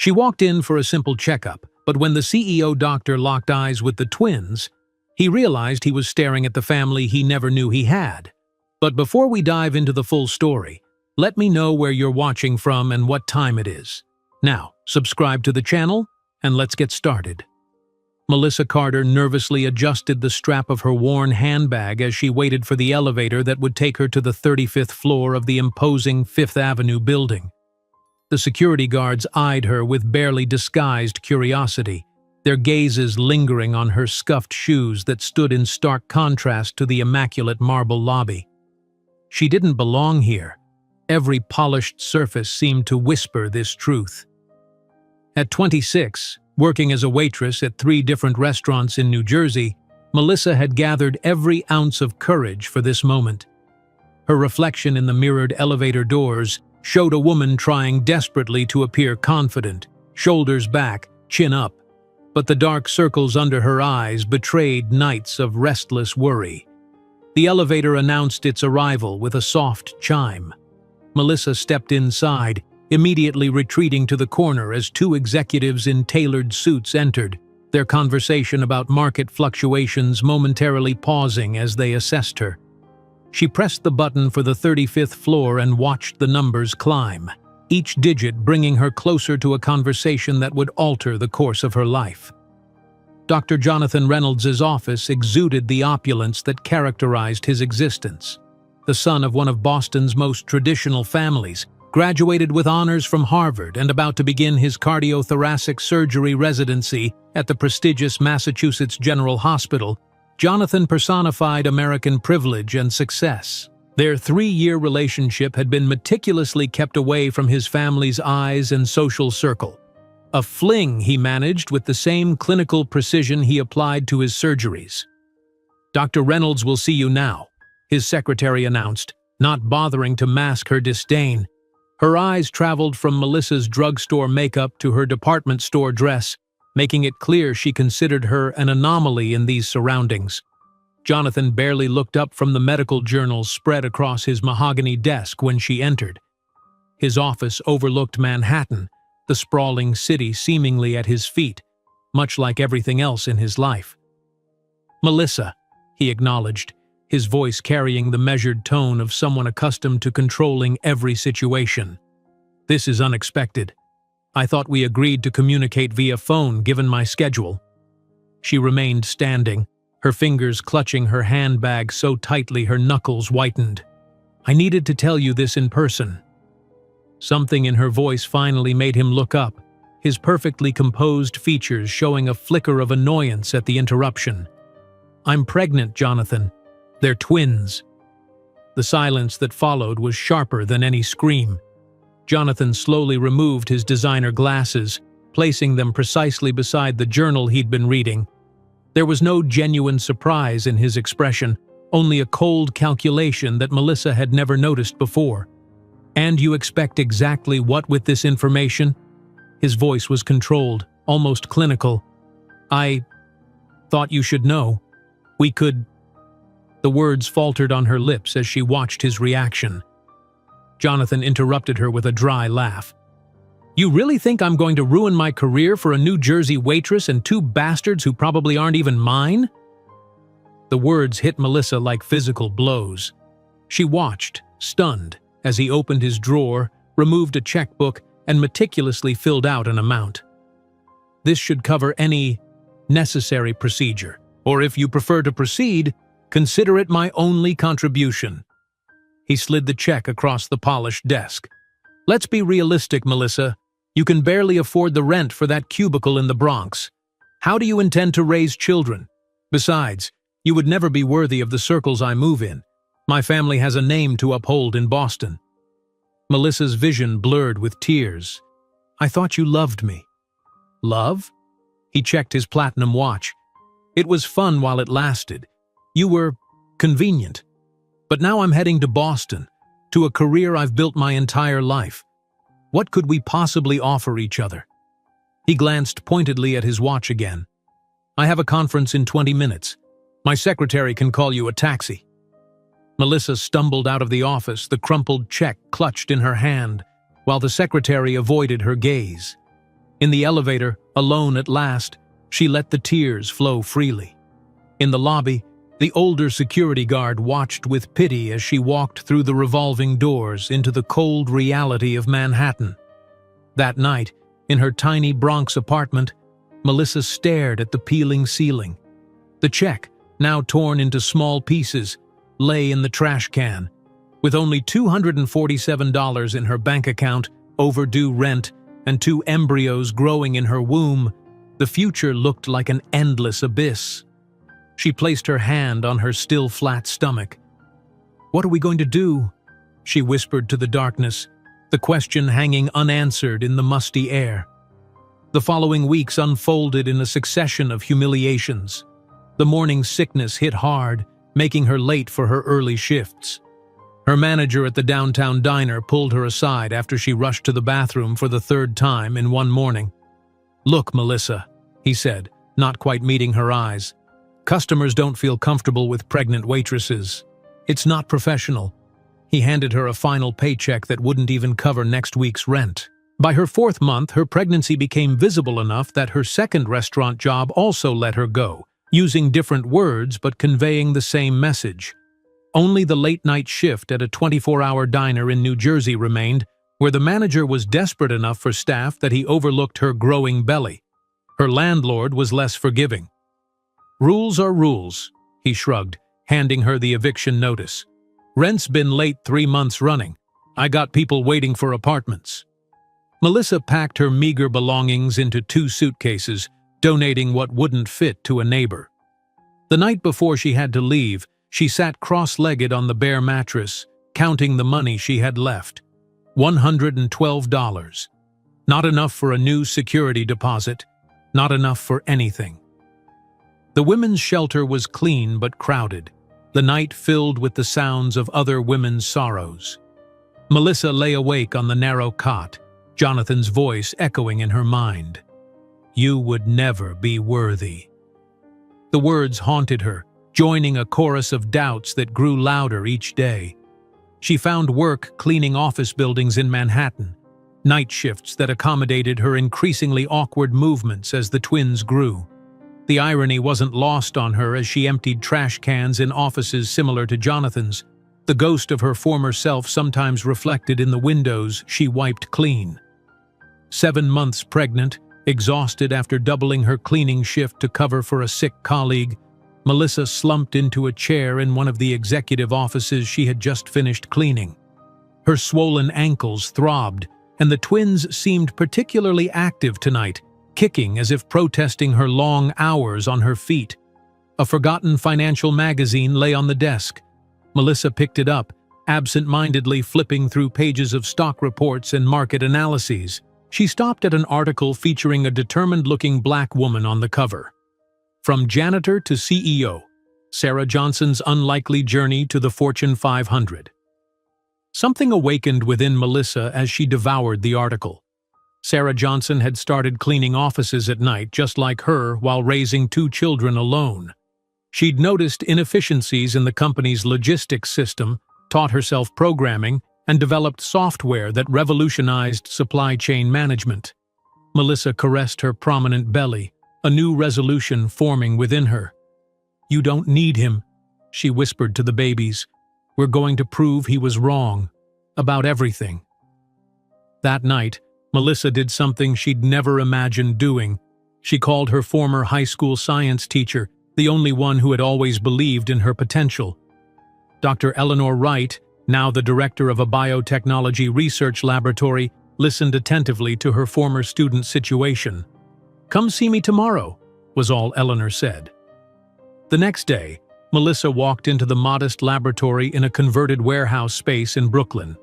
She walked in for a simple checkup, but when the CEO doctor locked eyes with the twins, he realized he was staring at the family he never knew he had. But before we dive into the full story, let me know where you're watching from and what time it is. Now, subscribe to the channel, and let's get started. Melissa Carter nervously adjusted the strap of her worn handbag as she waited for the elevator that would take her to the 35th floor of the imposing Fifth Avenue building. The security guards eyed her with barely disguised curiosity, their gazes lingering on her scuffed shoes that stood in stark contrast to the immaculate marble lobby. She didn't belong here. Every polished surface seemed to whisper this truth. At 26, working as a waitress at 3 different restaurants in New Jersey, Melissa had gathered every ounce of courage for this moment. Her reflection in the mirrored elevator doors showed a woman trying desperately to appear confident, shoulders back, chin up. But the dark circles under her eyes betrayed nights of restless worry. The elevator announced its arrival with a soft chime. Melissa stepped inside, immediately retreating to the corner as 2 executives in tailored suits entered, their conversation about market fluctuations momentarily pausing as they assessed her. She pressed the button for the 35th floor and watched the numbers climb, each digit bringing her closer to a conversation that would alter the course of her life. Dr. Jonathan Reynolds' office exuded the opulence that characterized his existence. The son of one of Boston's most traditional families, graduated with honors from Harvard and about to begin his cardiothoracic surgery residency at the prestigious Massachusetts General Hospital, Jonathan personified American privilege and success. Their 3-year relationship had been meticulously kept away from his family's eyes and social circle. A fling he managed with the same clinical precision he applied to his surgeries. "Dr. Reynolds will see you now," his secretary announced, not bothering to mask her disdain. Her eyes traveled from Melissa's drugstore makeup to her department store dress, making it clear she considered her an anomaly in these surroundings. Jonathan barely looked up from the medical journals spread across his mahogany desk when she entered. His office overlooked Manhattan, the sprawling city seemingly at his feet, much like everything else in his life. "Melissa," he acknowledged, his voice carrying the measured tone of someone accustomed to controlling every situation. "This is unexpected. I thought we agreed to communicate via phone given my schedule." She remained standing, her fingers clutching her handbag so tightly her knuckles whitened. "I needed to tell you this in person." Something in her voice finally made him look up, his perfectly composed features showing a flicker of annoyance at the interruption. "I'm pregnant, Jonathan. They're twins." The silence that followed was sharper than any scream. Jonathan slowly removed his designer glasses, placing them precisely beside the journal he'd been reading. There was no genuine surprise in his expression, only a cold calculation that Melissa had never noticed before. "And you expect exactly what with this information?" His voice was controlled, almost clinical. "I thought you should know. We could—" The words faltered on her lips as she watched his reaction. Jonathan interrupted her with a dry laugh. "You really think I'm going to ruin my career for a New Jersey waitress and 2 bastards who probably aren't even mine?" The words hit Melissa like physical blows. She watched, stunned, as he opened his drawer, removed a checkbook, and meticulously filled out an amount. "This should cover any necessary procedure, or if you prefer to proceed, consider it my only contribution." He slid the check across the polished desk. "Let's be realistic, Melissa. You can barely afford the rent for that cubicle in the Bronx. How do you intend to raise children? Besides, you would never be worthy of the circles I move in. My family has a name to uphold in Boston." Melissa's vision blurred with tears. "I thought you loved me." "Love?" He checked his platinum watch. "It was fun while it lasted. You were convenient. But now I'm heading to Boston, to a career I've built my entire life. What could we possibly offer each other?" He glanced pointedly at his watch again. "I have a conference in 20 minutes. My secretary can call you a taxi." Melissa stumbled out of the office, the crumpled check clutched in her hand, while the secretary avoided her gaze. In the elevator, alone at last, she let the tears flow freely. In the lobby, the older security guard watched with pity as she walked through the revolving doors into the cold reality of Manhattan. That night, in her tiny Bronx apartment, Melissa stared at the peeling ceiling. The check, now torn into small pieces, lay in the trash can. With only $247 in her bank account, overdue rent, and 2 embryos growing in her womb, the future looked like an endless abyss. She placed her hand on her still flat stomach. "What are we going to do?" she whispered to the darkness, the question hanging unanswered in the musty air. The following weeks unfolded in a succession of humiliations. The morning sickness hit hard, making her late for her early shifts. Her manager at the downtown diner pulled her aside after she rushed to the bathroom for the 3rd time in one morning. "Look, Melissa," he said, not quite meeting her eyes. "Customers don't feel comfortable with pregnant waitresses. It's not professional." He handed her a final paycheck that wouldn't even cover next week's rent. By her 4th month, her pregnancy became visible enough that her second restaurant job also let her go, using different words but conveying the same message. Only the late-night shift at a 24-hour diner in New Jersey remained, where the manager was desperate enough for staff that he overlooked her growing belly. Her landlord was less forgiving. "Rules are rules," he shrugged, handing her the eviction notice. "Rent's been late 3 months running. I got people waiting for apartments." Melissa packed her meager belongings into 2 suitcases, donating what wouldn't fit to a neighbor. The night before she had to leave, she sat cross-legged on the bare mattress, counting the money she had left. $112. Not enough for a new security deposit, not enough for anything. The women's shelter was clean but crowded, the night filled with the sounds of other women's sorrows. Melissa lay awake on the narrow cot, Jonathan's voice echoing in her mind. "You would never be worthy." The words haunted her, joining a chorus of doubts that grew louder each day. She found work cleaning office buildings in Manhattan, night shifts that accommodated her increasingly awkward movements as the twins grew. The irony wasn't lost on her as she emptied trash cans in offices similar to Jonathan's, the ghost of her former self sometimes reflected in the windows she wiped clean. 7 months pregnant, exhausted after doubling her cleaning shift to cover for a sick colleague, Melissa slumped into a chair in one of the executive offices she had just finished cleaning. Her swollen ankles throbbed, and the twins seemed particularly active tonight, kicking as if protesting her long hours on her feet. A forgotten financial magazine lay on the desk. Melissa picked it up, absent-mindedly flipping through pages of stock reports and market analyses. She stopped at an article featuring a determined-looking black woman on the cover. From Janitor to CEO, Sarah Johnson's unlikely journey to the Fortune 500. Something awakened within Melissa as she devoured the article. Sarah Johnson had started cleaning offices at night just like her while raising 2 children alone. She'd noticed inefficiencies in the company's logistics system, taught herself programming, and developed software that revolutionized supply chain management. Melissa caressed her prominent belly, a new resolution forming within her. "You don't need him," she whispered to the babies. "We're going to prove he was wrong. About everything." That night, Melissa did something she'd never imagined doing. She called her former high school science teacher, the only one who had always believed in her potential. Dr. Eleanor Wright, now the director of a biotechnology research laboratory, listened attentively to her former student's situation. "Come see me tomorrow," was all Eleanor said. The next day, Melissa walked into the modest laboratory in a converted warehouse space in Brooklyn.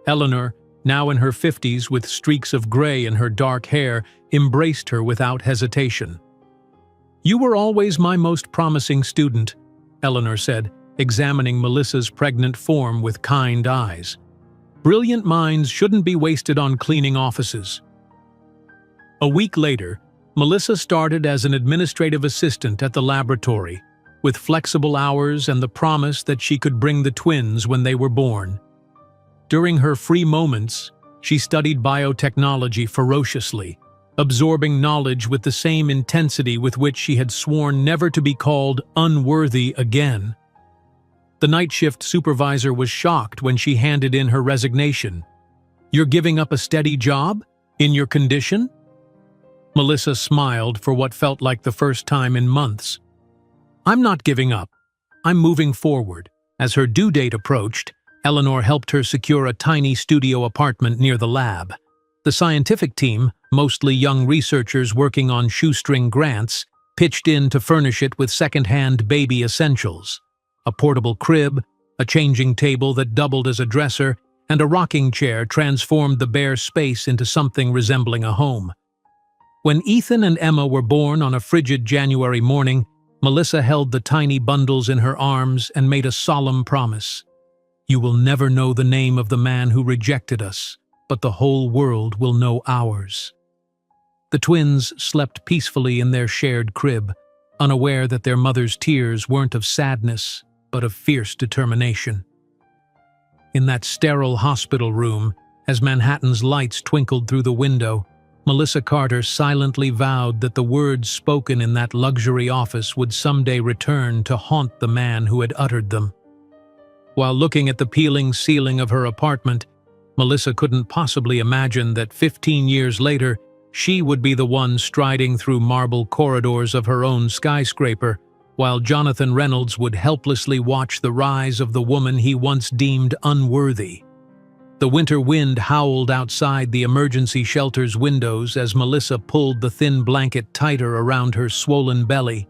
Eleanor, now in her 50s with streaks of gray in her dark hair, embraced her without hesitation. "You were always my most promising student," Eleanor said, examining Melissa's pregnant form with kind eyes. "Brilliant minds shouldn't be wasted on cleaning offices." A week later, Melissa started as an administrative assistant at the laboratory, with flexible hours and the promise that she could bring the twins when they were born. During her free moments, she studied biotechnology ferociously, absorbing knowledge with the same intensity with which she had sworn never to be called unworthy again. The night shift supervisor was shocked when she handed in her resignation. "You're giving up a steady job? In your condition?" Melissa smiled for what felt like the first time in months. "I'm not giving up. I'm moving forward." As her due date approached, Eleanor helped her secure a tiny studio apartment near the lab. The scientific team, mostly young researchers working on shoestring grants, pitched in to furnish it with second-hand baby essentials. A portable crib, a changing table that doubled as a dresser, and a rocking chair transformed the bare space into something resembling a home. When Ethan and Emma were born on a frigid January morning, Melissa held the tiny bundles in her arms and made a solemn promise. "You will never know the name of the man who rejected us, but the whole world will know ours." The twins slept peacefully in their shared crib, unaware that their mother's tears weren't of sadness, but of fierce determination. In that sterile hospital room, as Manhattan's lights twinkled through the window, Melissa Carter silently vowed that the words spoken in that luxury office would someday return to haunt the man who had uttered them. While looking at the peeling ceiling of her apartment, Melissa couldn't possibly imagine that 15 years later, she would be the one striding through marble corridors of her own skyscraper, while Jonathan Reynolds would helplessly watch the rise of the woman he once deemed unworthy. The winter wind howled outside the emergency shelter's windows as Melissa pulled the thin blanket tighter around her swollen belly.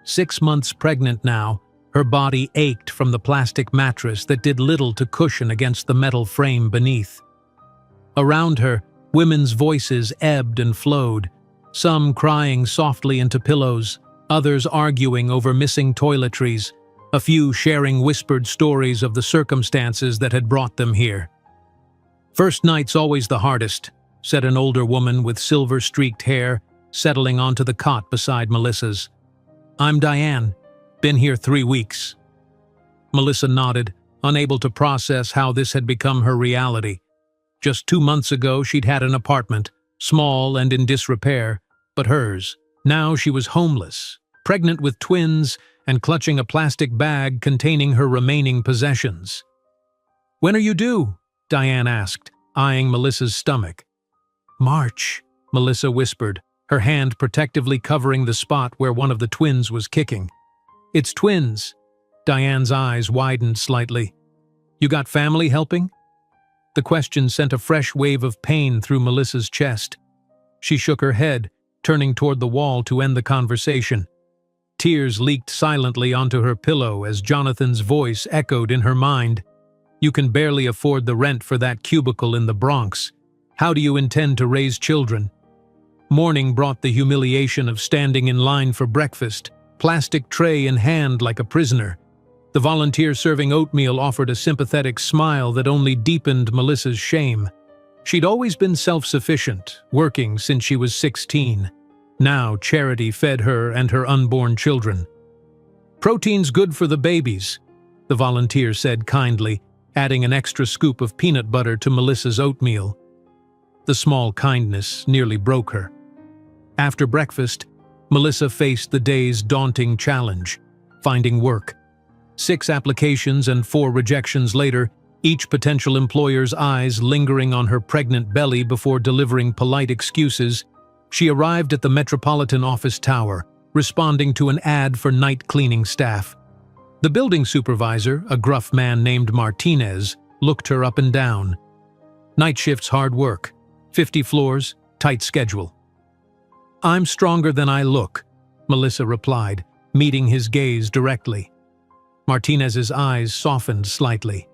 6 months pregnant now, her body ached from the plastic mattress that did little to cushion against the metal frame beneath. Around her, women's voices ebbed and flowed, some crying softly into pillows, others arguing over missing toiletries, a few sharing whispered stories of the circumstances that had brought them here. "First night's always the hardest," said an older woman with silver-streaked hair, settling onto the cot beside Melissa's. "I'm Diane. Been here 3 weeks." Melissa nodded, unable to process how this had become her reality. Just 2 months ago, she'd had an apartment, small and in disrepair, but hers. Now she was homeless, pregnant with twins, and clutching a plastic bag containing her remaining possessions. "When are you due?" Diane asked, eyeing Melissa's stomach. "March," Melissa whispered, her hand protectively covering the spot where one of the twins was kicking. "It's twins." Diane's eyes widened slightly. "You got family helping?" The question sent a fresh wave of pain through Melissa's chest. She shook her head, turning toward the wall to end the conversation. Tears leaked silently onto her pillow as Jonathan's voice echoed in her mind. "You can barely afford the rent for that cubicle in the Bronx. How do you intend to raise children?" Morning brought the humiliation of standing in line for breakfast, plastic tray in hand like a prisoner. The volunteer serving oatmeal offered a sympathetic smile that only deepened Melissa's shame. She'd always been self-sufficient, working since she was 16. Now charity fed her and her unborn children. "Protein's good for the babies," the volunteer said kindly, adding an extra scoop of peanut butter to Melissa's oatmeal. The small kindness nearly broke her. After breakfast, Melissa faced the day's daunting challenge, finding work. 6 applications and 4 rejections later, each potential employer's eyes lingering on her pregnant belly before delivering polite excuses, she arrived at the Metropolitan Office Tower, responding to an ad for night cleaning staff. The building supervisor, a gruff man named Martinez, looked her up and down. "Night shift's hard work. 50 floors, tight schedule." "I'm stronger than I look," Melissa replied, meeting his gaze directly. Martinez's eyes softened slightly.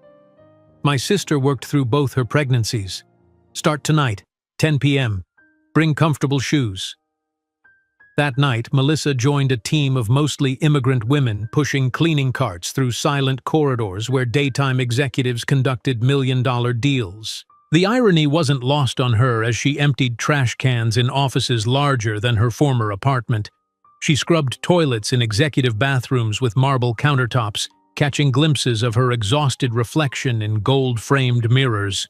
"My sister worked through both her pregnancies. Start tonight, 10 p.m. Bring comfortable shoes." That night, Melissa joined a team of mostly immigrant women pushing cleaning carts through silent corridors where daytime executives conducted million-dollar deals. The irony wasn't lost on her as she emptied trash cans in offices larger than her former apartment. She scrubbed toilets in executive bathrooms with marble countertops, catching glimpses of her exhausted reflection in gold-framed mirrors.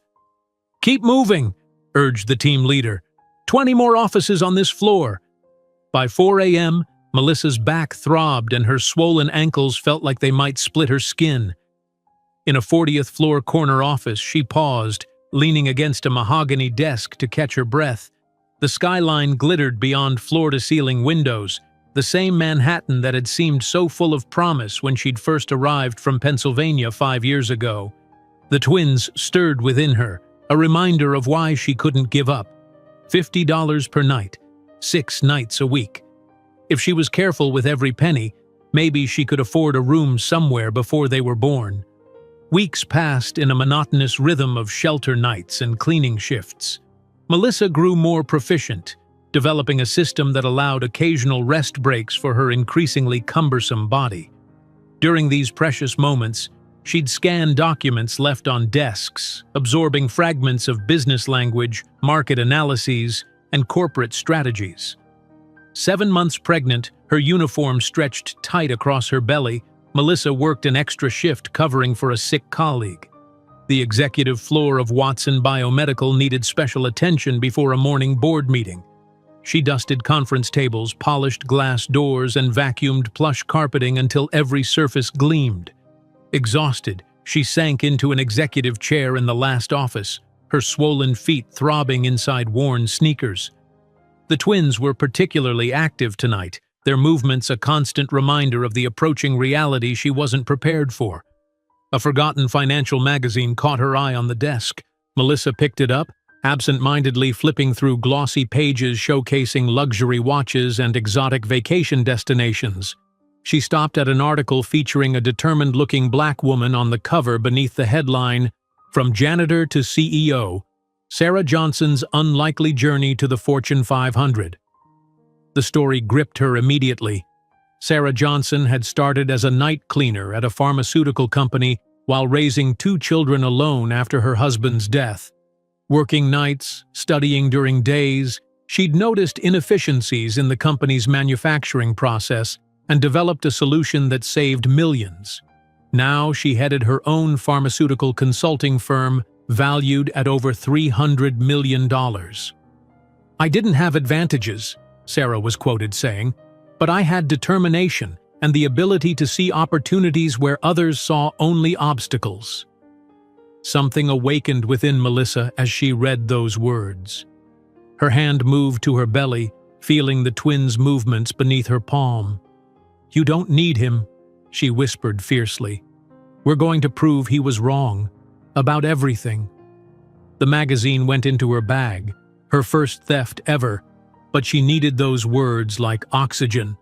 "Keep moving," urged the team leader. 20 more offices on this floor." By 4 a.m., Melissa's back throbbed and her swollen ankles felt like they might split her skin. In a 40th floor corner office, she paused, leaning against a mahogany desk to catch her breath. The skyline glittered beyond floor-to-ceiling windows, the same Manhattan that had seemed so full of promise when she'd first arrived from Pennsylvania 5 years ago. The twins stirred within her, a reminder of why she couldn't give up. $50 per night, 6 nights a week. If she was careful with every penny, maybe she could afford a room somewhere before they were born. Weeks passed in a monotonous rhythm of shelter nights and cleaning shifts. Melissa grew more proficient, developing a system that allowed occasional rest breaks for her increasingly cumbersome body. During these precious moments, she'd scan documents left on desks, absorbing fragments of business language, market analyses, and corporate strategies. 7 months pregnant, her uniform stretched tight across her belly, Melissa worked an extra shift covering for a sick colleague. The executive floor of Watson Biomedical needed special attention before a morning board meeting. She dusted conference tables, polished glass doors, and vacuumed plush carpeting until every surface gleamed. Exhausted, she sank into an executive chair in the last office, her swollen feet throbbing inside worn sneakers. The twins were particularly active tonight, their movements a constant reminder of the approaching reality she wasn't prepared for. A forgotten financial magazine caught her eye on the desk. Melissa picked it up, absent-mindedly flipping through glossy pages showcasing luxury watches and exotic vacation destinations. She stopped at an article featuring a determined-looking black woman on the cover beneath the headline, "From Janitor to CEO, Sarah Johnson's Unlikely Journey to the Fortune 500. The story gripped her immediately. Sarah Johnson had started as a night cleaner at a pharmaceutical company while raising 2 children alone after her husband's death. Working nights, studying during days, she'd noticed inefficiencies in the company's manufacturing process and developed a solution that saved millions. Now she headed her own pharmaceutical consulting firm, valued at over $300 million. "I didn't have advantages," Sarah was quoted saying, "but I had determination and the ability to see opportunities where others saw only obstacles." Something awakened within Melissa as she read those words. Her hand moved to her belly, feeling the twins' movements beneath her palm. "You don't need him," she whispered fiercely. "We're going to prove he was wrong. About everything." The magazine went into her bag, her first theft ever, but she needed those words like oxygen.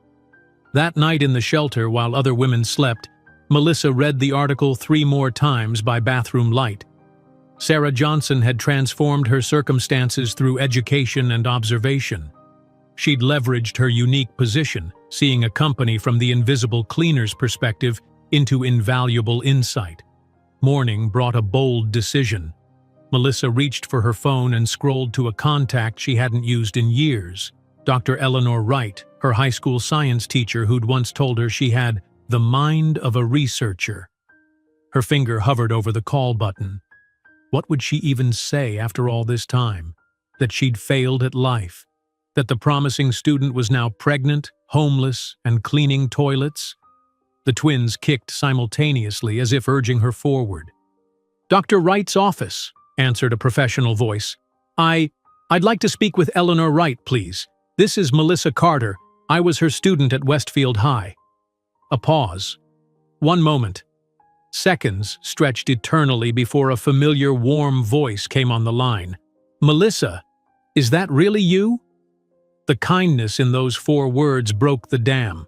That night in the shelter, while other women slept, Melissa read the article 3 more times by bathroom light. Sarah Johnson had transformed her circumstances through education and observation. She'd leveraged her unique position, seeing a company from the invisible cleaner's perspective, into invaluable insight. Morning brought a bold decision. Melissa reached for her phone and scrolled to a contact she hadn't used in years. Dr. Eleanor Wright, her high school science teacher who'd once told her she had the mind of a researcher. Her finger hovered over the call button. What would she even say after all this time? That she'd failed at life? That the promising student was now pregnant, homeless, and cleaning toilets? The twins kicked simultaneously as if urging her forward. "Dr. Wright's office," answered a professional voice. I'd like to speak with Eleanor Wright, please. This is Melissa Carter. I was her student at Westfield High." A pause. 1 moment. Seconds stretched eternally before a familiar, warm voice came on the line. "Melissa, is that really you?" The kindness in those 4 words broke the dam.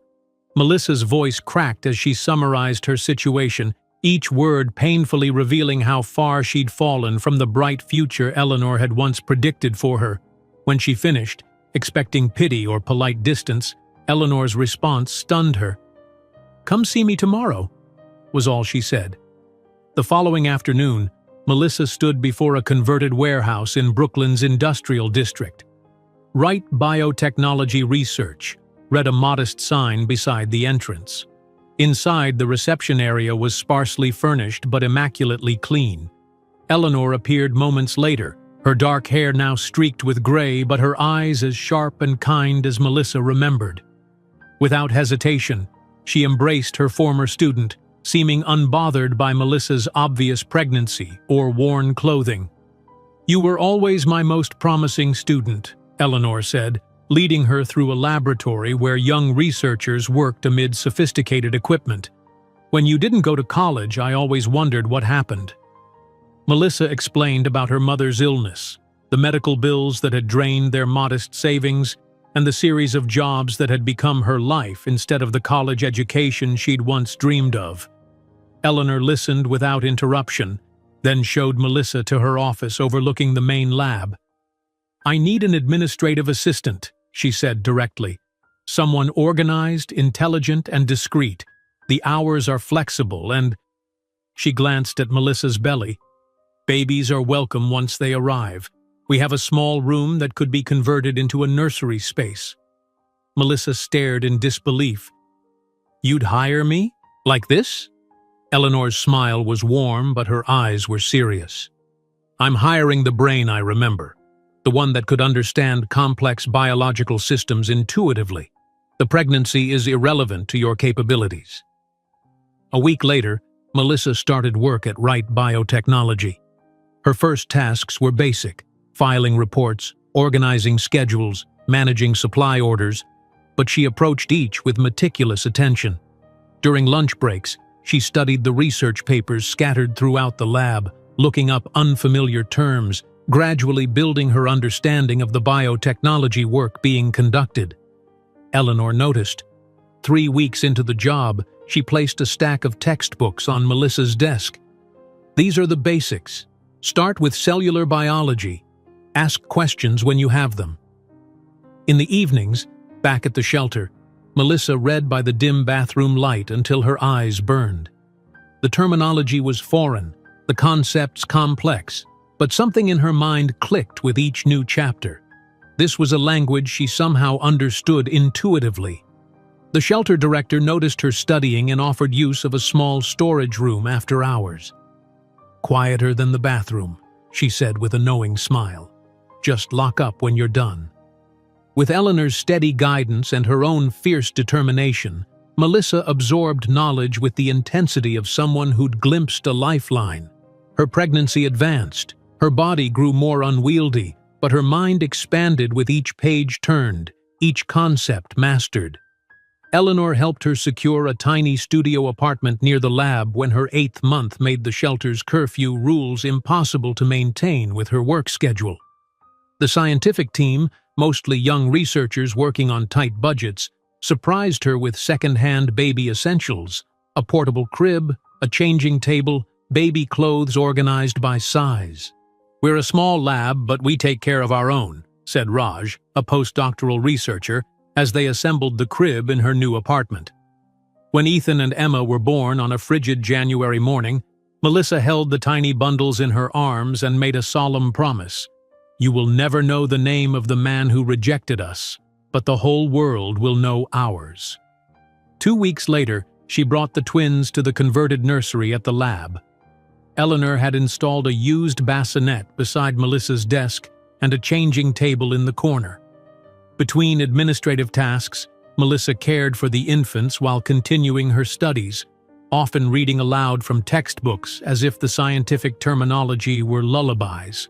Melissa's voice cracked as she summarized her situation, each word painfully revealing how far she'd fallen from the bright future Eleanor had once predicted for her. When she finished, expecting pity or polite distance, Eleanor's response stunned her. "Come see me tomorrow," was all she said. The following afternoon, Melissa stood before a converted warehouse in Brooklyn's industrial district. "Wright Biotechnology Research," read a modest sign beside the entrance. Inside, the reception area was sparsely furnished but immaculately clean. Eleanor appeared moments later, Her dark hair now streaked with gray, but her eyes as sharp and kind as Melissa remembered. Without hesitation, she embraced her former student, seeming unbothered by Melissa's obvious pregnancy or worn clothing. "You were always my most promising student," Eleanor said, leading her through a laboratory where young researchers worked amid sophisticated equipment. "When you didn't go to college, I always wondered what happened." Melissa explained about her mother's illness, the medical bills that had drained their modest savings, and the series of jobs that had become her life instead of the college education she'd once dreamed of. Eleanor listened without interruption, then showed Melissa to her office overlooking the main lab. "I need an administrative assistant," she said directly. "Someone organized, intelligent, and discreet. The hours are flexible and—" She glanced at Melissa's belly. "Babies are welcome once they arrive. We have a small room that could be converted into a nursery space." Melissa stared in disbelief. "You'd hire me? Like this?" Eleanor's smile was warm, but her eyes were serious. "I'm hiring the brain I remember, the one that could understand complex biological systems intuitively. The pregnancy is irrelevant to your capabilities." A week later, Melissa started work at Wright Biotechnology. Her first tasks were basic: filing reports, organizing schedules, managing supply orders, but she approached each with meticulous attention. During lunch breaks, she studied the research papers scattered throughout the lab, looking up unfamiliar terms, gradually building her understanding of the biotechnology work being conducted. Eleanor noticed. 3 weeks into the job, she placed a stack of textbooks on Melissa's desk. "These are the basics. Start with cellular biology. Ask questions when you have them." In the evenings, back at the shelter, Melissa read by the dim bathroom light until her eyes burned. The terminology was foreign, the concepts complex, but something in her mind clicked with each new chapter. This was a language she somehow understood intuitively. The shelter director noticed her studying and offered use of a small storage room after hours. "Quieter than the bathroom," she said with a knowing smile. "Just lock up when you're done." With Eleanor's steady guidance and her own fierce determination, Melissa absorbed knowledge with the intensity of someone who'd glimpsed a lifeline. Her pregnancy advanced, her body grew more unwieldy, but her mind expanded with each page turned, each concept mastered. Eleanor helped her secure a tiny studio apartment near the lab when her 8th month made the shelter's curfew rules impossible to maintain with her work schedule. The scientific team, mostly young researchers working on tight budgets, surprised her with second-hand baby essentials: a portable crib, a changing table, baby clothes organized by size. "We're a small lab, but we take care of our own," said Raj, a postdoctoral researcher, as they assembled the crib in her new apartment. When Ethan and Emma were born on a frigid January morning, Melissa held the tiny bundles in her arms and made a solemn promise. "You will never know the name of the man who rejected us, but the whole world will know ours." 2 weeks later, she brought the twins to the converted nursery at the lab. Eleanor had installed a used bassinet beside Melissa's desk and a changing table in the corner. Between administrative tasks, Melissa cared for the infants while continuing her studies, often reading aloud from textbooks as if the scientific terminology were lullabies.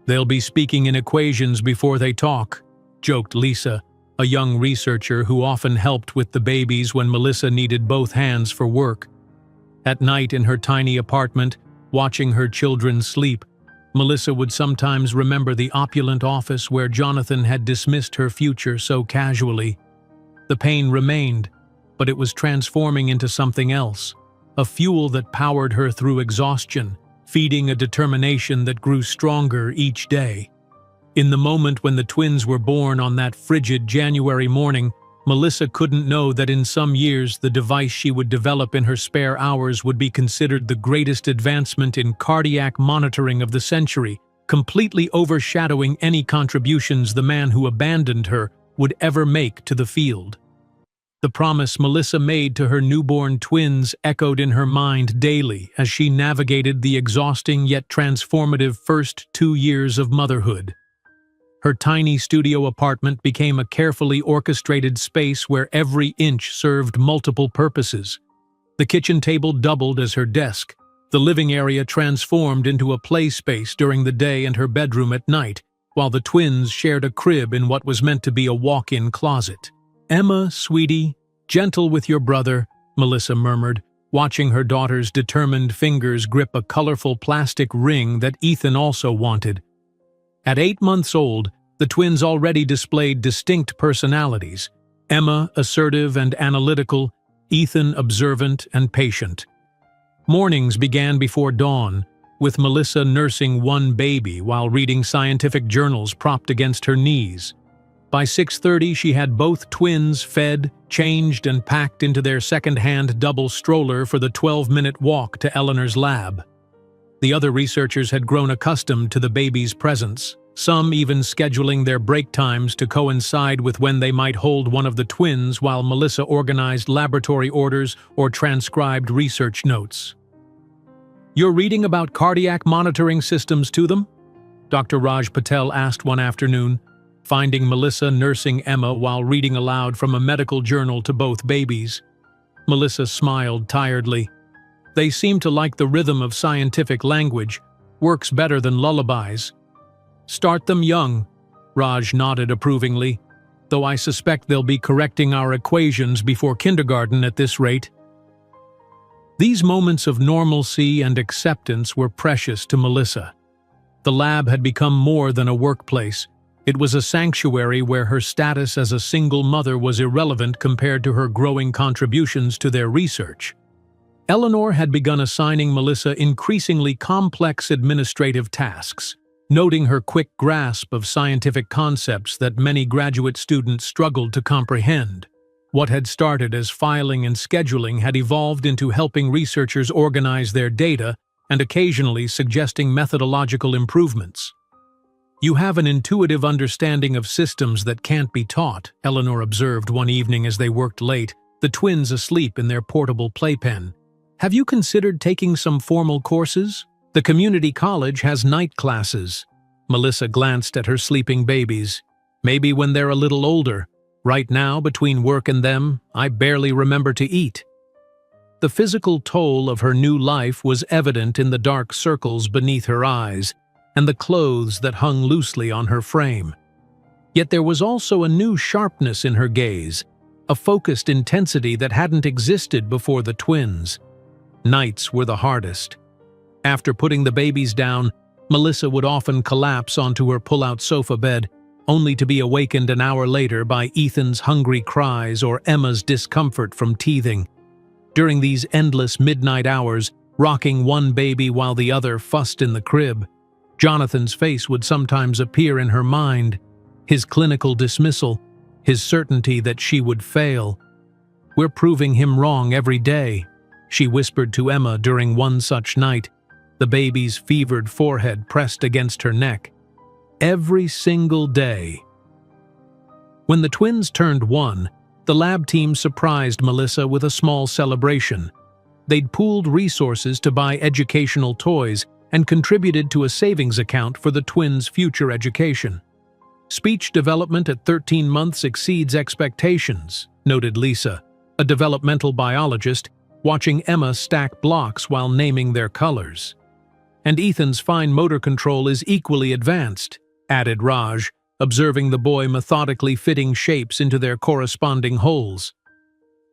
"They'll be speaking in equations before they talk," joked Lisa, a young researcher who often helped with the babies when Melissa needed both hands for work. At night in her tiny apartment, watching her children sleep, Melissa would sometimes remember the opulent office where Jonathan had dismissed her future so casually. The pain remained, but it was transforming into something else, a fuel that powered her through exhaustion, feeding a determination that grew stronger each day. In the moment when the twins were born on that frigid January morning, Melissa couldn't know that in some years the device she would develop in her spare hours would be considered the greatest advancement in cardiac monitoring of the century, completely overshadowing any contributions the man who abandoned her would ever make to the field. The promise Melissa made to her newborn twins echoed in her mind daily as she navigated the exhausting yet transformative first 2 years of motherhood. Her tiny studio apartment became a carefully orchestrated space where every inch served multiple purposes. The kitchen table doubled as her desk, the living area transformed into a play space during the day and her bedroom at night, while the twins shared a crib in what was meant to be a walk-in closet. "Emma, sweetie, gentle with your brother," Melissa murmured, watching her daughter's determined fingers grip a colorful plastic ring that Ethan also wanted. At 8 months old, the twins already displayed distinct personalities. Emma, assertive and analytical, Ethan, observant and patient. Mornings began before dawn, with Melissa nursing one baby while reading scientific journals propped against her knees. By 6:30, she had both twins fed, changed, and packed into their second-hand double stroller for the 12-minute walk to Eleanor's lab. The other researchers had grown accustomed to the baby's presence, some even scheduling their break times to coincide with when they might hold one of the twins while Melissa organized laboratory orders or transcribed research notes. "You're reading about cardiac monitoring systems to them?" Dr. Raj Patel asked one afternoon, finding Melissa nursing Emma while reading aloud from a medical journal to both babies. Melissa smiled tiredly. "They seem to like the rhythm of scientific language. Works better than lullabies." "Start them young," Raj nodded approvingly, "though I suspect they'll be correcting our equations before kindergarten at this rate." These moments of normalcy and acceptance were precious to Melissa. The lab had become more than a workplace. It was a sanctuary where her status as a single mother was irrelevant compared to her growing contributions to their research. Eleanor had begun assigning Melissa increasingly complex administrative tasks, noting her quick grasp of scientific concepts that many graduate students struggled to comprehend. What had started as filing and scheduling had evolved into helping researchers organize their data and occasionally suggesting methodological improvements. "You have an intuitive understanding of systems that can't be taught," Eleanor observed one evening as they worked late, the twins asleep in their portable playpen. "Have you considered taking some formal courses? The community college has night classes." Melissa glanced at her sleeping babies. "Maybe when they're a little older. Right now, between work and them, I barely remember to eat." The physical toll of her new life was evident in the dark circles beneath her eyes and the clothes that hung loosely on her frame. Yet there was also a new sharpness in her gaze, a focused intensity that hadn't existed before the twins. Nights were the hardest. After putting the babies down, Melissa would often collapse onto her pull-out sofa bed, only to be awakened an hour later by Ethan's hungry cries or Emma's discomfort from teething. During these endless midnight hours, rocking one baby while the other fussed in the crib, Jonathan's face would sometimes appear in her mind, his clinical dismissal, his certainty that she would fail. "We're proving him wrong every day," she whispered to Emma during one such night, the baby's fevered forehead pressed against her neck. "Every single day." When the twins turned 1, the lab team surprised Melissa with a small celebration. They'd pooled resources to buy educational toys and contributed to a savings account for the twins' future education. "Speech development at 13 months exceeds expectations," noted Lisa, a developmental biologist, watching Emma stack blocks while naming their colors. "And Ethan's fine motor control is equally advanced," added Raj, observing the boy methodically fitting shapes into their corresponding holes.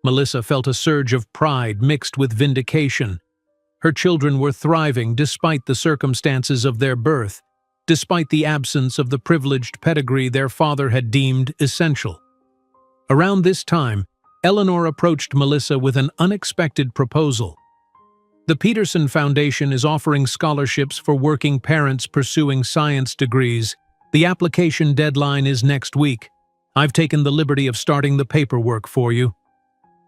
Melissa felt a surge of pride mixed with vindication. Her children were thriving despite the circumstances of their birth, despite the absence of the privileged pedigree their father had deemed essential. Around this time, Eleanor approached Melissa with an unexpected proposal. "The Peterson Foundation is offering scholarships for working parents pursuing science degrees. The application deadline is next week. I've taken the liberty of starting the paperwork for you."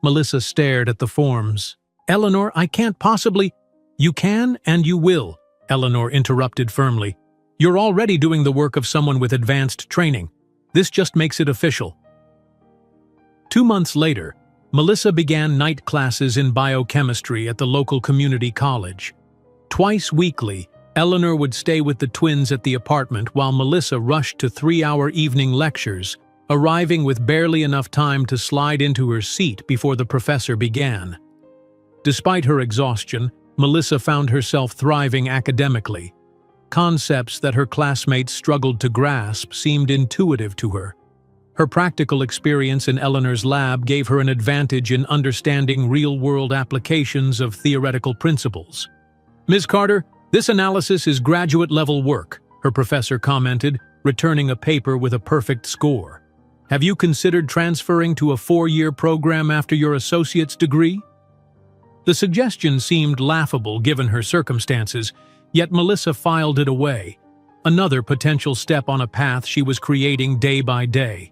Melissa stared at the forms. "Eleanor, I can't possibly—" "You can and you will," Eleanor interrupted firmly. "You're already doing the work of someone with advanced training. This just makes it official." 2 months later, Melissa began night classes in biochemistry at the local community college. Twice weekly, Eleanor would stay with the twins at the apartment while Melissa rushed to 3-hour evening lectures, arriving with barely enough time to slide into her seat before the professor began. Despite her exhaustion, Melissa found herself thriving academically. Concepts that her classmates struggled to grasp seemed intuitive to her. Her practical experience in Eleanor's lab gave her an advantage in understanding real-world applications of theoretical principles. "Ms. Carter, this analysis is graduate-level work," her professor commented, returning a paper with a perfect score. "Have you considered transferring to a 4-year program after your associate's degree?" The suggestion seemed laughable given her circumstances, yet Melissa filed it away, another potential step on a path she was creating day by day.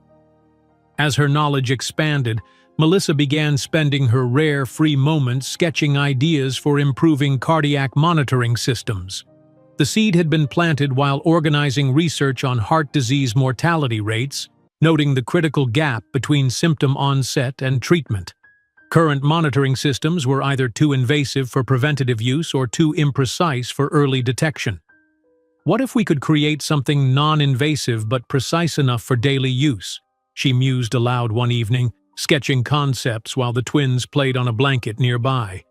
As her knowledge expanded, Melissa began spending her rare free moments sketching ideas for improving cardiac monitoring systems. The seed had been planted while organizing research on heart disease mortality rates, noting the critical gap between symptom onset and treatment. Current monitoring systems were either too invasive for preventative use or too imprecise for early detection. What if we could create something non-invasive but precise enough for daily use? She mused aloud one evening, sketching concepts while the twins played on a blanket nearby.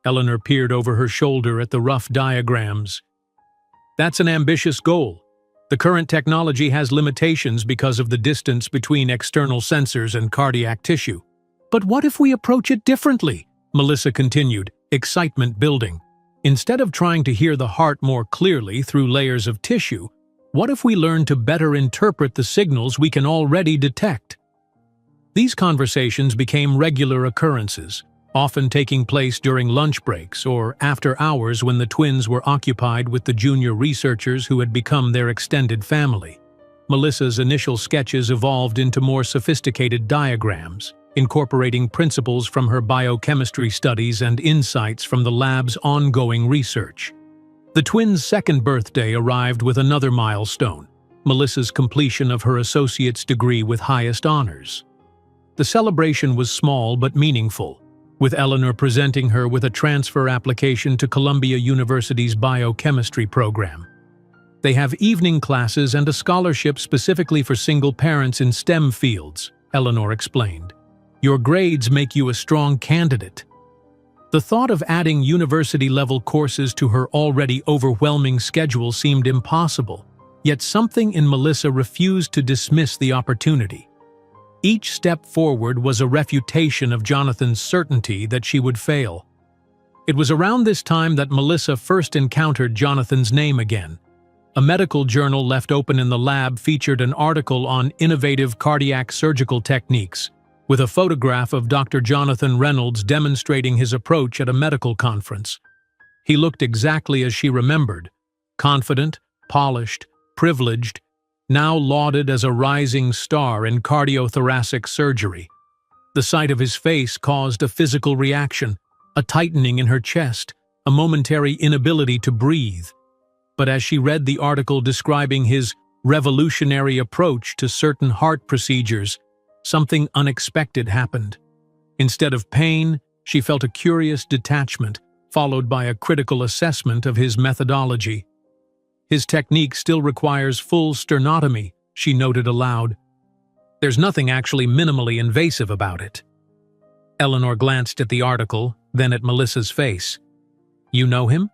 Eleanor peered over her shoulder at the rough diagrams. "That's an ambitious goal. The current technology has limitations because of the distance between external sensors and cardiac tissue. But what if we approach it differently?" Melissa continued, excitement building. "Instead of trying to hear the heart more clearly through layers of tissue, what if we learn to better interpret the signals we can already detect?" These conversations became regular occurrences, often taking place during lunch breaks or after hours when the twins were occupied with the junior researchers who had become their extended family. Melissa's initial sketches evolved into more sophisticated diagrams, incorporating principles from her biochemistry studies and insights from the lab's ongoing research. The twins' second birthday arrived with another milestone, Melissa's completion of her associate's degree with highest honors. The celebration was small but meaningful, with Eleanor presenting her with a transfer application to Columbia University's biochemistry program. "They have evening classes and a scholarship specifically for single parents in STEM fields," Eleanor explained. "Your grades make you a strong candidate." The thought of adding university-level courses to her already overwhelming schedule seemed impossible, yet something in Melissa refused to dismiss the opportunity. Each step forward was a refutation of Jonathan's certainty that she would fail. It was around this time that Melissa first encountered Jonathan's name again. A medical journal left open in the lab featured an article on innovative cardiac surgical techniques, with a photograph of Dr. Jonathan Reynolds demonstrating his approach at a medical conference. He looked exactly as she remembered, confident, polished, privileged, now lauded as a rising star in cardiothoracic surgery. The sight of his face caused a physical reaction, a tightening in her chest, a momentary inability to breathe. But as she read the article describing his revolutionary approach to certain heart procedures, something unexpected happened. Instead of pain, she felt a curious detachment, followed by a critical assessment of his methodology. "His technique still requires full sternotomy," she noted aloud. "There's nothing actually minimally invasive about it." Eleanor glanced at the article, then at Melissa's face. "You know him?"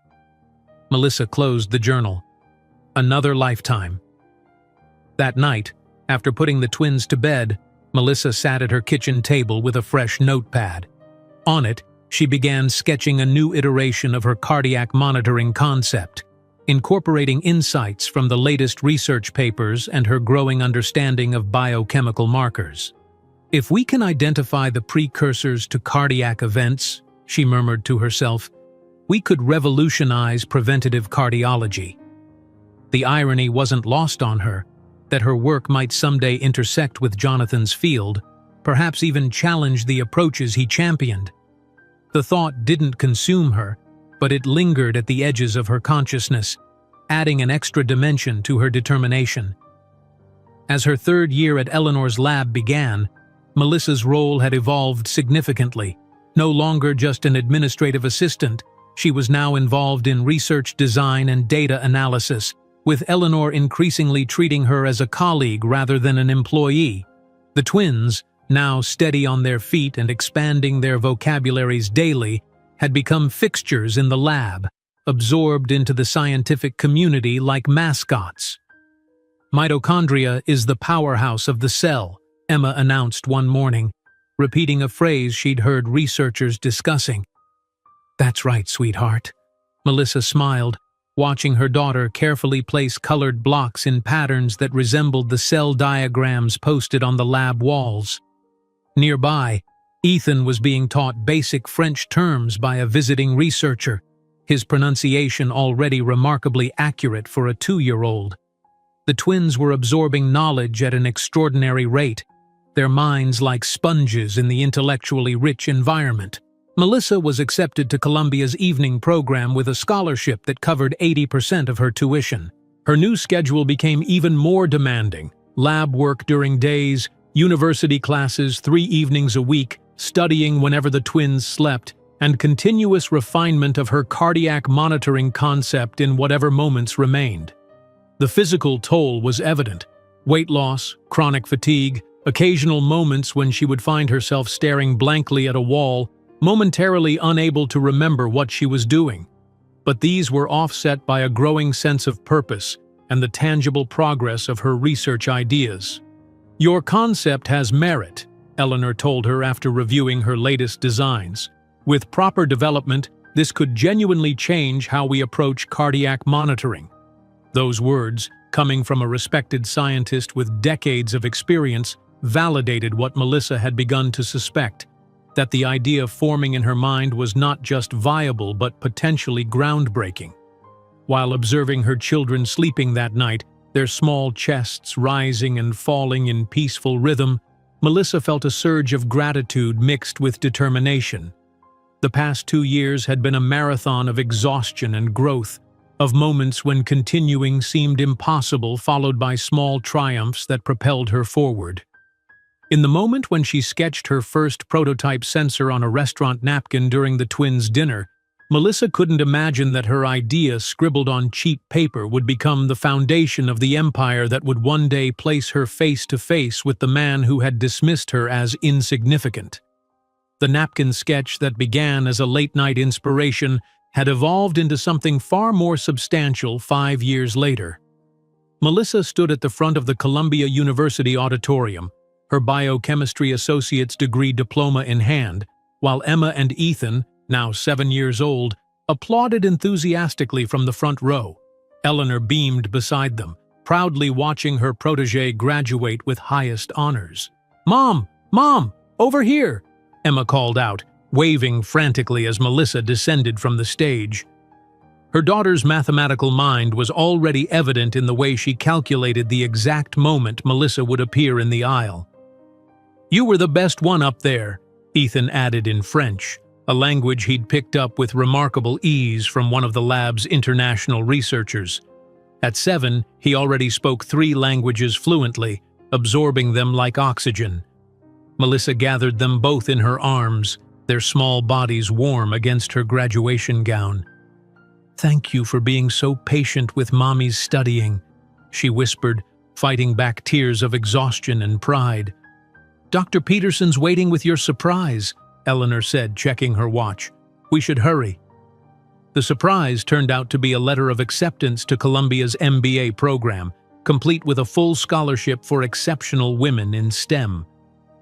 Melissa closed the journal. "Another lifetime." That night, after putting the twins to bed, Melissa sat at her kitchen table with a fresh notepad. On it, she began sketching a new iteration of her cardiac monitoring concept, incorporating insights from the latest research papers and her growing understanding of biochemical markers. "If we can identify the precursors to cardiac events," she murmured to herself, "we could revolutionize preventative cardiology." The irony wasn't lost on her, that her work might someday intersect with Jonathan's field, perhaps even challenge the approaches he championed. The thought didn't consume her, but it lingered at the edges of her consciousness, adding an extra dimension to her determination. As her third year at Eleanor's lab began, Melissa's role had evolved significantly. No longer just an administrative assistant, she was now involved in research design and data analysis, with Eleanor increasingly treating her as a colleague rather than an employee. The twins, now steady on their feet and expanding their vocabularies daily, had become fixtures in the lab, absorbed into the scientific community like mascots. "Mitochondria is the powerhouse of the cell," Emma announced one morning, repeating a phrase she'd heard researchers discussing. "That's right, sweetheart." Melissa smiled, watching her daughter carefully place colored blocks in patterns that resembled the cell diagrams posted on the lab walls. Nearby, Ethan was being taught basic French terms by a visiting researcher, his pronunciation already remarkably accurate for a 2-year-old. The twins were absorbing knowledge at an extraordinary rate, their minds like sponges in the intellectually rich environment. Melissa was accepted to Columbia's evening program with a scholarship that covered 80% of her tuition. Her new schedule became even more demanding: lab work during days, university classes 3 evenings a week, studying whenever the twins slept, and continuous refinement of her cardiac monitoring concept in whatever moments remained. The physical toll was evident: weight loss, chronic fatigue, occasional moments when she would find herself staring blankly at a wall, momentarily unable to remember what she was doing. But these were offset by a growing sense of purpose and the tangible progress of her research ideas. "Your concept has merit," Eleanor told her after reviewing her latest designs. "With proper development, this could genuinely change how we approach cardiac monitoring." Those words, coming from a respected scientist with decades of experience, validated what Melissa had begun to suspect: that the idea forming in her mind was not just viable but potentially groundbreaking. While observing her children sleeping that night, their small chests rising and falling in peaceful rhythm, Melissa felt a surge of gratitude mixed with determination. The past 2 years had been a marathon of exhaustion and growth, of moments when continuing seemed impossible, followed by small triumphs that propelled her forward. In the moment when she sketched her first prototype sensor on a restaurant napkin during the twins' dinner, Melissa couldn't imagine that her idea scribbled on cheap paper would become the foundation of the empire that would one day place her face to face with the man who had dismissed her as insignificant. The napkin sketch that began as a late-night inspiration had evolved into something far more substantial 5 years later. Melissa stood at the front of the Columbia University auditorium, her biochemistry associate's degree diploma in hand, while Emma and Ethan, now 7 years old, applauded enthusiastically from the front row. Eleanor beamed beside them, proudly watching her protégé graduate with highest honors. "Mom! Mom! Over here!" Emma called out, waving frantically as Melissa descended from the stage. Her daughter's mathematical mind was already evident in the way she calculated the exact moment Melissa would appear in the aisle. "You were the best one up there," Ethan added in French, a language he'd picked up with remarkable ease from one of the lab's international researchers. At 7, he already spoke 3 languages fluently, absorbing them like oxygen. Melissa gathered them both in her arms, their small bodies warm against her graduation gown. "Thank you for being so patient with Mommy's studying," she whispered, fighting back tears of exhaustion and pride. "Dr. Peterson's waiting with your surprise," Eleanor said, checking her watch. "We should hurry." The surprise turned out to be a letter of acceptance to Columbia's MBA program, complete with a full scholarship for exceptional women in STEM.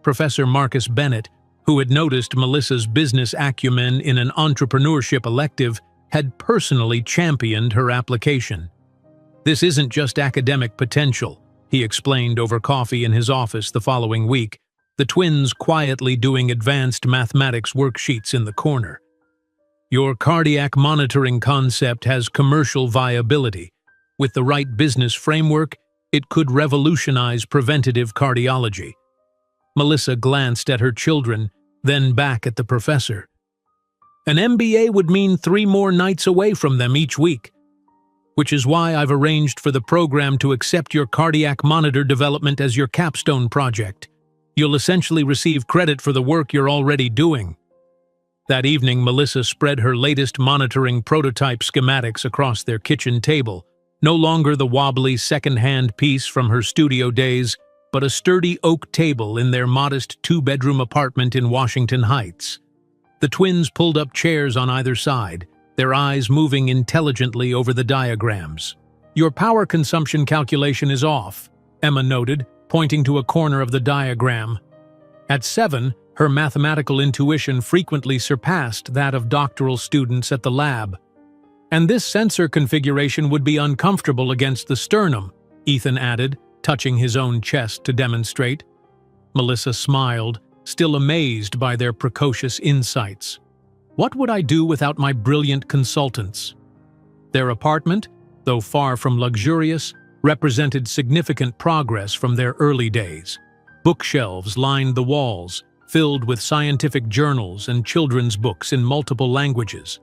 Professor Marcus Bennett, who had noticed Melissa's business acumen in an entrepreneurship elective, had personally championed her application. "This isn't just academic potential," he explained over coffee in his office the following week, the twins quietly doing advanced mathematics worksheets in the corner. "Your cardiac monitoring concept has commercial viability. With the right business framework, it could revolutionize preventative cardiology." Melissa glanced at her children, then back at the professor. "An MBA would mean 3 more nights away from them each week, which is why I've arranged for the program to accept your cardiac monitor development as your capstone project. You'll essentially receive credit for the work you're already doing. That evening, Melissa spread her latest monitoring prototype schematics across their kitchen table, no longer the wobbly second-hand piece from her studio days, but a sturdy oak table in their modest two-bedroom apartment in Washington Heights. The twins pulled up chairs on either side, their eyes moving intelligently over the diagrams. "Your power consumption calculation is off," Emma noted, pointing to a corner of the diagram. At 7, her mathematical intuition frequently surpassed that of doctoral students at the lab. "And this sensor configuration would be uncomfortable against the sternum," Ethan added, touching his own chest to demonstrate. Melissa smiled, still amazed by their precocious insights. "What would I do without my brilliant consultants?" Their apartment, though far from luxurious, represented significant progress from their early days. Bookshelves lined the walls, filled with scientific journals and children's books in multiple languages.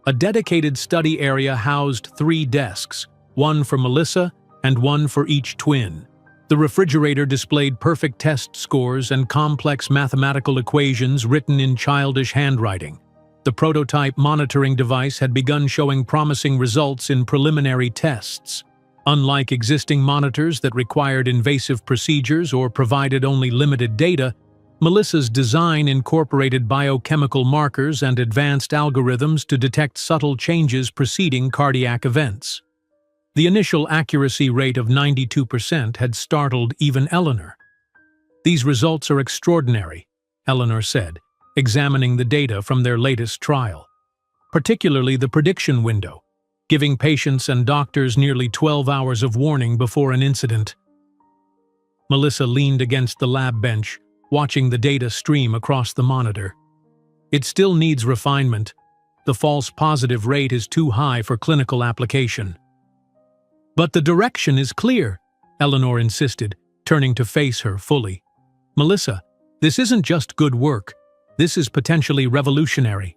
A dedicated study area housed 3 desks, one for Melissa and one for each twin. The refrigerator displayed perfect test scores and complex mathematical equations written in childish handwriting. The prototype monitoring device had begun showing promising results in preliminary tests. Unlike existing monitors that required invasive procedures or provided only limited data, Melissa's design incorporated biochemical markers and advanced algorithms to detect subtle changes preceding cardiac events. The initial accuracy rate of 92% had startled even Eleanor. "These results are extraordinary," Eleanor said, examining the data from their latest trial. "Particularly the prediction window, giving patients and doctors nearly 12 hours of warning before an incident." Melissa leaned against the lab bench, watching the data stream across the monitor. "It still needs refinement. The false positive rate is too high for clinical application." "But the direction is clear," Eleanor insisted, turning to face her fully. "Melissa, this isn't just good work. This is potentially revolutionary."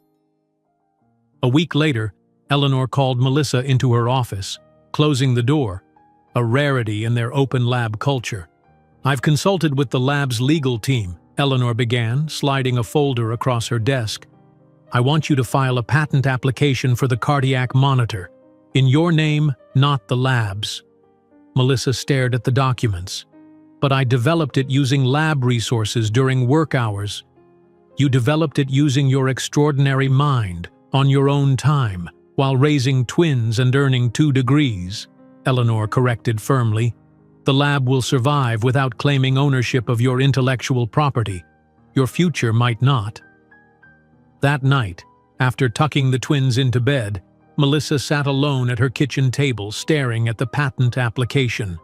A week later, Eleanor called Melissa into her office, closing the door, a rarity in their open lab culture. "I've consulted with the lab's legal team," Eleanor began, sliding a folder across her desk. "I want you to file a patent application for the cardiac monitor. In your name, not the lab's." Melissa stared at the documents. "But I developed it using lab resources during work hours." "You developed it using your extraordinary mind, on your own time, while raising twins and earning 2 degrees, Eleanor corrected firmly. "The lab will survive without claiming ownership of your intellectual property. Your future might not." That night, after tucking the twins into bed, Melissa sat alone at her kitchen table staring at the patent application.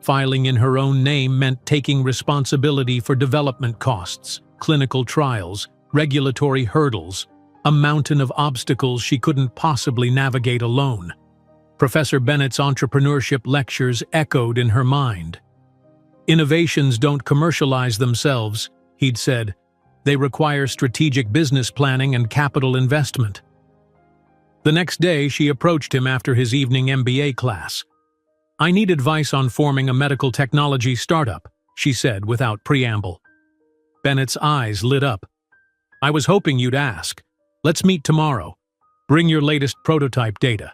Filing in her own name meant taking responsibility for development costs, clinical trials, regulatory hurdles, a mountain of obstacles she couldn't possibly navigate alone. Professor Bennett's entrepreneurship lectures echoed in her mind. "Innovations don't commercialize themselves," he'd said. "They require strategic business planning and capital investment." The next day, she approached him after his evening MBA class. "I need advice on forming a medical technology startup," she said without preamble. Bennett's eyes lit up. "I was hoping you'd ask. Let's meet tomorrow. Bring your latest prototype data."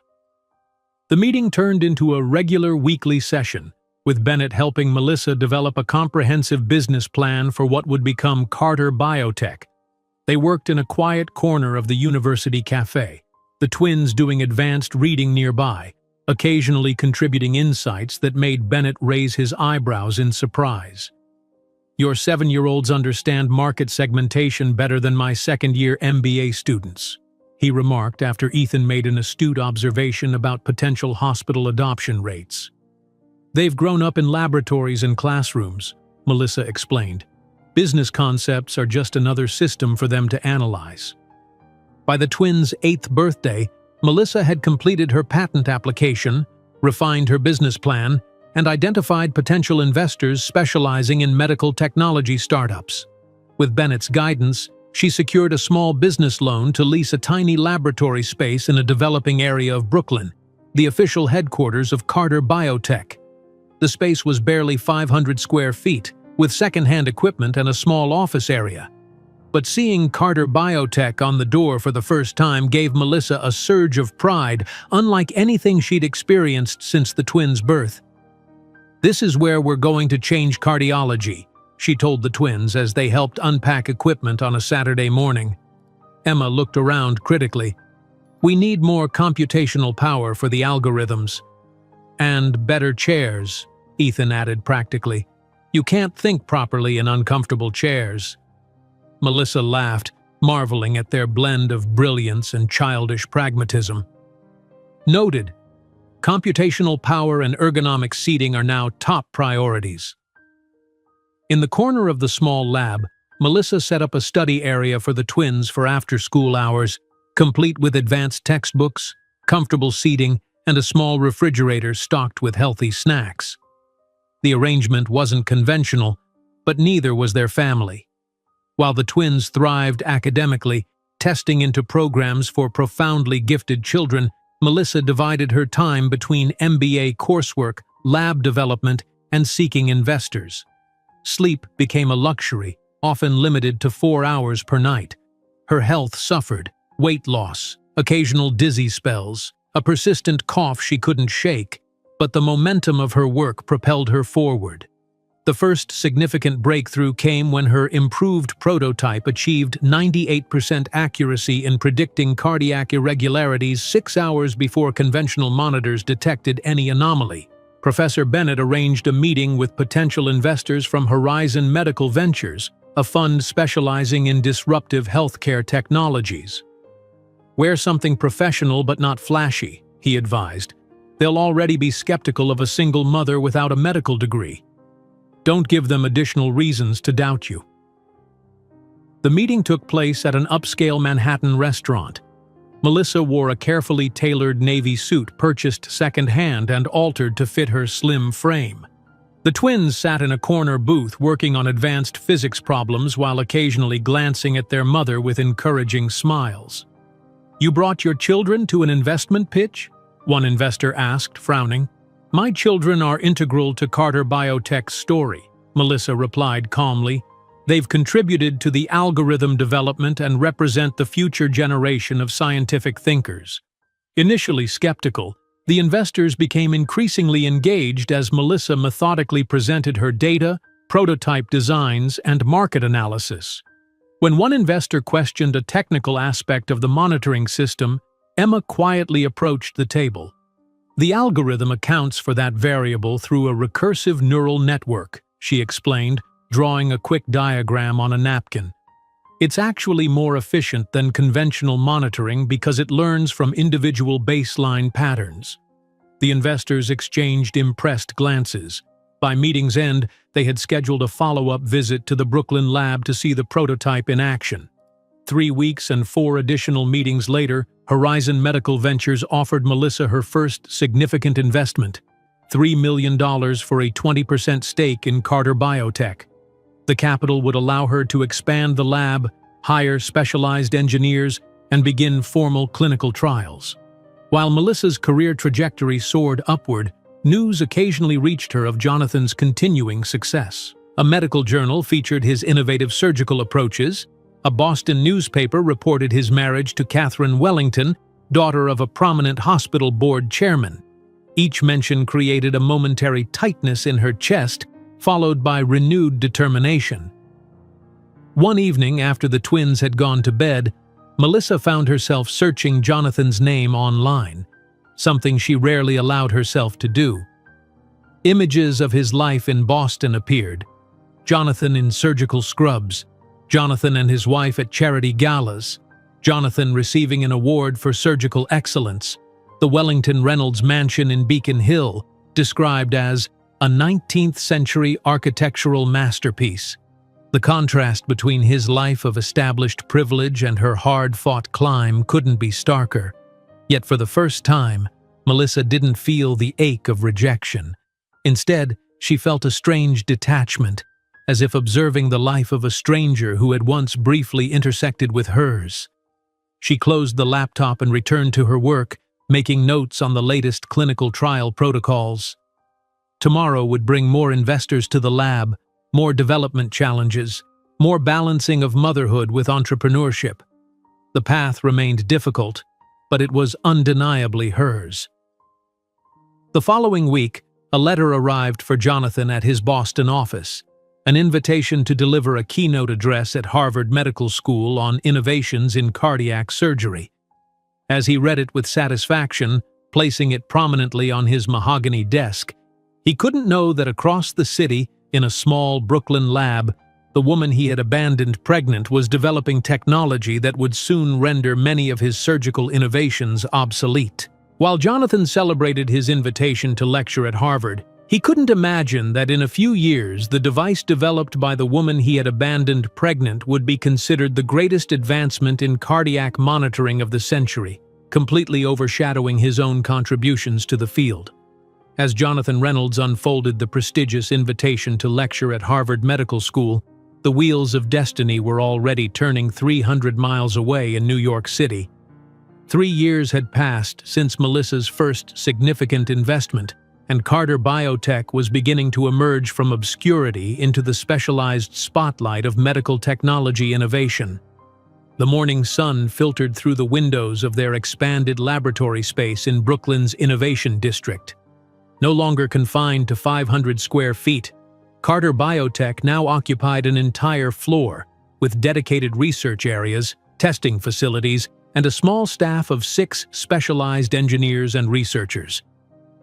The meeting turned into a regular weekly session, with Bennett helping Melissa develop a comprehensive business plan for what would become Carter Biotech. They worked in a quiet corner of the university cafe, the twins doing advanced reading nearby, occasionally contributing insights that made Bennett raise his eyebrows in surprise. "Your 7-year-olds understand market segmentation better than my second-year MBA students," he remarked after Ethan made an astute observation about potential hospital adoption rates. "They've grown up in laboratories and classrooms," Melissa explained. "Business concepts are just another system for them to analyze." By the twins' 8th birthday, Melissa had completed her patent application, refined her business plan, and identified potential investors specializing in medical technology startups. With Bennett's guidance, she secured a small business loan to lease a tiny laboratory space in a developing area of Brooklyn, the official headquarters of Carter Biotech. The space was barely 500 square feet, with second-hand equipment and a small office area. But seeing Carter Biotech on the door for the first time gave Melissa a surge of pride, unlike anything she'd experienced since the twins' birth. "This is where we're going to change cardiology," she told the twins as they helped unpack equipment on a Saturday morning. Emma looked around critically. "We need more computational power for the algorithms." "And better chairs," Ethan added practically. "You can't think properly in uncomfortable chairs." Melissa laughed, marveling at their blend of brilliance and childish pragmatism. Noted. Computational power and ergonomic seating are now top priorities. In the corner of the small lab, Melissa set up a study area for the twins for after-school hours, complete with advanced textbooks, comfortable seating, and a small refrigerator stocked with healthy snacks. The arrangement wasn't conventional, but neither was their family. While the twins thrived academically, testing into programs for profoundly gifted children, Melissa divided her time between MBA coursework, lab development, and seeking investors. Sleep became a luxury, often limited to 4 hours per night. Her health suffered: weight loss, occasional dizzy spells, a persistent cough she couldn't shake, but the momentum of her work propelled her forward. The first significant breakthrough came when her improved prototype achieved 98% accuracy in predicting cardiac irregularities 6 hours before conventional monitors detected any anomaly. Professor Bennett arranged a meeting with potential investors from Horizon Medical Ventures, a fund specializing in disruptive healthcare technologies. "Wear something professional but not flashy," he advised. "They'll already be skeptical of a single mother without a medical degree. Don't give them additional reasons to doubt you." The meeting took place at an upscale Manhattan restaurant. Melissa wore a carefully tailored navy suit purchased second-hand and altered to fit her slim frame. The twins sat in a corner booth working on advanced physics problems while occasionally glancing at their mother with encouraging smiles. "You brought your children to an investment pitch?" one investor asked, frowning. "My children are integral to Carter Biotech's story," Melissa replied calmly. "They've contributed to the algorithm development and represent the future generation of scientific thinkers." Initially skeptical, the investors became increasingly engaged as Melissa methodically presented her data, prototype designs, and market analysis. When one investor questioned a technical aspect of the monitoring system, Emma quietly approached the table. "The algorithm accounts for that variable through a recursive neural network," she explained, drawing a quick diagram on a napkin. "It's actually more efficient than conventional monitoring because it learns from individual baseline patterns." The investors exchanged impressed glances. By meeting's end, they had scheduled a follow-up visit to the Brooklyn lab to see the prototype in action. 3 weeks and 4 additional meetings later, Horizon Medical Ventures offered Melissa her first significant investment, $3 million for a 20% stake in Carter Biotech. The capital would allow her to expand the lab, hire specialized engineers, and begin formal clinical trials. While Melissa's career trajectory soared upward, news occasionally reached her of Jonathan's continuing success. A medical journal featured his innovative surgical approaches. A Boston newspaper reported his marriage to Catherine Wellington, daughter of a prominent hospital board chairman. Each mention created a momentary tightness in her chest, followed by renewed determination. One evening after the twins had gone to bed, Melissa found herself searching Jonathan's name online, something she rarely allowed herself to do. Images of his life in Boston appeared. Jonathan in surgical scrubs, Jonathan and his wife at charity galas, Jonathan receiving an award for surgical excellence, the Wellington Reynolds Mansion in Beacon Hill, described as a 19th-century architectural masterpiece. The contrast between his life of established privilege and her hard-fought climb couldn't be starker. Yet for the first time, Melissa didn't feel the ache of rejection. Instead, she felt a strange detachment, as if observing the life of a stranger who had once briefly intersected with hers. She closed the laptop and returned to her work, making notes on the latest clinical trial protocols. Tomorrow would bring more investors to the lab, more development challenges, more balancing of motherhood with entrepreneurship. The path remained difficult, but it was undeniably hers. The following week, a letter arrived for Jonathan at his Boston office, an invitation to deliver a keynote address at Harvard Medical School on innovations in cardiac surgery. As he read it with satisfaction, placing it prominently on his mahogany desk, he couldn't know that across the city, in a small Brooklyn lab, the woman he had abandoned pregnant was developing technology that would soon render many of his surgical innovations obsolete. While Jonathan celebrated his invitation to lecture at Harvard, he couldn't imagine that in a few years the device developed by the woman he had abandoned pregnant would be considered the greatest advancement in cardiac monitoring of the century, completely overshadowing his own contributions to the field. As Jonathan Reynolds unfolded the prestigious invitation to lecture at Harvard Medical School, the wheels of destiny were already turning 300 miles away in New York City. 3 years had passed since Melissa's first significant investment, and Carter Biotech was beginning to emerge from obscurity into the specialized spotlight of medical technology innovation. The morning sun filtered through the windows of their expanded laboratory space in Brooklyn's Innovation District. No longer confined to 500 square feet, Carter Biotech now occupied an entire floor, with dedicated research areas, testing facilities, and a small staff of 6 specialized engineers and researchers.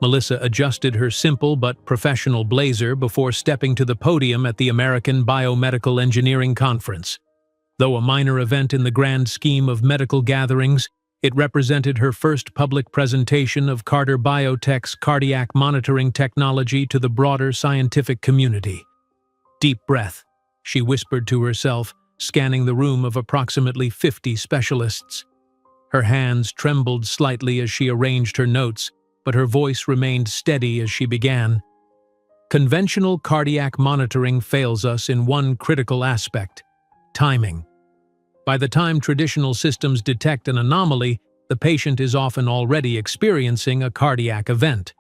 Melissa adjusted her simple but professional blazer before stepping to the podium at the American Biomedical Engineering Conference. Though a minor event in the grand scheme of medical gatherings, it represented her first public presentation of Carter Biotech's cardiac monitoring technology to the broader scientific community. Deep breath, she whispered to herself, scanning the room of approximately 50 specialists. Her hands trembled slightly as she arranged her notes, but her voice remained steady as she began. Conventional cardiac monitoring fails us in one critical aspect: timing. By the time traditional systems detect an anomaly, the patient is often already experiencing a cardiac event.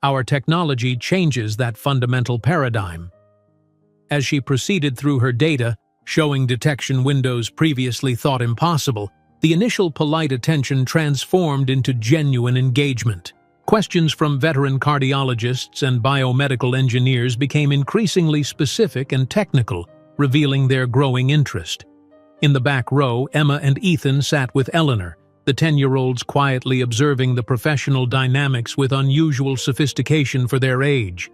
Our technology changes that fundamental paradigm. As she proceeded through her data, showing detection windows previously thought impossible, the initial polite attention transformed into genuine engagement. Questions from veteran cardiologists and biomedical engineers became increasingly specific and technical, revealing their growing interest. In the back row, Emma and Ethan sat with Eleanor, the 10-year-olds quietly observing the professional dynamics with unusual sophistication for their age.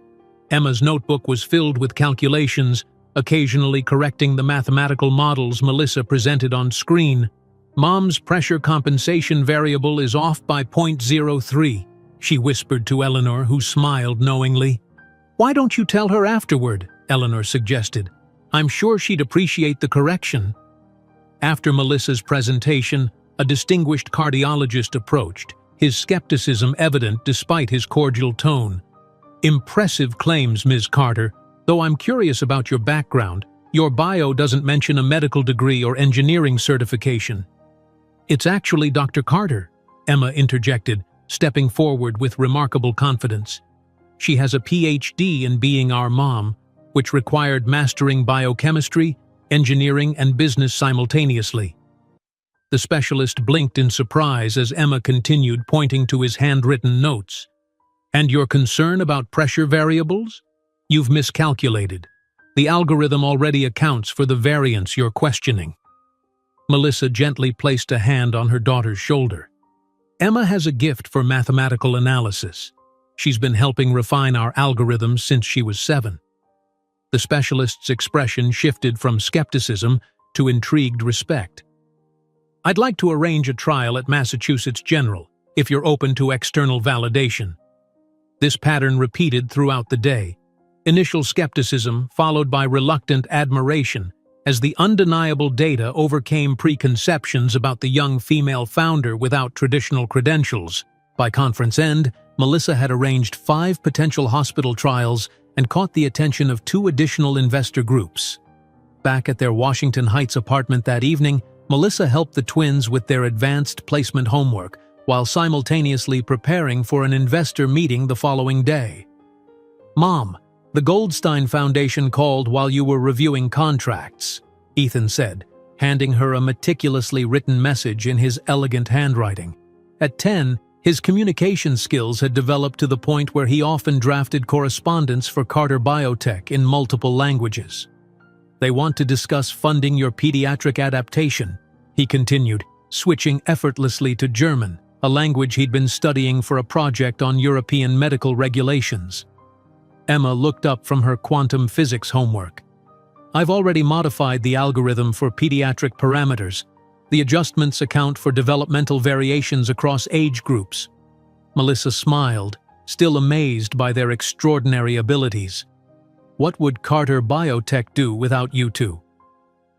Emma's notebook was filled with calculations, occasionally correcting the mathematical models Melissa presented on screen. "Mom's pressure compensation variable is off by 0.03, she whispered to Eleanor, who smiled knowingly. "Why don't you tell her afterward?" Eleanor suggested. "I'm sure she'd appreciate the correction." After Melissa's presentation, a distinguished cardiologist approached, his skepticism evident despite his cordial tone. "Impressive claims, Ms. Carter, though I'm curious about your background. Your bio doesn't mention a medical degree or engineering certification." "It's actually Dr. Carter," Emma interjected, stepping forward with remarkable confidence. "She has a PhD in being our mom, which required mastering biochemistry, engineering, and business simultaneously." The specialist blinked in surprise as Emma continued, pointing to his handwritten notes. "And your concern about pressure variables? You've miscalculated. The algorithm already accounts for the variance you're questioning." Melissa gently placed a hand on her daughter's shoulder. "Emma has a gift for mathematical analysis. She's been helping refine our algorithms since she was 7. The specialist's expression shifted from skepticism to intrigued respect. "I'd like to arrange a trial at Massachusetts General, if you're open to external validation." This pattern repeated throughout the day. Initial skepticism followed by reluctant admiration as the undeniable data overcame preconceptions about the young female founder without traditional credentials. By conference end, Melissa had arranged 5 potential hospital trials and caught the attention of 2 additional investor groups. Back at their Washington Heights apartment that evening, Melissa helped the twins with their advanced placement homework while simultaneously preparing for an investor meeting the following day. "Mom, "The Goldstein Foundation called while you were reviewing contracts," Ethan said, handing her a meticulously written message in his elegant handwriting. At 10, his communication skills had developed to the point where he often drafted correspondence for Carter Biotech in multiple languages. "They want to discuss funding your pediatric adaptation," he continued, switching effortlessly to German, a language he'd been studying for a project on European medical regulations. Emma looked up from her quantum physics homework. "I've already modified the algorithm for pediatric parameters. The adjustments account for developmental variations across age groups." Melissa smiled, still amazed by their extraordinary abilities. What would Carter Biotech do without you two?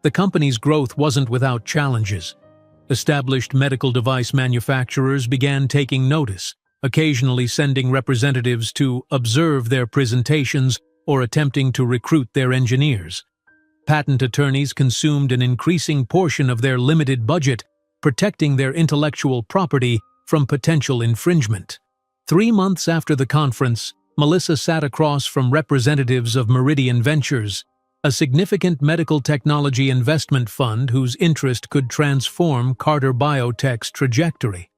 The company's growth wasn't without challenges. Established medical device manufacturers began taking notice, occasionally sending representatives to observe their presentations or attempting to recruit their engineers. Patent attorneys consumed an increasing portion of their limited budget, protecting their intellectual property from potential infringement. 3 months after the conference, Melissa sat across from representatives of Meridian Ventures, a significant medical technology investment fund whose interest could transform Carter Biotech's trajectory.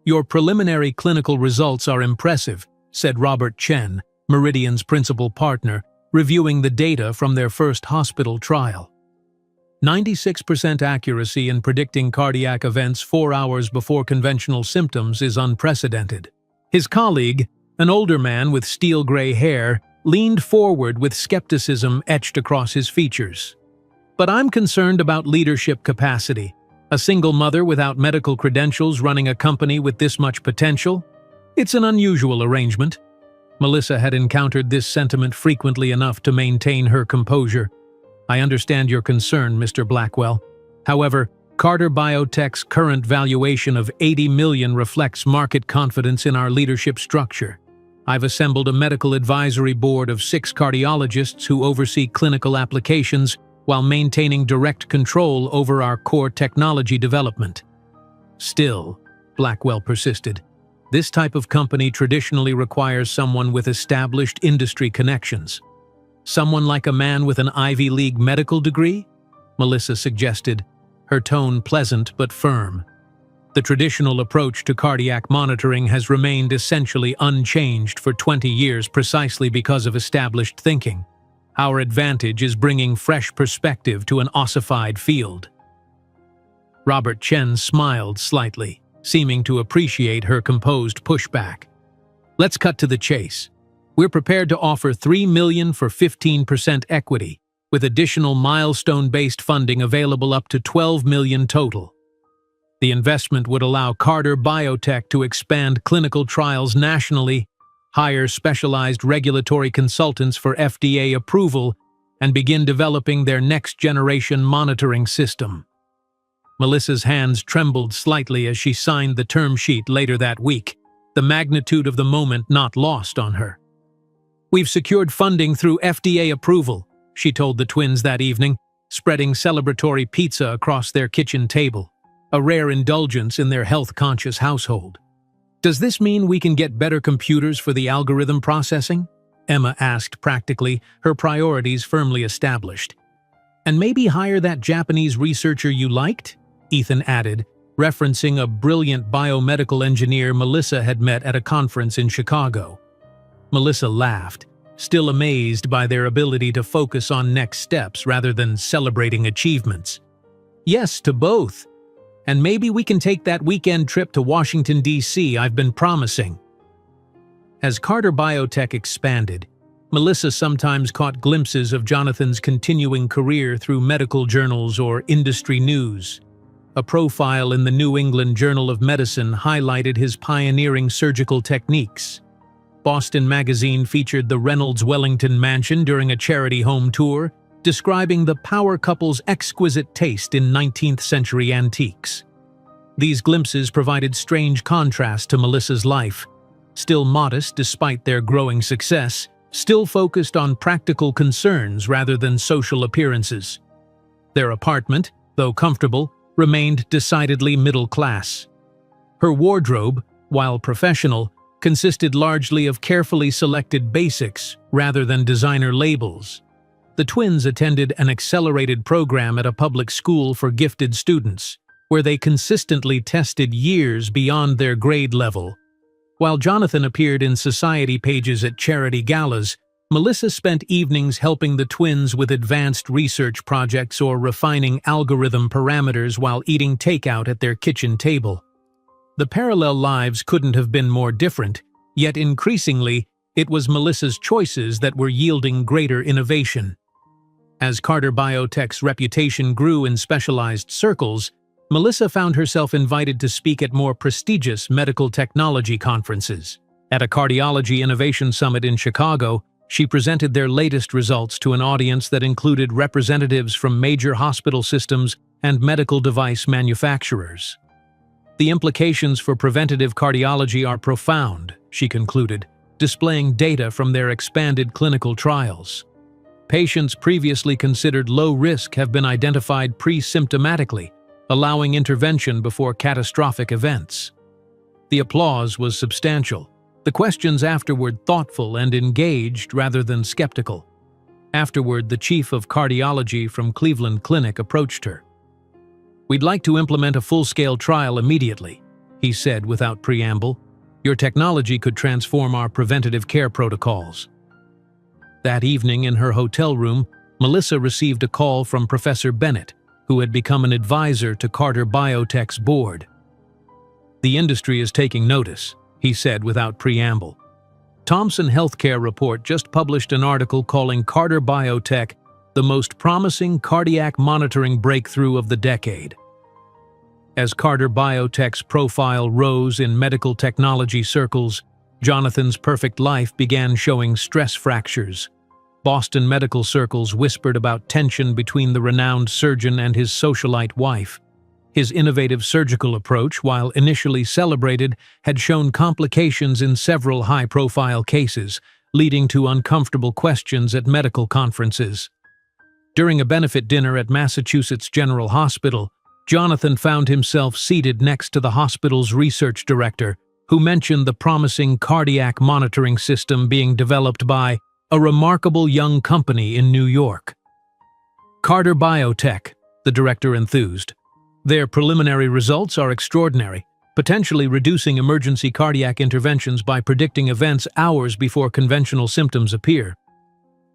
"Your preliminary clinical results are impressive," said Robert Chen, Meridian's principal partner, reviewing the data from their first hospital trial. 96% accuracy in predicting cardiac events 4 hours before conventional symptoms is unprecedented. His colleague, an older man with steel-gray hair, leaned forward with skepticism etched across his features. "But I'm concerned about leadership capacity. A single mother without medical credentials running a company with this much potential? It's an unusual arrangement." Melissa had encountered this sentiment frequently enough to maintain her composure. "I understand your concern, Mr. Blackwell. However, Carter Biotech's current valuation of $80 million reflects market confidence in our leadership structure. I've assembled a medical advisory board of 6 cardiologists who oversee clinical applications while maintaining direct control over our core technology development." "Still," Blackwell persisted, "this type of company traditionally requires someone with established industry connections. Someone like a man with an Ivy League medical degree?" Melissa suggested, her tone pleasant but firm. The traditional approach to cardiac monitoring has remained essentially unchanged for 20 years precisely because of established thinking. Our advantage is bringing fresh perspective to an ossified field. Robert Chen smiled slightly, seeming to appreciate her composed pushback. "Let's cut to the chase. We're prepared to offer $3 million for 15% equity, with additional milestone-based funding available up to $12 million total. The investment would allow Carter Biotech to expand clinical trials nationally, hire specialized regulatory consultants for FDA approval, and begin developing their next-generation monitoring system." Melissa's hands trembled slightly as she signed the term sheet later that week, the magnitude of the moment not lost on her. "We've secured funding through FDA approval," she told the twins that evening, spreading celebratory pizza across their kitchen table, a rare indulgence in their health-conscious household. "Does this mean we can get better computers for the algorithm processing?" Emma asked practically, her priorities firmly established. "And maybe hire that Japanese researcher you liked?" Ethan added, referencing a brilliant biomedical engineer Melissa had met at a conference in Chicago. Melissa laughed, still amazed by their ability to focus on next steps rather than celebrating achievements. "Yes to both. And maybe we can take that weekend trip to Washington, D.C. I've been promising." As Carter Biotech expanded, Melissa sometimes caught glimpses of Jonathan's continuing career through medical journals or industry news. A profile in the New England Journal of Medicine highlighted his pioneering surgical techniques. Boston Magazine featured the Reynolds-Wellington mansion during a charity home tour, describing the power couple's exquisite taste in 19th-century antiques. These glimpses provided strange contrast to Melissa's life. Still modest despite their growing success, still focused on practical concerns rather than social appearances. Their apartment, though comfortable, remained decidedly middle class. Her wardrobe, while professional, consisted largely of carefully selected basics rather than designer labels. The twins attended an accelerated program at a public school for gifted students, where they consistently tested years beyond their grade level. While Jonathan appeared in society pages at charity galas, Melissa spent evenings helping the twins with advanced research projects or refining algorithm parameters while eating takeout at their kitchen table. The parallel lives couldn't have been more different, yet increasingly, it was Melissa's choices that were yielding greater innovation. As Carter Biotech's reputation grew in specialized circles, Melissa found herself invited to speak at more prestigious medical technology conferences. At a Cardiology Innovation Summit in Chicago, she presented their latest results to an audience that included representatives from major hospital systems and medical device manufacturers. The implications for preventative cardiology are profound, she concluded, displaying data from their expanded clinical trials. Patients previously considered low risk have been identified pre-symptomatically, allowing intervention before catastrophic events. The applause was substantial. The questions afterward thoughtful and engaged rather than skeptical. Afterward, the chief of cardiology from Cleveland Clinic approached her. "We'd like to implement a full-scale trial immediately," he said without preamble. "Your technology could transform our preventative care protocols." That evening in her hotel room, Melissa received a call from Professor Bennett, who had become an advisor to Carter Biotech's board. "The industry is taking notice," he said without preamble. Thomson Healthcare Report just published an article calling Carter Biotech the most promising cardiac monitoring breakthrough of the decade. As Carter Biotech's profile rose in medical technology circles, Jonathan's perfect life began showing stress fractures. Boston medical circles whispered about tension between the renowned surgeon and his socialite wife. His innovative surgical approach, while initially celebrated, had shown complications in several high-profile cases, leading to uncomfortable questions at medical conferences. During a benefit dinner at Massachusetts General Hospital, Jonathan found himself seated next to the hospital's research director, who mentioned the promising cardiac monitoring system being developed by a remarkable young company in New York. "Carter Biotech," the director enthused. "Their preliminary results are extraordinary, potentially reducing emergency cardiac interventions by predicting events hours before conventional symptoms appear."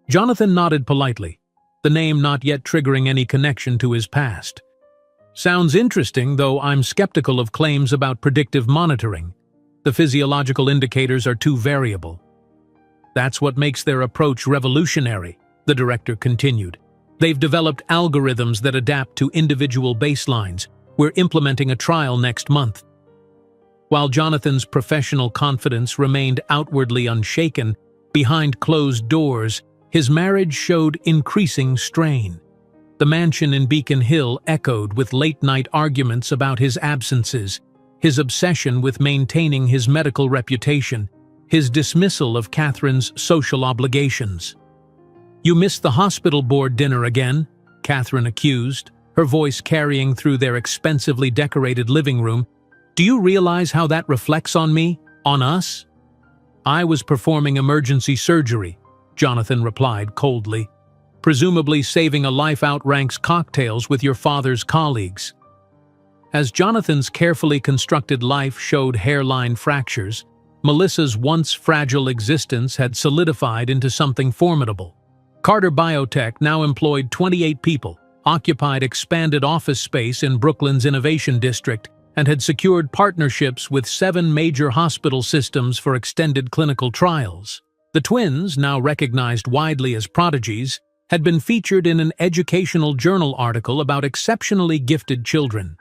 Jonathan nodded politely, the name not yet triggering any connection to his past. "Sounds interesting, though I'm skeptical of claims about predictive monitoring. The physiological indicators are too variable." "That's what makes their approach revolutionary," the director continued. "They've developed algorithms that adapt to individual baselines. We're implementing a trial next month." While Jonathan's professional confidence remained outwardly unshaken, behind closed doors, his marriage showed increasing strain. The mansion in Beacon Hill echoed with late-night arguments about his absences, his obsession with maintaining his medical reputation, his dismissal of Catherine's social obligations. "You missed the hospital board dinner again," Catherine accused, her voice carrying through their expensively decorated living room. "Do you realize how that reflects on me, on us?" "I was performing emergency surgery," Jonathan replied coldly. "Presumably saving a life outranks cocktails with your father's colleagues." As Jonathan's carefully constructed life showed hairline fractures, Melissa's once fragile existence had solidified into something formidable. Carter Biotech now employed 28 people, occupied expanded office space in Brooklyn's Innovation District, and had secured partnerships with 7 major hospital systems for extended clinical trials. The twins, now recognized widely as prodigies, had been featured in an educational journal article about exceptionally gifted children.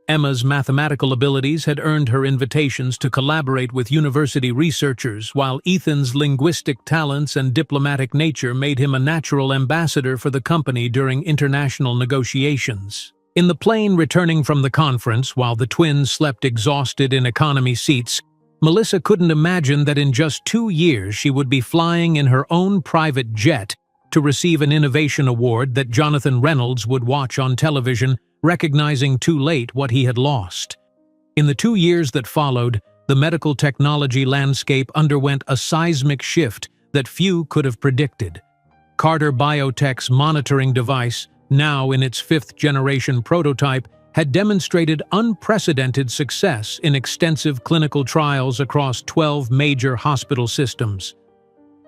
Emma's mathematical abilities had earned her invitations to collaborate with university researchers, while Ethan's linguistic talents and diplomatic nature made him a natural ambassador for the company during international negotiations. In the plane returning from the conference, while the twins slept exhausted in economy seats, Melissa couldn't imagine that in just 2 years she would be flying in her own private jet to receive an innovation award that Jonathan Reynolds would watch on television, recognizing too late what he had lost. In the 2 years that followed, the medical technology landscape underwent a seismic shift that few could have predicted. Carter Biotech's monitoring device, now in its fifth-generation prototype, had demonstrated unprecedented success in extensive clinical trials across 12 major hospital systems.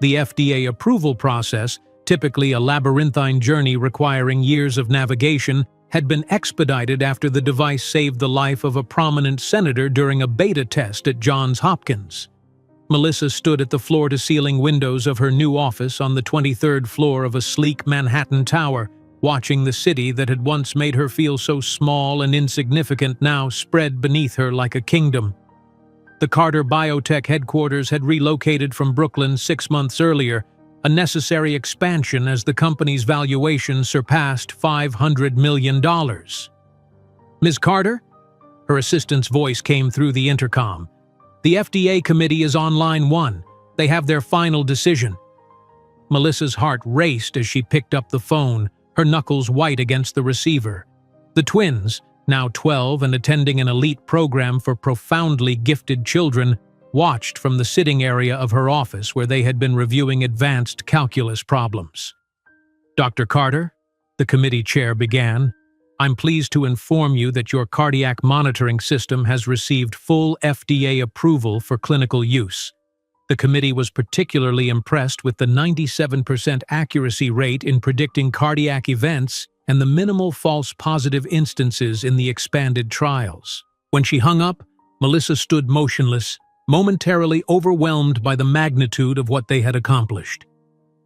The FDA approval process, typically a labyrinthine journey requiring years of navigation, had been expedited after the device saved the life of a prominent senator during a beta test at Johns Hopkins. Melissa stood at the floor-to-ceiling windows of her new office on the 23rd floor of a sleek Manhattan tower, watching the city that had once made her feel so small and insignificant now spread beneath her like a kingdom. The Carter Biotech headquarters had relocated from Brooklyn 6 months earlier, a necessary expansion as the company's valuation surpassed $500 million. "Ms. Carter?" Her assistant's voice came through the intercom. "The FDA committee is on line 1. They have their final decision." Melissa's heart raced as she picked up the phone, her knuckles white against the receiver. The twins, now 12 and attending an elite program for profoundly gifted children, watched from the sitting area of her office where they had been reviewing advanced calculus problems. "Dr. Carter," the committee chair began, "I'm pleased to inform you that your cardiac monitoring system has received full FDA approval for clinical use. The committee was particularly impressed with the 97% accuracy rate in predicting cardiac events and the minimal false positive instances in the expanded trials." When she hung up, Melissa stood motionless, momentarily overwhelmed by the magnitude of what they had accomplished.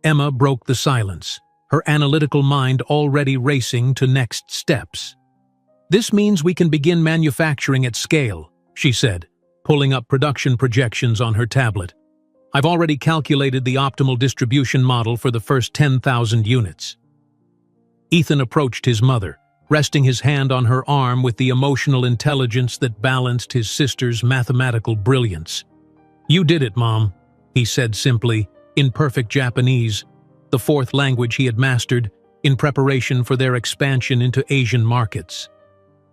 Emma broke the silence, her analytical mind already racing to next steps. "This means we can begin manufacturing at scale," she said, pulling up production projections on her tablet. "I've already calculated the optimal distribution model for the first 10,000 units. Ethan approached his mother, resting his hand on her arm with the emotional intelligence that balanced his sister's mathematical brilliance. "You did it, Mom," he said simply, in perfect Japanese, the fourth language he had mastered, in preparation for their expansion into Asian markets.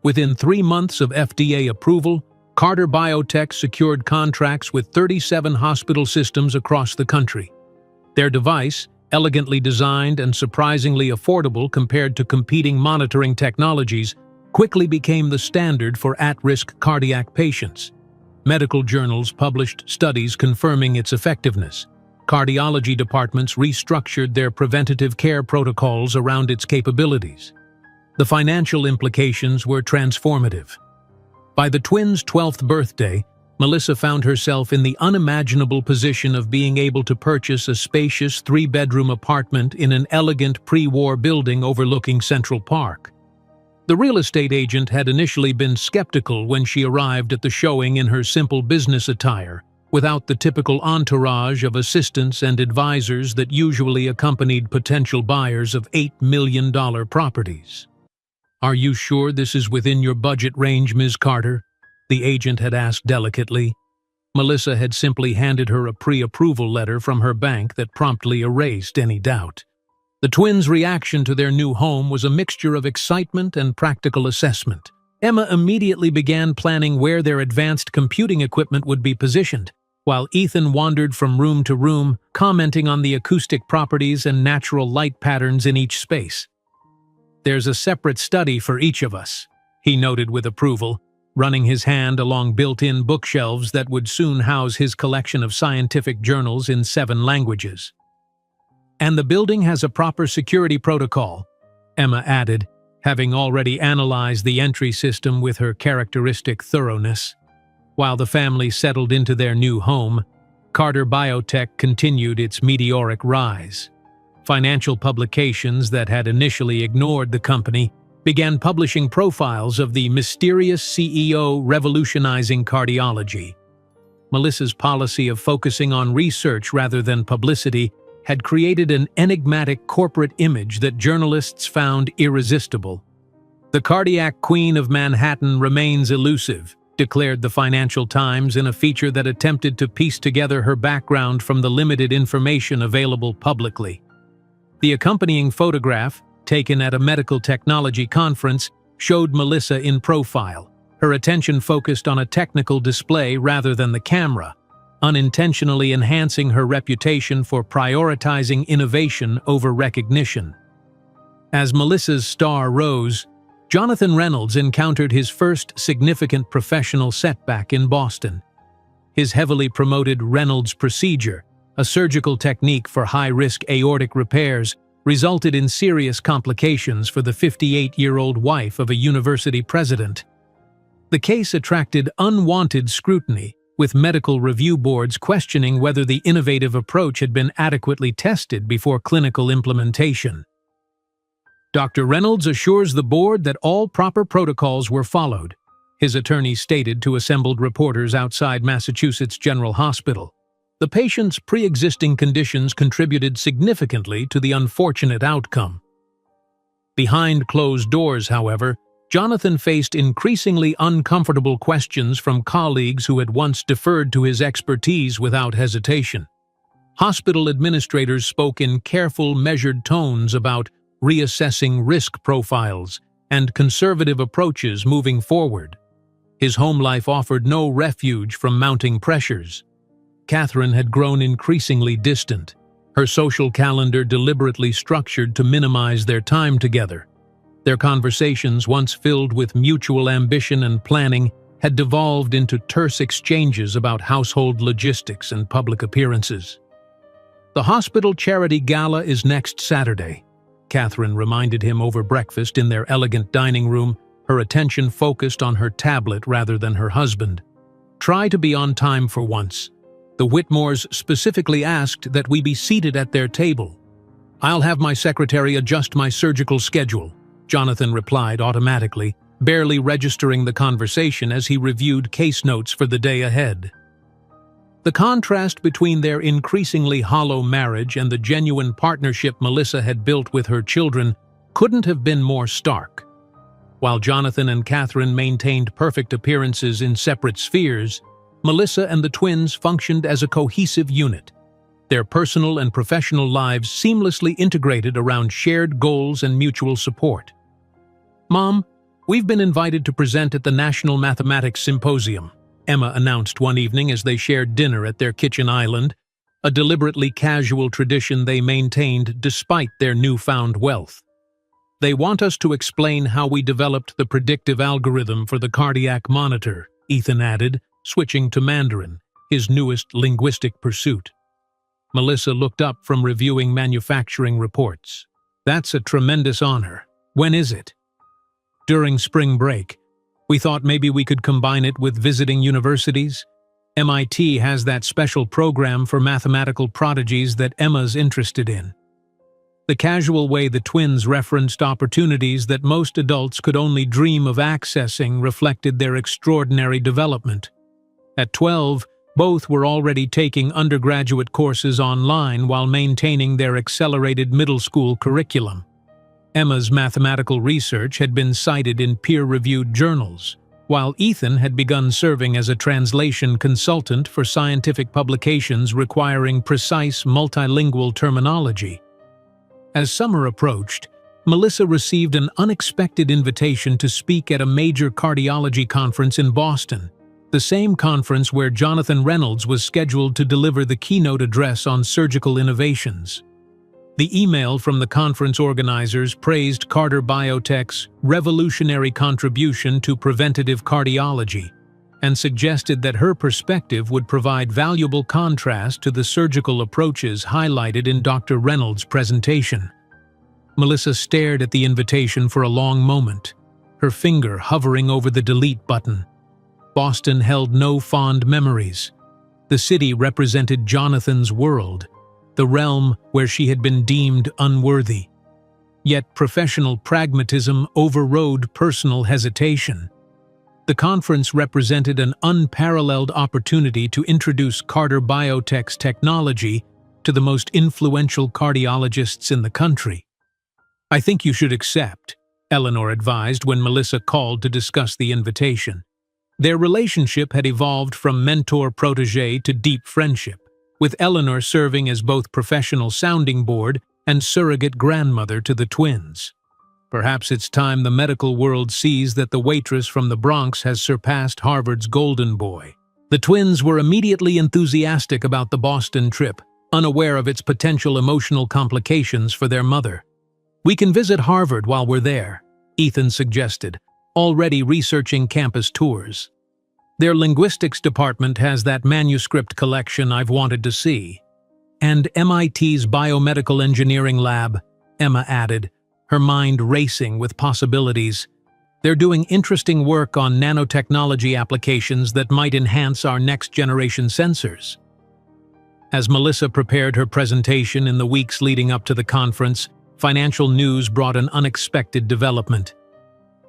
Within 3 months of FDA approval, Carter Biotech secured contracts with 37 hospital systems across the country. Their device, elegantly designed and surprisingly affordable compared to competing monitoring technologies, quickly became the standard for at-risk cardiac patients. Medical journals published studies confirming its effectiveness. Cardiology departments restructured their preventative care protocols around its capabilities. The financial implications were transformative. By the twins' 12th birthday, Melissa found herself in the unimaginable position of being able to purchase a spacious 3-bedroom apartment in an elegant pre-war building overlooking Central Park. The real estate agent had initially been skeptical when she arrived at the showing in her simple business attire, without the typical entourage of assistants and advisors that usually accompanied potential buyers of $8 million properties. "Are you sure this is within your budget range, Ms. Carter?" the agent had asked delicately. Melissa had simply handed her a pre-approval letter from her bank that promptly erased any doubt. The twins' reaction to their new home was a mixture of excitement and practical assessment. Emma immediately began planning where their advanced computing equipment would be positioned, while Ethan wandered from room to room, commenting on the acoustic properties and natural light patterns in each space. "There's a separate study for each of us," he noted with approval, running his hand along built-in bookshelves that would soon house his collection of scientific journals in 7 languages. "And the building has a proper security protocol," Emma added, having already analyzed the entry system with her characteristic thoroughness. While the family settled into their new home, Carter Biotech continued its meteoric rise. Financial publications that had initially ignored the company began publishing profiles of the mysterious CEO revolutionizing cardiology. Melissa's policy of focusing on research rather than publicity had created an enigmatic corporate image that journalists found irresistible. "The cardiac queen of Manhattan remains elusive," declared the Financial Times in a feature that attempted to piece together her background from the limited information available publicly. The accompanying photograph, taken at a medical technology conference, showed Melissa in profile, her attention focused on a technical display rather than the camera, unintentionally enhancing her reputation for prioritizing innovation over recognition. As Melissa's star rose, Jonathan Reynolds encountered his first significant professional setback in Boston. His heavily promoted Reynolds procedure, a surgical technique for high-risk aortic repairs, resulted in serious complications for the 58-year-old wife of a university president. The case attracted unwanted scrutiny, with medical review boards questioning whether the innovative approach had been adequately tested before clinical implementation. Dr. Reynolds assures the board that all proper protocols were followed, his attorney stated to assembled reporters outside Massachusetts General Hospital. The patient's pre-existing conditions contributed significantly to the unfortunate outcome. Behind closed doors, however, Jonathan faced increasingly uncomfortable questions from colleagues who had once deferred to his expertise without hesitation. Hospital administrators spoke in careful, measured tones about reassessing risk profiles and conservative approaches moving forward. His home life offered no refuge from mounting pressures. Catherine had grown increasingly distant, her social calendar deliberately structured to minimize their time together. Their conversations, once filled with mutual ambition and planning, had devolved into terse exchanges about household logistics and public appearances. "The hospital charity gala is next Saturday," Catherine reminded him over breakfast in their elegant dining room, her attention focused on her tablet rather than her husband. "Try to be on time for once. The Whitmores specifically asked that we be seated at their table." "I'll have my secretary adjust my surgical schedule," Jonathan replied automatically, barely registering the conversation as he reviewed case notes for the day ahead. The contrast between their increasingly hollow marriage and the genuine partnership Melissa had built with her children couldn't have been more stark. While Jonathan and Catherine maintained perfect appearances in separate spheres, Melissa and the twins functioned as a cohesive unit, their personal and professional lives seamlessly integrated around shared goals and mutual support. "Mom, we've been invited to present at the National Mathematics Symposium," Emma announced one evening as they shared dinner at their kitchen island, a deliberately casual tradition they maintained despite their newfound wealth. "They want us to explain how we developed the predictive algorithm for the cardiac monitor," Ethan added, switching to Mandarin, his newest linguistic pursuit. Melissa looked up from reviewing manufacturing reports. "That's a tremendous honor. When is it?" "During spring break. We thought maybe we could combine it with visiting universities. MIT has that special program for mathematical prodigies that Emma's interested in." The casual way the twins referenced opportunities that most adults could only dream of accessing reflected their extraordinary development. At 12, both were already taking undergraduate courses online while maintaining their accelerated middle school curriculum. Emma's mathematical research had been cited in peer-reviewed journals, while Ethan had begun serving as a translation consultant for scientific publications requiring precise multilingual terminology. As summer approached, Melissa received an unexpected invitation to speak at a major cardiology conference in Boston, the same conference where Jonathan Reynolds was scheduled to deliver the keynote address on surgical innovations. The email from the conference organizers praised Carter Biotech's revolutionary contribution to preventative cardiology and suggested that her perspective would provide valuable contrast to the surgical approaches highlighted in Dr. Reynolds' presentation. Melissa stared at the invitation for a long moment, her finger hovering over the delete button. Boston held no fond memories. The city represented Jonathan's world, the realm where she had been deemed unworthy. Yet professional pragmatism overrode personal hesitation. The conference represented an unparalleled opportunity to introduce Carter Biotech's technology to the most influential cardiologists in the country. "I think you should accept," Eleanor advised when Melissa called to discuss the invitation. Their relationship had evolved from mentor-protégé to deep friendship, with Eleanor serving as both professional sounding board and surrogate grandmother to the twins. Perhaps it's time the medical world sees that the waitress from the Bronx has surpassed Harvard's golden boy. The twins were immediately enthusiastic about the Boston trip, unaware of its potential emotional complications for their mother. "We can visit Harvard while we're there," Ethan suggested, already researching campus tours. "Their linguistics department has that manuscript collection I've wanted to see. And MIT's biomedical engineering lab," Emma added, her mind racing with possibilities. "They're doing interesting work on nanotechnology applications that might enhance our next-generation sensors." As Melissa prepared her presentation in the weeks leading up to the conference, financial news brought an unexpected development.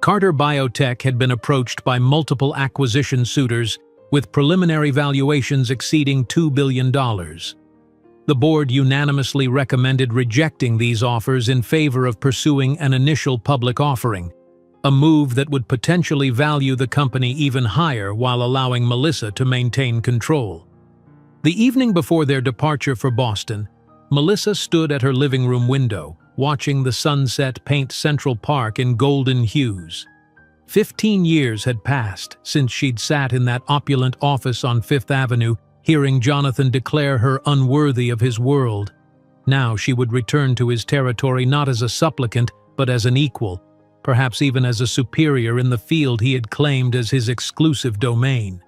Carter Biotech had been approached by multiple acquisition suitors, with preliminary valuations exceeding $2 billion. The board unanimously recommended rejecting these offers in favor of pursuing an initial public offering, a move that would potentially value the company even higher while allowing Melissa to maintain control. The evening before their departure for Boston, Melissa stood at her living room window, watching the sunset paint Central Park in golden hues. 15 years had passed since she'd sat in that opulent office on Fifth Avenue, hearing Jonathan declare her unworthy of his world. Now she would return to his territory not as a supplicant, but as an equal, perhaps even as a superior in the field he had claimed as his exclusive domain.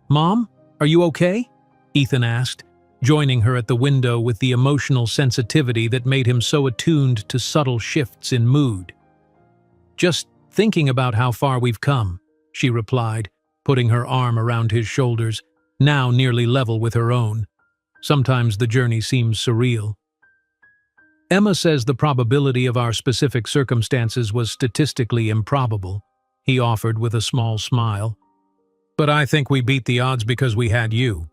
"Mom, are you okay?" Ethan asked, joining her at the window with the emotional sensitivity that made him so attuned to subtle shifts in mood. "Just thinking about how far we've come," she replied, putting her arm around his shoulders, now nearly level with her own. "Sometimes the journey seems surreal." "Emma says the probability of our specific circumstances was statistically improbable," he offered with a small smile. "But I think we beat the odds because we had you."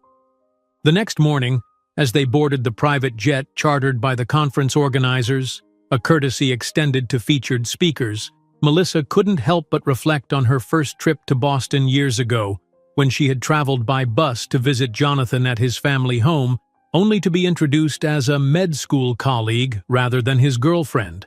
The next morning, as they boarded the private jet chartered by the conference organizers, a courtesy extended to featured speakers, Melissa couldn't help but reflect on her first trip to Boston years ago, when she had traveled by bus to visit Jonathan at his family home, only to be introduced as a med school colleague rather than his girlfriend.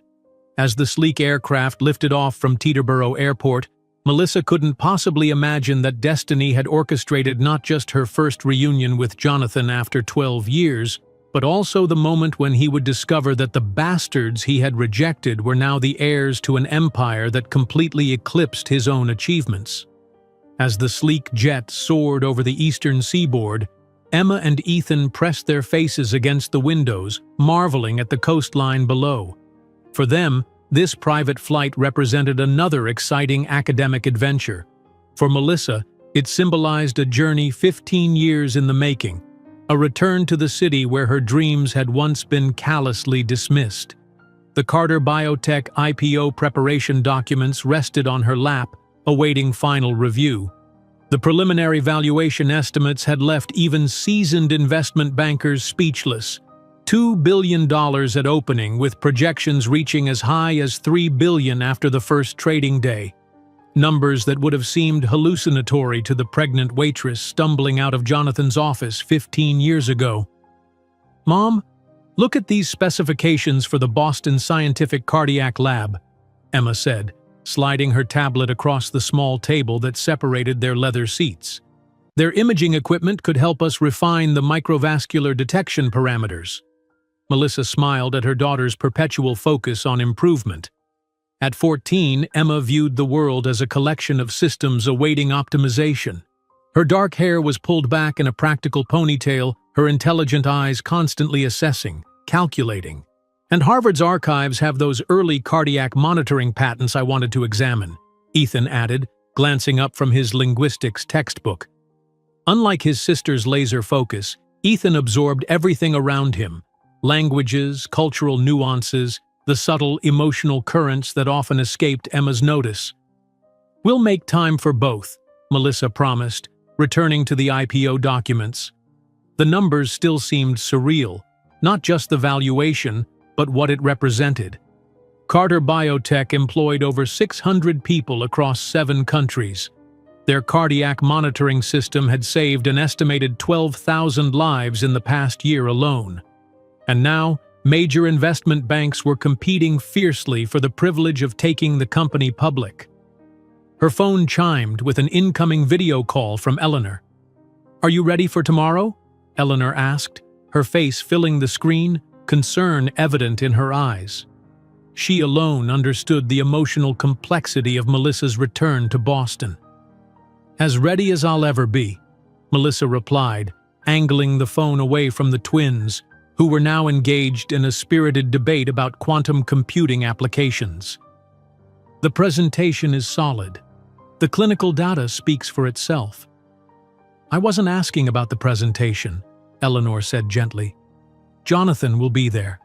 As the sleek aircraft lifted off from Teterboro Airport, Melissa couldn't possibly imagine that destiny had orchestrated not just her first reunion with Jonathan after 12 years, but also the moment when he would discover that the bastards he had rejected were now the heirs to an empire that completely eclipsed his own achievements. As the sleek jet soared over the eastern seaboard, Emma and Ethan pressed their faces against the windows, marveling at the coastline below. For them, this private flight represented another exciting academic adventure. For Melissa, it symbolized a journey 15 years in the making, a return to the city where her dreams had once been callously dismissed. The Carter Biotech IPO preparation documents rested on her lap, awaiting final review. The preliminary valuation estimates had left even seasoned investment bankers speechless. $2 billion at opening, with projections reaching as high as $3 billion after the first trading day. Numbers that would have seemed hallucinatory to the pregnant waitress stumbling out of Jonathan's office 15 years ago. "Mom, look at these specifications for the Boston Scientific Cardiac Lab," Emma said, sliding her tablet across the small table that separated their leather seats. "Their imaging equipment could help us refine the microvascular detection parameters." Melissa smiled at her daughter's perpetual focus on improvement. At 14, Emma viewed the world as a collection of systems awaiting optimization. Her dark hair was pulled back in a practical ponytail, her intelligent eyes constantly assessing, calculating. "And Harvard's archives have those early cardiac monitoring patents I wanted to examine," Ethan added, glancing up from his linguistics textbook. Unlike his sister's laser focus, Ethan absorbed everything around him: languages, cultural nuances, the subtle emotional currents that often escaped Emma's notice. "We'll make time for both," Melissa promised, returning to the IPO documents. The numbers still seemed surreal, not just the valuation, but what it represented. Carter Biotech employed over 600 people across 7 countries. Their cardiac monitoring system had saved an estimated 12,000 lives in the past year alone. And now, Major investment banks were competing fiercely for the privilege of taking the company public. Her phone chimed with an incoming video call from Eleanor. "Are you ready for tomorrow?" Eleanor asked, her face filling the screen, concern evident in her eyes. She alone understood the emotional complexity of Melissa's return to Boston. "As ready as I'll ever be," Melissa replied, angling the phone away from the twins, who were now engaged in a spirited debate about quantum computing applications. "The presentation is solid. The clinical data speaks for itself." "I wasn't asking about the presentation," Eleanor said gently. "Jonathan will be there."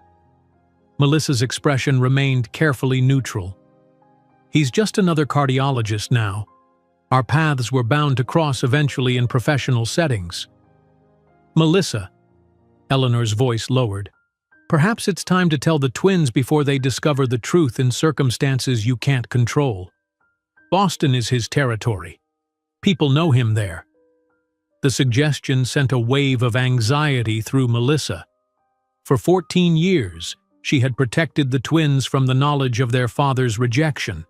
Melissa's expression remained carefully neutral. "He's just another cardiologist now. Our paths were bound to cross eventually in professional settings." "Melissa," Eleanor's voice lowered, "perhaps it's time to tell the twins before they discover the truth in circumstances you can't control. Boston is his territory. People know him there." The suggestion sent a wave of anxiety through Melissa. For 14 years, she had protected the twins from the knowledge of their father's rejection.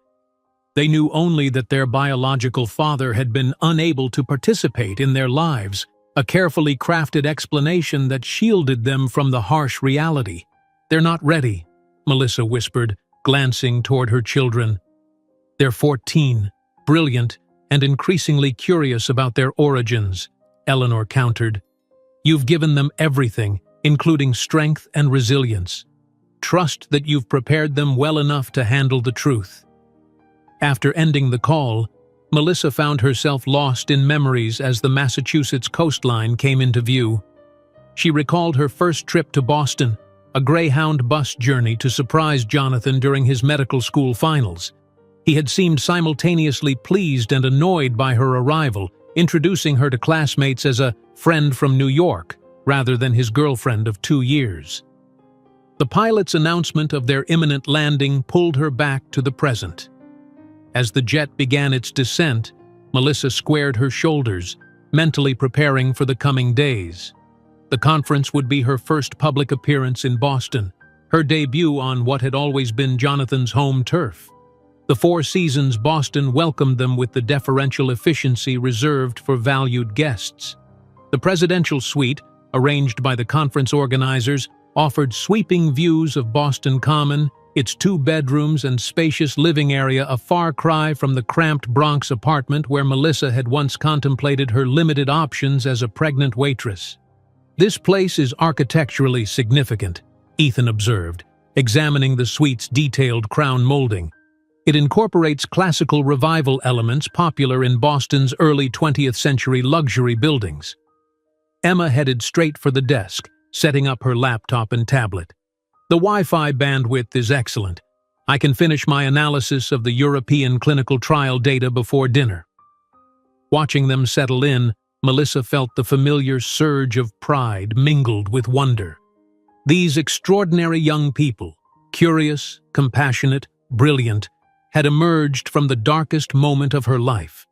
They knew only that their biological father had been unable to participate in their lives, a carefully crafted explanation that shielded them from the harsh reality. "They're not ready," Melissa whispered, glancing toward her children. "They're 14, brilliant, and increasingly curious about their origins," Eleanor countered. "You've given them everything, including strength and resilience. Trust that you've prepared them well enough to handle the truth." After ending the call, Melissa found herself lost in memories as the Massachusetts coastline came into view. She recalled her first trip to Boston, a Greyhound bus journey to surprise Jonathan during his medical school finals. He had seemed simultaneously pleased and annoyed by her arrival, introducing her to classmates as a friend from New York, rather than his girlfriend of 2 years. The pilot's announcement of their imminent landing pulled her back to the present. As the jet began its descent, Melissa squared her shoulders, mentally preparing for the coming days. The conference would be her first public appearance in Boston, her debut on what had always been Jonathan's home turf. The Four Seasons Boston welcomed them with the deferential efficiency reserved for valued guests. The presidential suite, arranged by the conference organizers, offered sweeping views of Boston Common, its 2 bedrooms and spacious living area a far cry from the cramped Bronx apartment where Melissa had once contemplated her limited options as a pregnant waitress. "This place is architecturally significant," Ethan observed, examining the suite's detailed crown molding. "It incorporates classical revival elements popular in Boston's early 20th century luxury buildings." Emma headed straight for the desk, setting up her laptop and tablet. "The Wi-Fi bandwidth is excellent. I can finish my analysis of the European clinical trial data before dinner." Watching them settle in, Melissa felt the familiar surge of pride mingled with wonder. These extraordinary young people, curious, compassionate, brilliant, had emerged from the darkest moment of her life.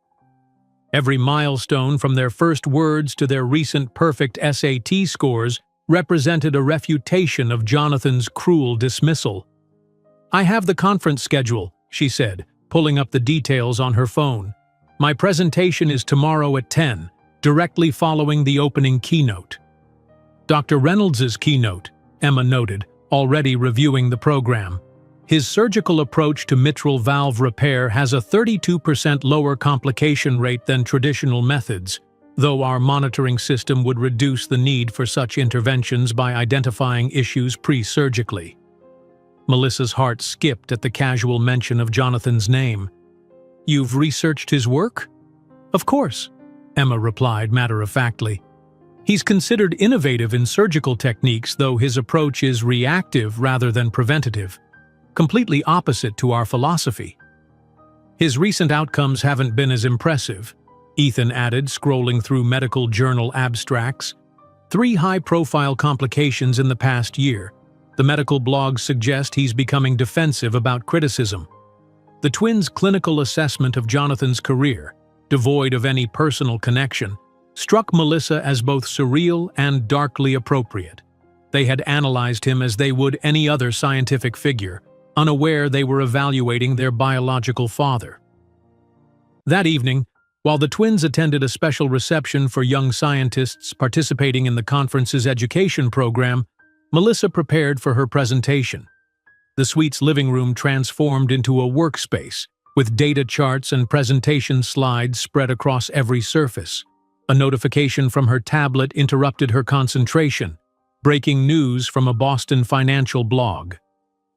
Every milestone, from their first words to their recent perfect SAT scores, represented a refutation of Jonathan's cruel dismissal. "I have the conference schedule," she said, pulling up the details on her phone. "My presentation is tomorrow at 10, directly following the opening keynote." "Dr. Reynolds's keynote," Emma noted, already reviewing the program. "His surgical approach to mitral valve repair has a 32% lower complication rate than traditional methods, though our monitoring system would reduce the need for such interventions by identifying issues pre-surgically." Melissa's heart skipped at the casual mention of Jonathan's name. "You've researched his work?" "Of course," Emma replied matter-of-factly. "He's considered innovative in surgical techniques, though his approach is reactive rather than preventative, completely opposite to our philosophy. His recent outcomes haven't been as impressive," Ethan added, scrolling through medical journal abstracts. 3 high-profile complications in the past year. The medical blogs suggest he's becoming defensive about criticism. The twins' clinical assessment of Jonathan's career, devoid of any personal connection, struck Melissa as both surreal and darkly appropriate. They had analyzed him as they would any other scientific figure, unaware they were evaluating their biological father. That evening, while the twins attended a special reception for young scientists participating in the conference's education program, Melissa prepared for her presentation. The suite's living room transformed into a workspace, with data charts and presentation slides spread across every surface. A notification from her tablet interrupted her concentration. Breaking news from a Boston financial blog.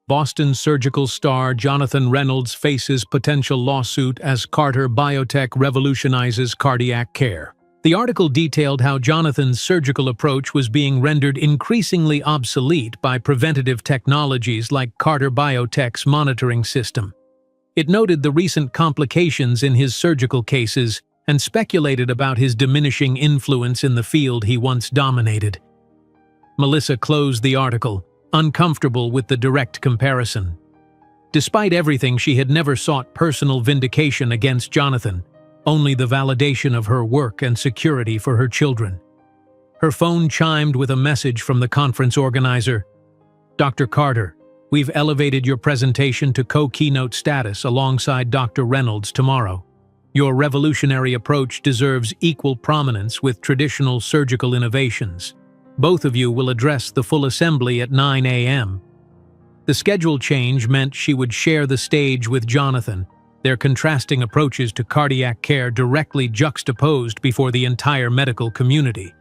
Boston surgical star Jonathan Reynolds faces potential lawsuit as Carter Biotech revolutionizes cardiac care. The article detailed how Jonathan's surgical approach was being rendered increasingly obsolete by preventative technologies like Carter Biotech's monitoring system. It noted the recent complications in his surgical cases and speculated about his diminishing influence in the field he once dominated. Melissa closed the article, uncomfortable with the direct comparison. Despite everything, she had never sought personal vindication against Jonathan, only the validation of her work and security for her children. Her phone chimed with a message from the conference organizer. "Dr. Carter, we've elevated your presentation to co-keynote status alongside Dr. Reynolds tomorrow. Your revolutionary approach deserves equal prominence with traditional surgical innovations. Both of you will address the full assembly at 9 a.m. The schedule change meant she would share the stage with Jonathan, their contrasting approaches to cardiac care directly juxtaposed before the entire medical community.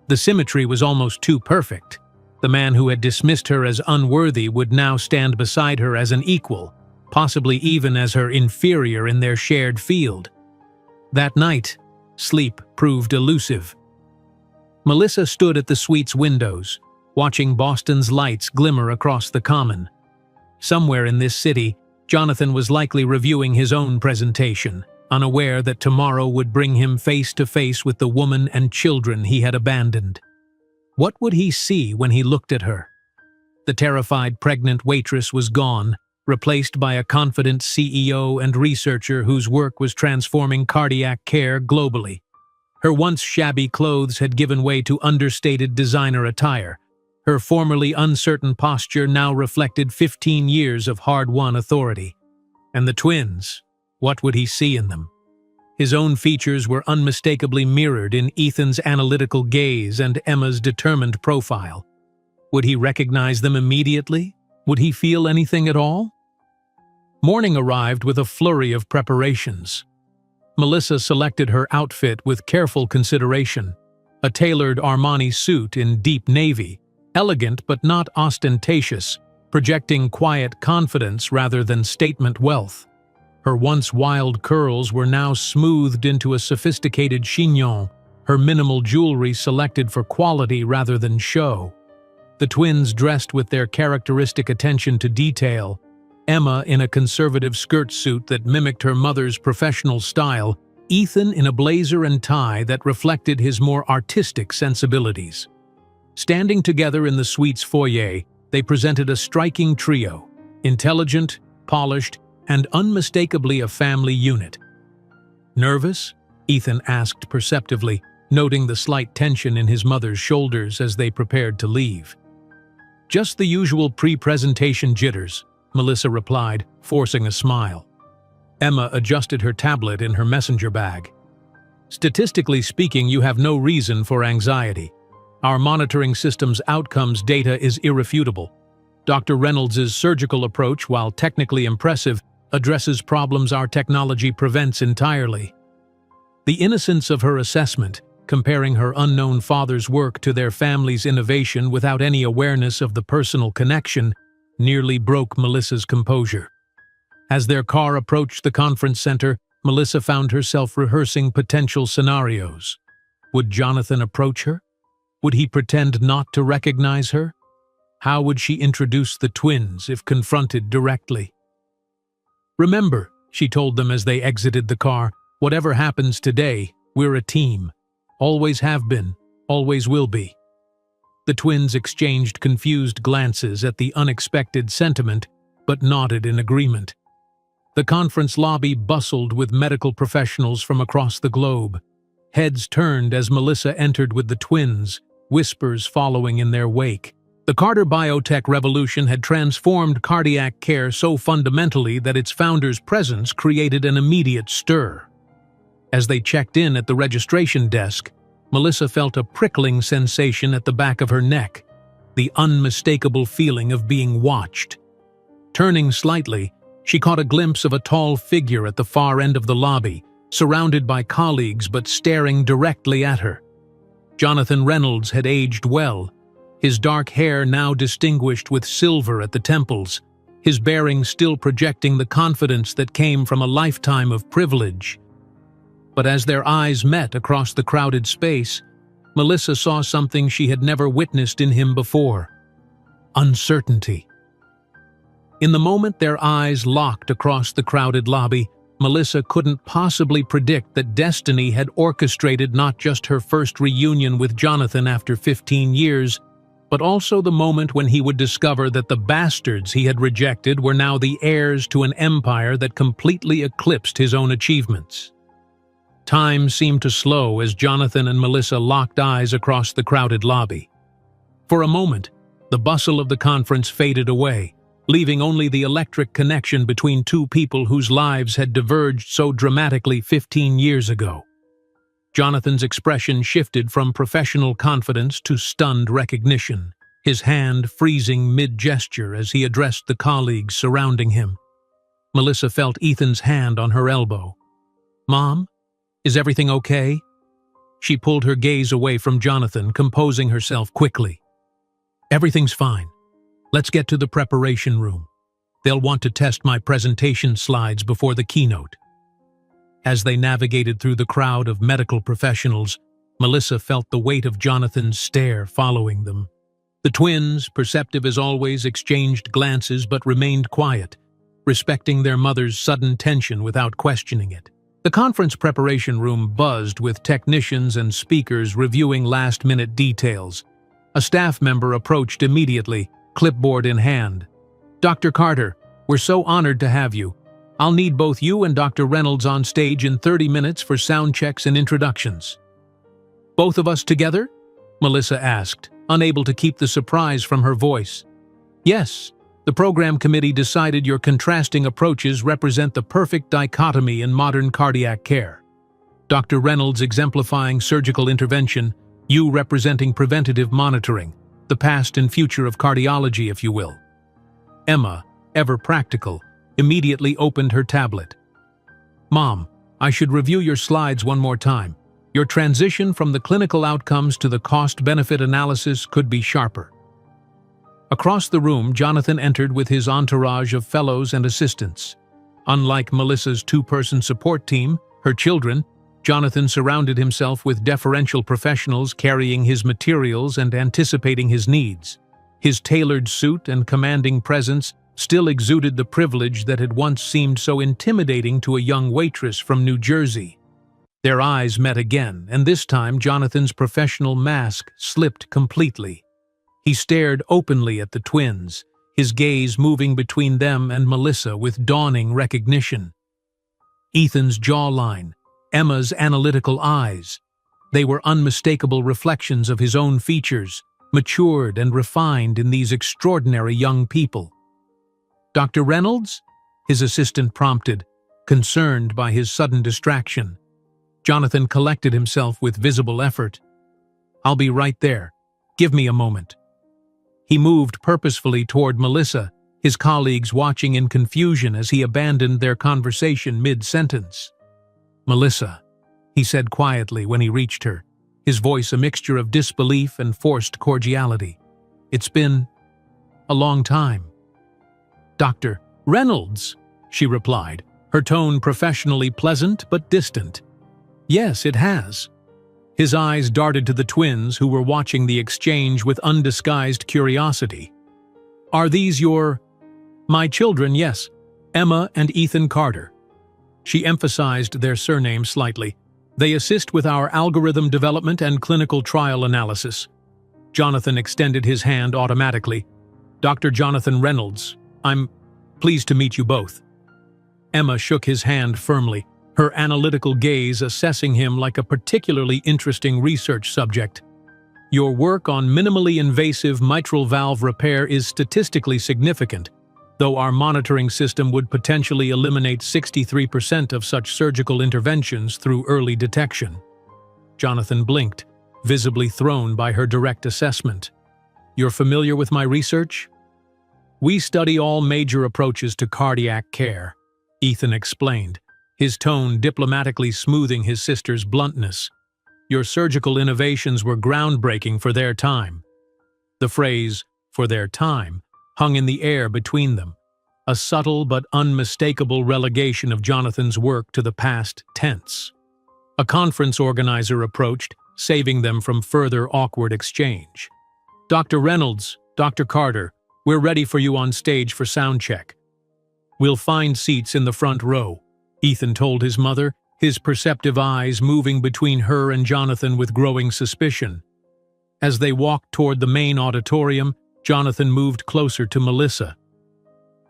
The symmetry was almost too perfect. The man who had dismissed her as unworthy would now stand beside her as an equal, possibly even as her inferior in their shared field. That night, sleep proved elusive. Melissa stood at the suite's windows, watching Boston's lights glimmer across the common. Somewhere in this city, Jonathan was likely reviewing his own presentation, unaware that tomorrow would bring him face to face with the woman and children he had abandoned. What would he see when he looked at her? The terrified pregnant waitress was gone, replaced by a confident CEO and researcher whose work was transforming cardiac care globally. Her once shabby clothes had given way to understated designer attire. Her formerly uncertain posture now reflected 15 years of hard-won authority. And the twins, what would he see in them? His own features were unmistakably mirrored in Ethan's analytical gaze and Emma's determined profile. Would he recognize them immediately? Would he feel anything at all? Morning arrived with a flurry of preparations. Melissa selected her outfit with careful consideration. A tailored Armani suit in deep navy, elegant but not ostentatious, projecting quiet confidence rather than statement wealth. Her once wild curls were now smoothed into a sophisticated chignon, her minimal jewelry selected for quality rather than show. The twins dressed with their characteristic attention to detail, Emma in a conservative skirt suit that mimicked her mother's professional style, Ethan in a blazer and tie that reflected his more artistic sensibilities. Standing together in the suite's foyer, they presented a striking trio, intelligent, polished, and unmistakably a family unit. "Nervous?" Ethan asked perceptively, noting the slight tension in his mother's shoulders as they prepared to leave. "Just the usual pre-presentation jitters," Melissa replied, forcing a smile. Emma adjusted her tablet in her messenger bag. "Statistically speaking, you have no reason for anxiety. Our monitoring system's outcomes data is irrefutable. Dr. Reynolds' surgical approach, while technically impressive, addresses problems our technology prevents entirely." The innocence of her assessment, comparing her unknown father's work to their family's innovation without any awareness of the personal connection, nearly broke Melissa's composure. As their car approached the conference center, Melissa found herself rehearsing potential scenarios. Would Jonathan approach her? Would he pretend not to recognize her? How would she introduce the twins if confronted directly? "Remember," she told them as they exited the car, "whatever happens today, we're a team. Always have been, always will be." The twins exchanged confused glances at the unexpected sentiment, but nodded in agreement. The conference lobby bustled with medical professionals from across the globe. Heads turned as Melissa entered with the twins, whispers following in their wake. The Carter biotech revolution had transformed cardiac care so fundamentally that its founder's presence created an immediate stir. As they checked in at the registration desk, Melissa felt a prickling sensation at the back of her neck, the unmistakable feeling of being watched. Turning slightly, she caught a glimpse of a tall figure at the far end of the lobby, surrounded by colleagues but staring directly at her. Jonathan Reynolds had aged well, his dark hair now distinguished with silver at the temples, his bearing still projecting the confidence that came from a lifetime of privilege. But as their eyes met across the crowded space, Melissa saw something she had never witnessed in him before: uncertainty. In the moment their eyes locked across the crowded lobby, Melissa couldn't possibly predict that destiny had orchestrated not just her first reunion with Jonathan after 15 years, but also the moment when he would discover that the bastards he had rejected were now the heirs to an empire that completely eclipsed his own achievements. Time seemed to slow as Jonathan and Melissa locked eyes across the crowded lobby. For a moment, the bustle of the conference faded away, leaving only the electric connection between two people whose lives had diverged so dramatically 15 years ago. Jonathan's expression shifted from professional confidence to stunned recognition, his hand freezing mid-gesture as he addressed the colleagues surrounding him. Melissa felt Ethan's hand on her elbow. "Mom, is everything okay?" She pulled her gaze away from Jonathan, composing herself quickly. "Everything's fine. Let's get to the preparation room. They'll want to test my presentation slides before the keynote." As they navigated through the crowd of medical professionals, Melissa felt the weight of Jonathan's stare following them. The twins, perceptive as always, exchanged glances but remained quiet, respecting their mother's sudden tension without questioning it. The conference preparation room buzzed with technicians and speakers reviewing last-minute details. A staff member approached immediately, clipboard in hand. "Dr. Carter, we're so honored to have you. I'll need both you and Dr. Reynolds on stage in 30 minutes for sound checks and introductions." "Both of us together?" Melissa asked, unable to keep the surprise from her voice. "Yes, the program committee decided your contrasting approaches represent the perfect dichotomy in modern cardiac care. Dr. Reynolds exemplifying surgical intervention, you representing preventative monitoring, the past and future of cardiology, if you will." Emma, ever practical, immediately opened her tablet. "Mom, I should review your slides one more time. Your transition from the clinical outcomes to the cost-benefit analysis could be sharper." Across the room, Jonathan entered with his entourage of fellows and assistants. Unlike Melissa's two-person support team, her children, Jonathan surrounded himself with deferential professionals carrying his materials and anticipating his needs. His tailored suit and commanding presence still exuded the privilege that had once seemed so intimidating to a young waitress from New Jersey. Their eyes met again, and this time Jonathan's professional mask slipped completely. He stared openly at the twins, his gaze moving between them and Melissa with dawning recognition. Ethan's jawline, Emma's analytical eyes. They were unmistakable reflections of his own features, matured and refined in these extraordinary young people. "Dr. Reynolds?" his assistant prompted, concerned by his sudden distraction. Jonathan collected himself with visible effort. "I'll be right there. Give me a moment." He moved purposefully toward Melissa, his colleagues watching in confusion as he abandoned their conversation mid-sentence. "Melissa," he said quietly when he reached her, his voice a mixture of disbelief and forced cordiality. "It's been a long time." "Dr. Reynolds," she replied, her tone professionally pleasant but distant. "Yes, it has." His eyes darted to the twins who were watching the exchange with undisguised curiosity. "Are these my children, yes, Emma and Ethan Carter." She emphasized their surname slightly. "They assist with our algorithm development and clinical trial analysis." Jonathan extended his hand automatically. "Dr. Jonathan Reynolds, I'm pleased to meet you both." Emma shook his hand firmly, her analytical gaze assessing him like a particularly interesting research subject. Your work on minimally invasive mitral valve repair is statistically significant, though our monitoring system would potentially eliminate 63% of such surgical interventions through early detection. Jonathan blinked, visibly thrown by her direct assessment. You're familiar with my research? We study all major approaches to cardiac care, Ethan explained, his tone diplomatically smoothing his sister's bluntness. Your surgical innovations were groundbreaking for their time. The phrase, "for their time," hung in the air between them, a subtle but unmistakable relegation of Jonathan's work to the past tense. A conference organizer approached, saving them from further awkward exchange. "Dr. Reynolds, Dr. Carter, we're ready for you on stage for sound check." "We'll find seats in the front row," Ethan told his mother, his perceptive eyes moving between her and Jonathan with growing suspicion. As they walked toward the main auditorium, Jonathan moved closer to Melissa.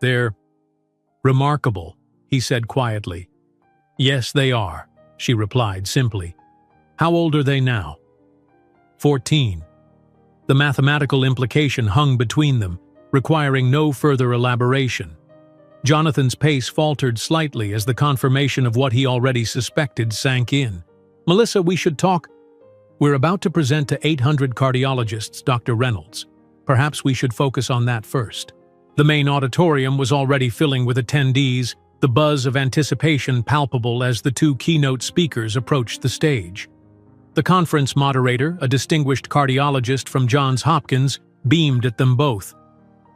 "They're remarkable," he said quietly. "Yes, they are," she replied simply. "How old are they now?" 14. The mathematical implication hung between them, requiring no further elaboration. Jonathan's pace faltered slightly as the confirmation of what he already suspected sank in. "Melissa, we should talk." "We're about to present to 800 cardiologists, Dr. Reynolds. Perhaps we should focus on that first." The main auditorium was already filling with attendees, the buzz of anticipation palpable as the two keynote speakers approached the stage. The conference moderator, a distinguished cardiologist from Johns Hopkins, beamed at them both.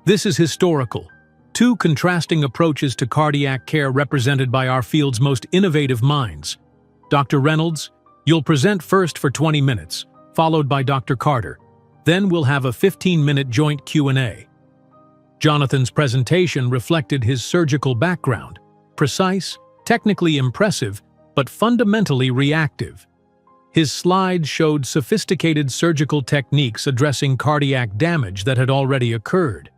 "This is historical. Two contrasting approaches to cardiac care represented by our field's most innovative minds. Dr. Reynolds, you'll present first for 20 minutes, followed by Dr. Carter. Then we'll have a 15-minute joint Q&A. Jonathan's presentation reflected his surgical background, precise, technically impressive, but fundamentally reactive. His slides showed sophisticated surgical techniques addressing cardiac damage that had already occurred.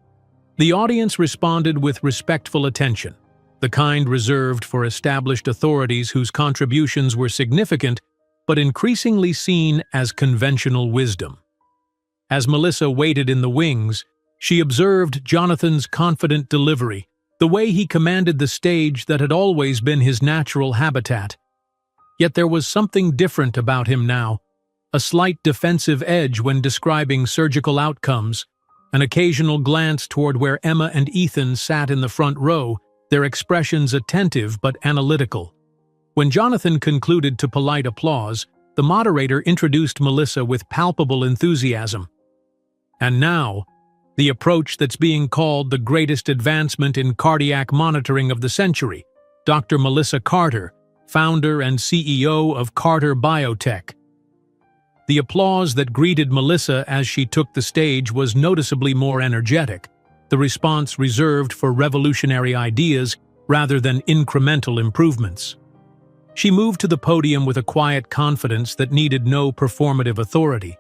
The audience responded with respectful attention, the kind reserved for established authorities whose contributions were significant but increasingly seen as conventional wisdom. As Melissa waited in the wings, she observed Jonathan's confident delivery, the way he commanded the stage that had always been his natural habitat. Yet there was something different about him now, a slight defensive edge when describing surgical outcomes, an occasional glance toward where Emma and Ethan sat in the front row, their expressions attentive but analytical. When Jonathan concluded to polite applause, the moderator introduced Melissa with palpable enthusiasm. "And now, the approach that's being called the greatest advancement in cardiac monitoring of the century, Dr. Melissa Carter, founder and CEO of Carter Biotech." The applause that greeted Melissa as she took the stage was noticeably more energetic, the response reserved for revolutionary ideas rather than incremental improvements. She moved to the podium with a quiet confidence that needed no performative authority.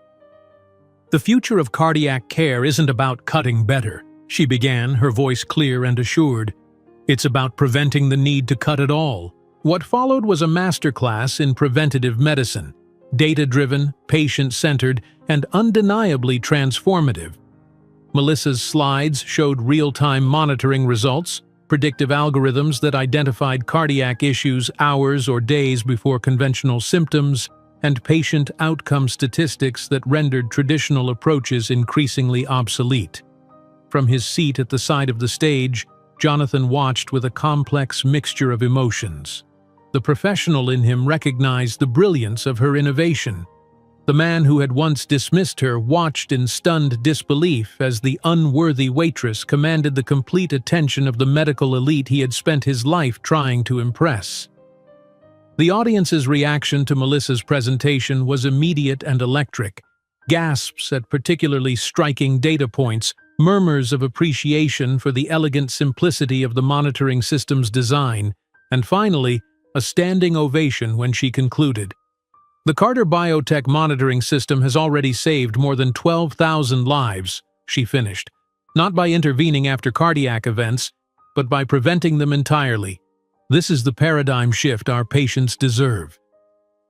"The future of cardiac care isn't about cutting better," she began, her voice clear and assured. "It's about preventing the need to cut at all." What followed was a masterclass in preventative medicine, data-driven, patient-centered, and undeniably transformative. Melissa's slides showed real-time monitoring results, predictive algorithms that identified cardiac issues hours or days before conventional symptoms, and patient outcome statistics that rendered traditional approaches increasingly obsolete. From his seat at the side of the stage, Jonathan watched with a complex mixture of emotions. The professional in him recognized the brilliance of her innovation. The man who had once dismissed her watched in stunned disbelief as the unworthy waitress commanded the complete attention of the medical elite he had spent his life trying to impress. The audience's reaction to Melissa's presentation was immediate and electric. Gasps at particularly striking data points, murmurs of appreciation for the elegant simplicity of the monitoring system's design, and finally, a standing ovation when she concluded. "The Carter Biotech monitoring system has already saved more than 12,000 lives," she finished, "not by intervening after cardiac events, but by preventing them entirely. This is the paradigm shift our patients deserve."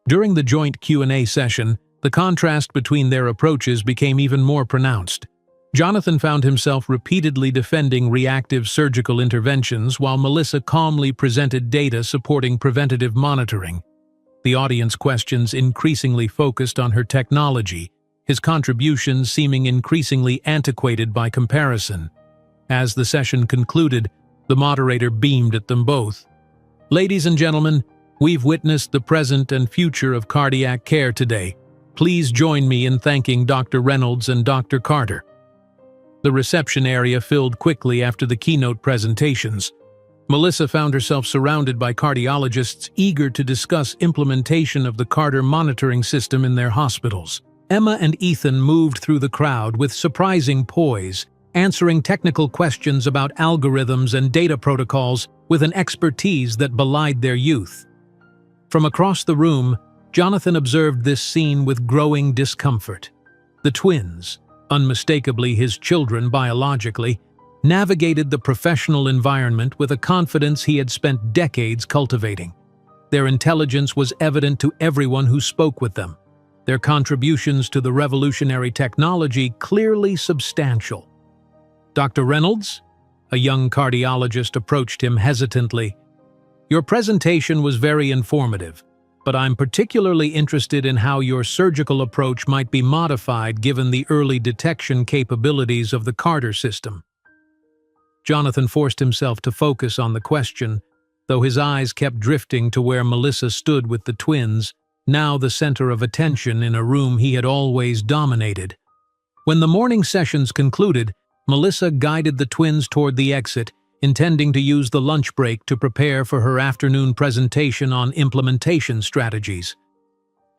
During the joint Q&A session, The contrast between their approaches became even more pronounced. Jonathan found himself repeatedly defending reactive surgical interventions while Melissa calmly presented data supporting preventative monitoring. The audience questions increasingly focused on her technology, his contributions seeming increasingly antiquated by comparison. As the session concluded, the moderator beamed at them both. "Ladies and gentlemen, we've witnessed the present and future of cardiac care today. Please join me in thanking Dr. Reynolds and Dr. Carter." The reception area filled quickly after the keynote presentations. Melissa found herself surrounded by cardiologists eager to discuss implementation of the Carter monitoring system in their hospitals. Emma and Ethan moved through the crowd with surprising poise, answering technical questions about algorithms and data protocols with an expertise that belied their youth. From across the room, Jonathan observed this scene with growing discomfort. The twins, unmistakably his children biologically, navigated the professional environment with a confidence he had spent decades cultivating. Their intelligence was evident to everyone who spoke with them, their contributions to the revolutionary technology clearly substantial. "Dr. Reynolds?" A young cardiologist approached him hesitantly. "Your presentation was very informative, but I'm particularly interested in how your surgical approach might be modified given the early detection capabilities of the Carter system." Jonathan forced himself to focus on the question, though his eyes kept drifting to where Melissa stood with the twins, now the center of attention in a room he had always dominated. When the morning sessions concluded, Melissa guided the twins toward the exit, intending to use the lunch break to prepare for her afternoon presentation on implementation strategies.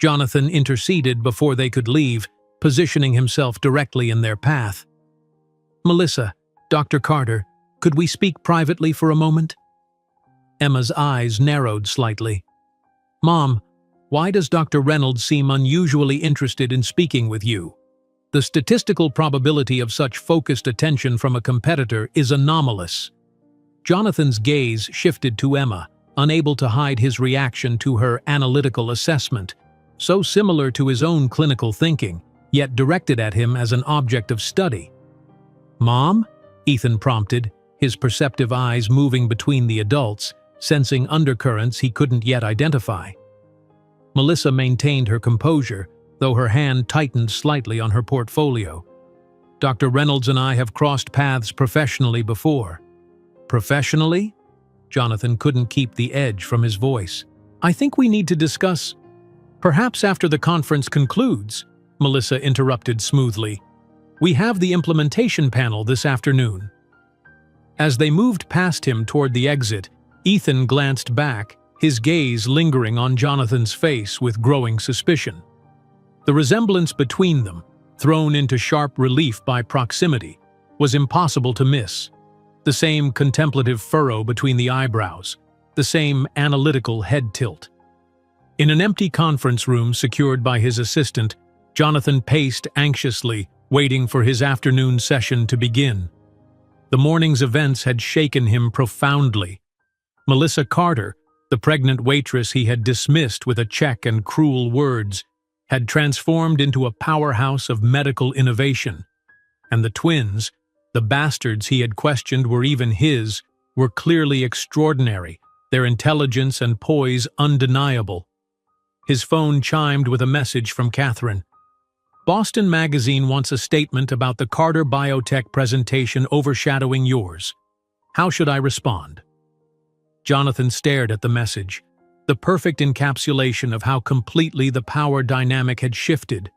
Jonathan interceded before they could leave, positioning himself directly in their path. "Melissa, Dr. Carter, could we speak privately for a moment?" Emma's eyes narrowed slightly. "Mom, why does Dr. Reynolds seem unusually interested in speaking with you? The statistical probability of such focused attention from a competitor is anomalous." Jonathan's gaze shifted to Emma, unable to hide his reaction to her analytical assessment, so similar to his own clinical thinking, yet directed at him as an object of study. "Mom?" Ethan prompted, his perceptive eyes moving between the adults, sensing undercurrents he couldn't yet identify. Melissa maintained her composure, though her hand tightened slightly on her portfolio. "Dr. Reynolds and I have crossed paths professionally before." "Professionally?" Jonathan couldn't keep the edge from his voice. "I think we need to discuss—" "Perhaps after the conference concludes," Melissa interrupted smoothly. "We have the implementation panel this afternoon." As they moved past him toward the exit, Ethan glanced back, his gaze lingering on Jonathan's face with growing suspicion. The resemblance between them, thrown into sharp relief by proximity, was impossible to miss. The same contemplative furrow between the eyebrows, the same analytical head tilt. In an empty conference room secured by his assistant, Jonathan paced anxiously, waiting for his afternoon session to begin. The morning's events had shaken him profoundly. Melissa Carter, the pregnant waitress he had dismissed with a check and cruel words, had transformed into a powerhouse of medical innovation. And the twins, the bastards he had questioned were even his, were clearly extraordinary, their intelligence and poise undeniable. His phone chimed with a message from Catherine. "Boston Magazine wants a statement about the Carter Biotech presentation overshadowing yours. How should I respond?" Jonathan stared at the message, the perfect encapsulation of how completely the power dynamic had shifted.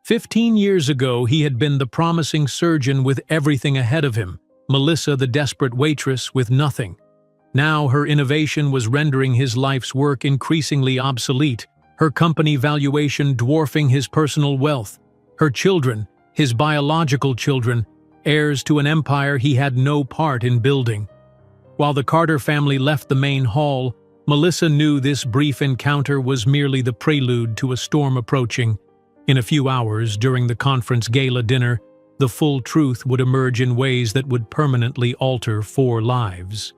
15 years ago, he had been the promising surgeon with everything ahead of him, Melissa the desperate waitress with nothing. Now her innovation was rendering his life's work increasingly obsolete, her company valuation dwarfing his personal wealth. Her children, his biological children, heirs to an empire he had no part in building. While the Carter family left the main hall, Melissa knew this brief encounter was merely the prelude to a storm approaching. In a few hours, during the conference gala dinner, the full truth would emerge in ways that would permanently alter 4 lives.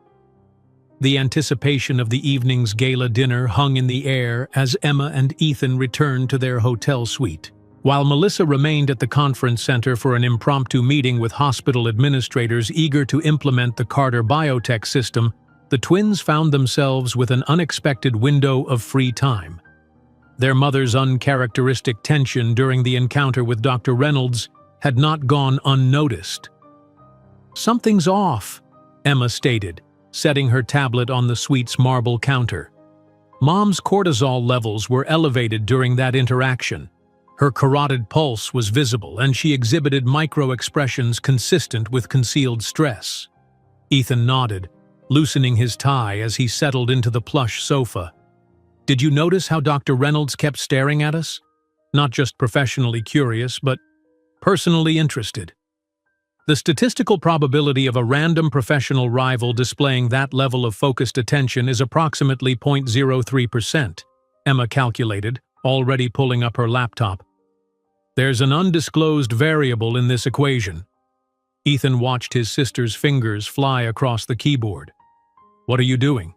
The anticipation of the evening's gala dinner hung in the air as Emma and Ethan returned to their hotel suite. While Melissa remained at the conference center for an impromptu meeting with hospital administrators eager to implement the Carter Biotech system, the twins found themselves with an unexpected window of free time. Their mother's uncharacteristic tension during the encounter with Dr. Reynolds had not gone unnoticed. "Something's off," Emma stated, setting her tablet on the suite's marble counter. Mom's cortisol levels were elevated during that interaction. Her carotid pulse was visible, and she exhibited micro-expressions consistent with concealed stress. Ethan nodded, loosening his tie as he settled into the plush sofa. "Did you notice how Dr. Reynolds kept staring at us? Not just professionally curious, but personally interested." The statistical probability of a random professional rival displaying that level of focused attention is approximately 0.03%, Emma calculated, already pulling up her laptop. "There's an undisclosed variable in this equation." Ethan watched his sister's fingers fly across the keyboard. "What are you doing?"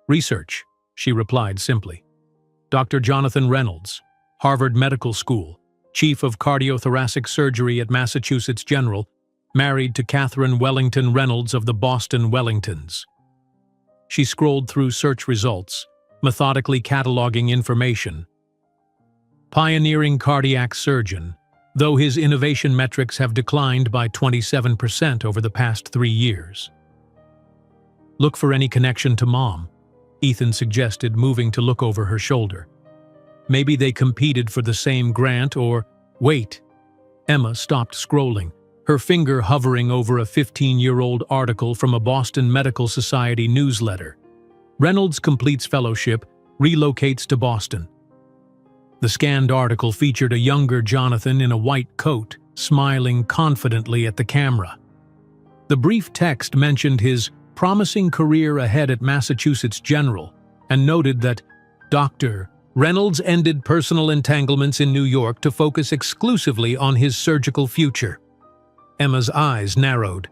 "Research," she replied simply. "Dr. Jonathan Reynolds, Harvard Medical School, Chief of Cardiothoracic Surgery at Massachusetts General, married to Catherine Wellington Reynolds of the Boston Wellingtons." She scrolled through search results, methodically cataloging information. "Pioneering cardiac surgeon, though his innovation metrics have declined by 27% over the past 3 years." "Look for any connection to Mom," Ethan suggested, moving to look over her shoulder. "Maybe they competed for the same grant or—" "Wait!" Emma stopped scrolling, her finger hovering over a 15-year-old article from a Boston Medical Society newsletter. "Reynolds completes fellowship, relocates to Boston." The scanned article featured a younger Jonathan in a white coat, smiling confidently at the camera. The brief text mentioned his promising career ahead at Massachusetts General and noted that Dr. Reynolds ended personal entanglements in New York to focus exclusively on his surgical future. Emma's eyes narrowed.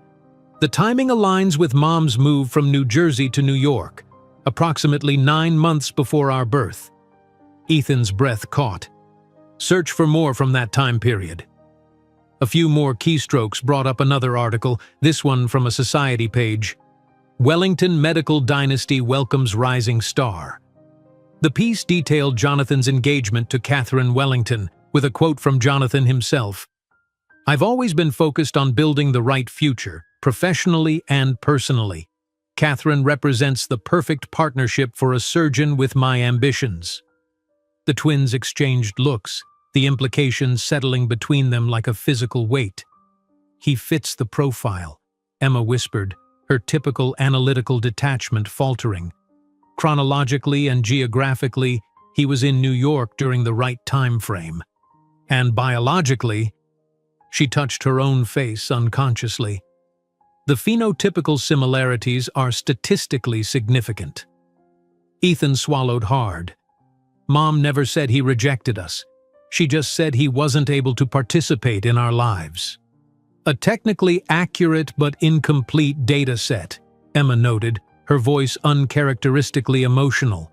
"The timing aligns with Mom's move from New Jersey to New York, approximately 9 months before our birth." Ethan's breath caught. "Search for more from that time period." A few more keystrokes brought up another article, this one from a society page. "Wellington Medical Dynasty welcomes rising star." The piece detailed Jonathan's engagement to Catherine Wellington, with a quote from Jonathan himself. "I've always been focused on building the right future, professionally and personally. Catherine represents the perfect partnership for a surgeon with my ambitions." The twins exchanged looks, the implications settling between them like a physical weight. "He fits the profile," Emma whispered, her typical analytical detachment faltering. Chronologically and geographically, he was in New York during the right time frame. And biologically, she touched her own face unconsciously. The phenotypical similarities are statistically significant. Ethan swallowed hard. Mom never said he rejected us. She just said he wasn't able to participate in our lives. "A technically accurate but incomplete data set," Emma noted, her voice uncharacteristically emotional.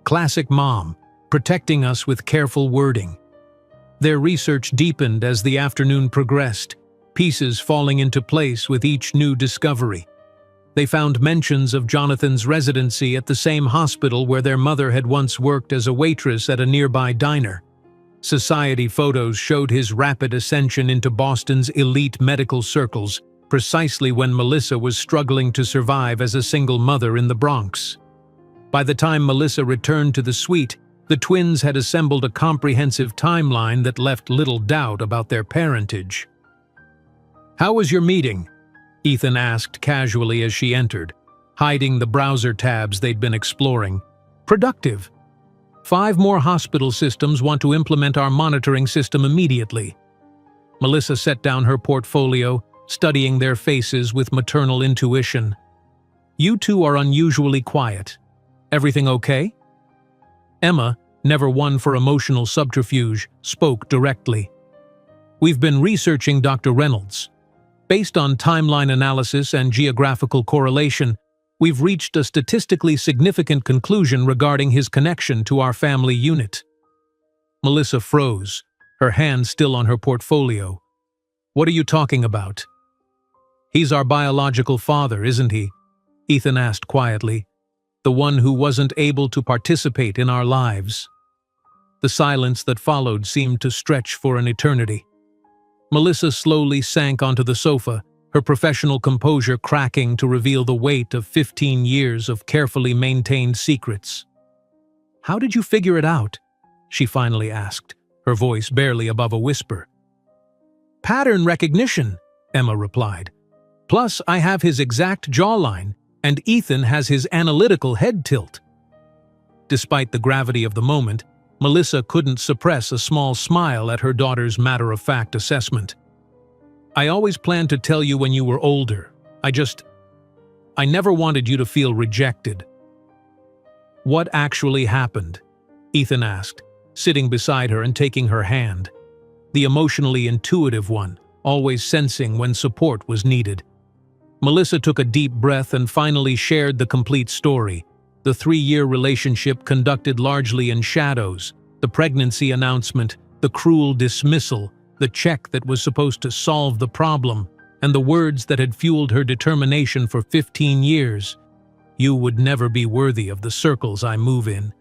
"Classic Mom, protecting us with careful wording." Their research deepened as the afternoon progressed, pieces falling into place with each new discovery. They found mentions of Jonathan's residency at the same hospital where their mother had once worked as a waitress at a nearby diner. Society photos showed his rapid ascension into Boston's elite medical circles, precisely when Melissa was struggling to survive as a single mother in the Bronx. By the time Melissa returned to the suite, the twins had assembled a comprehensive timeline that left little doubt about their parentage. "How was your meeting?" Ethan asked casually as she entered, hiding the browser tabs they'd been exploring. "Productive. 5 more hospital systems want to implement our monitoring system immediately." Melissa set down her portfolio, studying their faces with maternal intuition. "You two are unusually quiet. Everything okay?" Emma, never one for emotional subterfuge, spoke directly. "We've been researching Dr. Reynolds. Based on timeline analysis and geographical correlation, we've reached a statistically significant conclusion regarding his connection to our family unit." Melissa froze, her hand still on her portfolio. "What are you talking about?" "He's our biological father, isn't he?" Ethan asked quietly. "The one who wasn't able to participate in our lives." The silence that followed seemed to stretch for an eternity. Melissa slowly sank onto the sofa, her professional composure cracking to reveal the weight of 15 years of carefully maintained secrets. "How did you figure it out?" she finally asked, her voice barely above a whisper. "Pattern recognition," Emma replied. "Plus, I have his exact jawline, and Ethan has his analytical head tilt." Despite the gravity of the moment, Melissa couldn't suppress a small smile at her daughter's matter-of-fact assessment. "I always planned to tell you when you were older. I never wanted you to feel rejected." "What actually happened?" Ethan asked, sitting beside her and taking her hand. The emotionally intuitive one, always sensing when support was needed. Melissa took a deep breath and finally shared the complete story. The 3-year relationship conducted largely in shadows, the pregnancy announcement, the cruel dismissal, the check that was supposed to solve the problem, and the words that had fueled her determination for 15 years. "You would never be worthy of the circles I move in."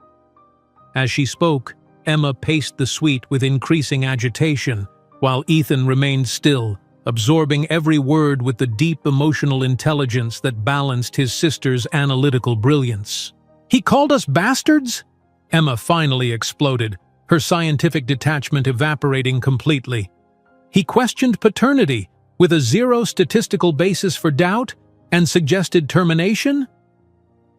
As she spoke, Emma paced the suite with increasing agitation, while Ethan remained still, absorbing every word with the deep emotional intelligence that balanced his sister's analytical brilliance. "He called us bastards?" Emma finally exploded, her scientific detachment evaporating completely. "He questioned paternity, with a zero statistical basis for doubt, and suggested termination?"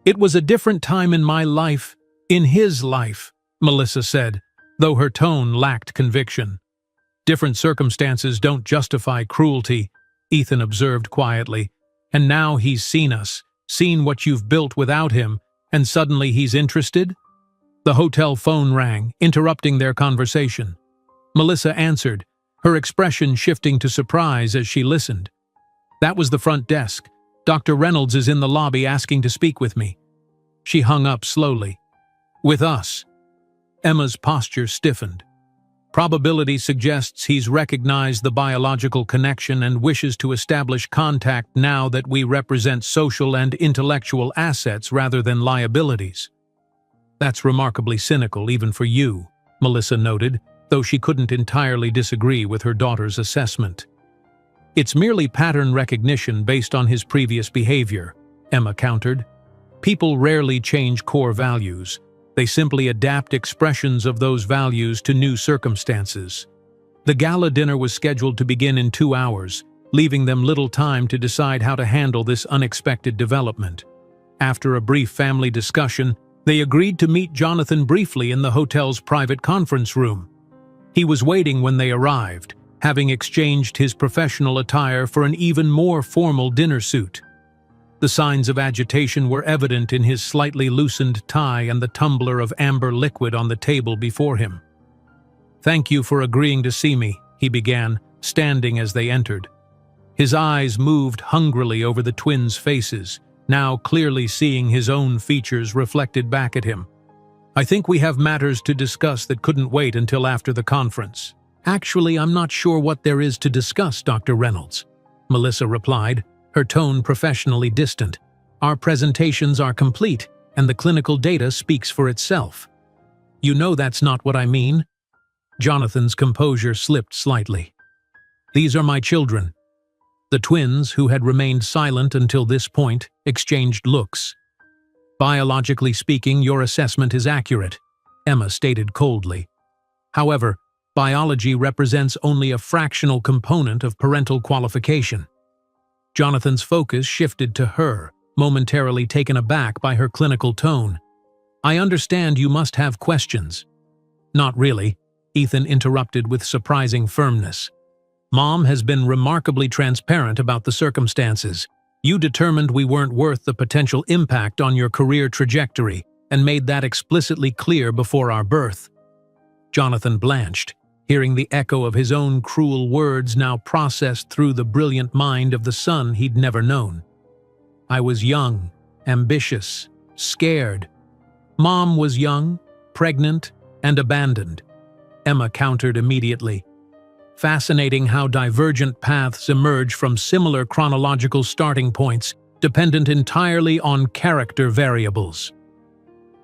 "It was a different time in my life, in his life," Melissa said, though her tone lacked conviction. "Different circumstances don't justify cruelty," Ethan observed quietly. "And now he's seen us, seen what you've built without him, and suddenly he's interested?" The hotel phone rang, interrupting their conversation. Melissa answered, her expression shifting to surprise as she listened. "That was the front desk. Dr. Reynolds is in the lobby asking to speak with me." She hung up slowly. "With us?" Emma's posture stiffened. Probability suggests he's recognized the biological connection and wishes to establish contact now that we represent social and intellectual assets rather than liabilities. "That's remarkably cynical even for you," Melissa noted, though she couldn't entirely disagree with her daughter's assessment. "It's merely pattern recognition based on his previous behavior," Emma countered. "People rarely change core values. They simply adapt expressions of those values to new circumstances." The gala dinner was scheduled to begin in 2 hours, leaving them little time to decide how to handle this unexpected development. After a brief family discussion, they agreed to meet Jonathan briefly in the hotel's private conference room. He was waiting when they arrived, having exchanged his professional attire for an even more formal dinner suit. The signs of agitation were evident in his slightly loosened tie and the tumbler of amber liquid on the table before him. "Thank you for agreeing to see me," he began, standing as they entered. His eyes moved hungrily over the twins' faces, now clearly seeing his own features reflected back at him. "I think we have matters to discuss that couldn't wait until after the conference." "Actually, I'm not sure what there is to discuss, Dr. Reynolds," Melissa replied, her tone professionally distant. "Our presentations are complete, and the clinical data speaks for itself." "You know that's not what I mean." Jonathan's composure slipped slightly. "These are my children." The twins, who had remained silent until this point, exchanged looks. "Biologically speaking, your assessment is accurate," Emma stated coldly. "However, biology represents only a fractional component of parental qualification." Jonathan's focus shifted to her, momentarily taken aback by her clinical tone. "I understand you must have questions." "Not really," Ethan interrupted with surprising firmness. "Mom has been remarkably transparent about the circumstances. You determined we weren't worth the potential impact on your career trajectory and made that explicitly clear before our birth." Jonathan blanched, hearing the echo of his own cruel words now processed through the brilliant mind of the son he'd never known. "I was young, ambitious, scared. Mom was young, pregnant, and abandoned. Emma countered immediately. Fascinating how divergent paths emerge from similar chronological starting points, dependent entirely on character variables.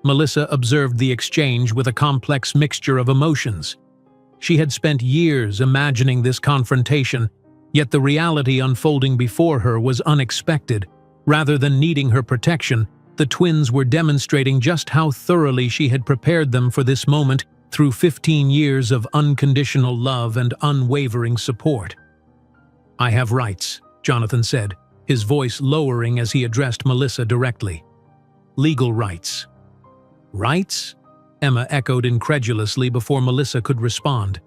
Melissa observed the exchange with a complex mixture of emotions. She had spent years imagining this confrontation, yet the reality unfolding before her was unexpected. Rather than needing her protection, the twins were demonstrating just how thoroughly she had prepared them for this moment through 15 years of unconditional love and unwavering support. "I have rights," Jonathan said, his voice lowering as he addressed Melissa directly. "Legal rights." "Rights?" Emma echoed incredulously before Melissa could respond.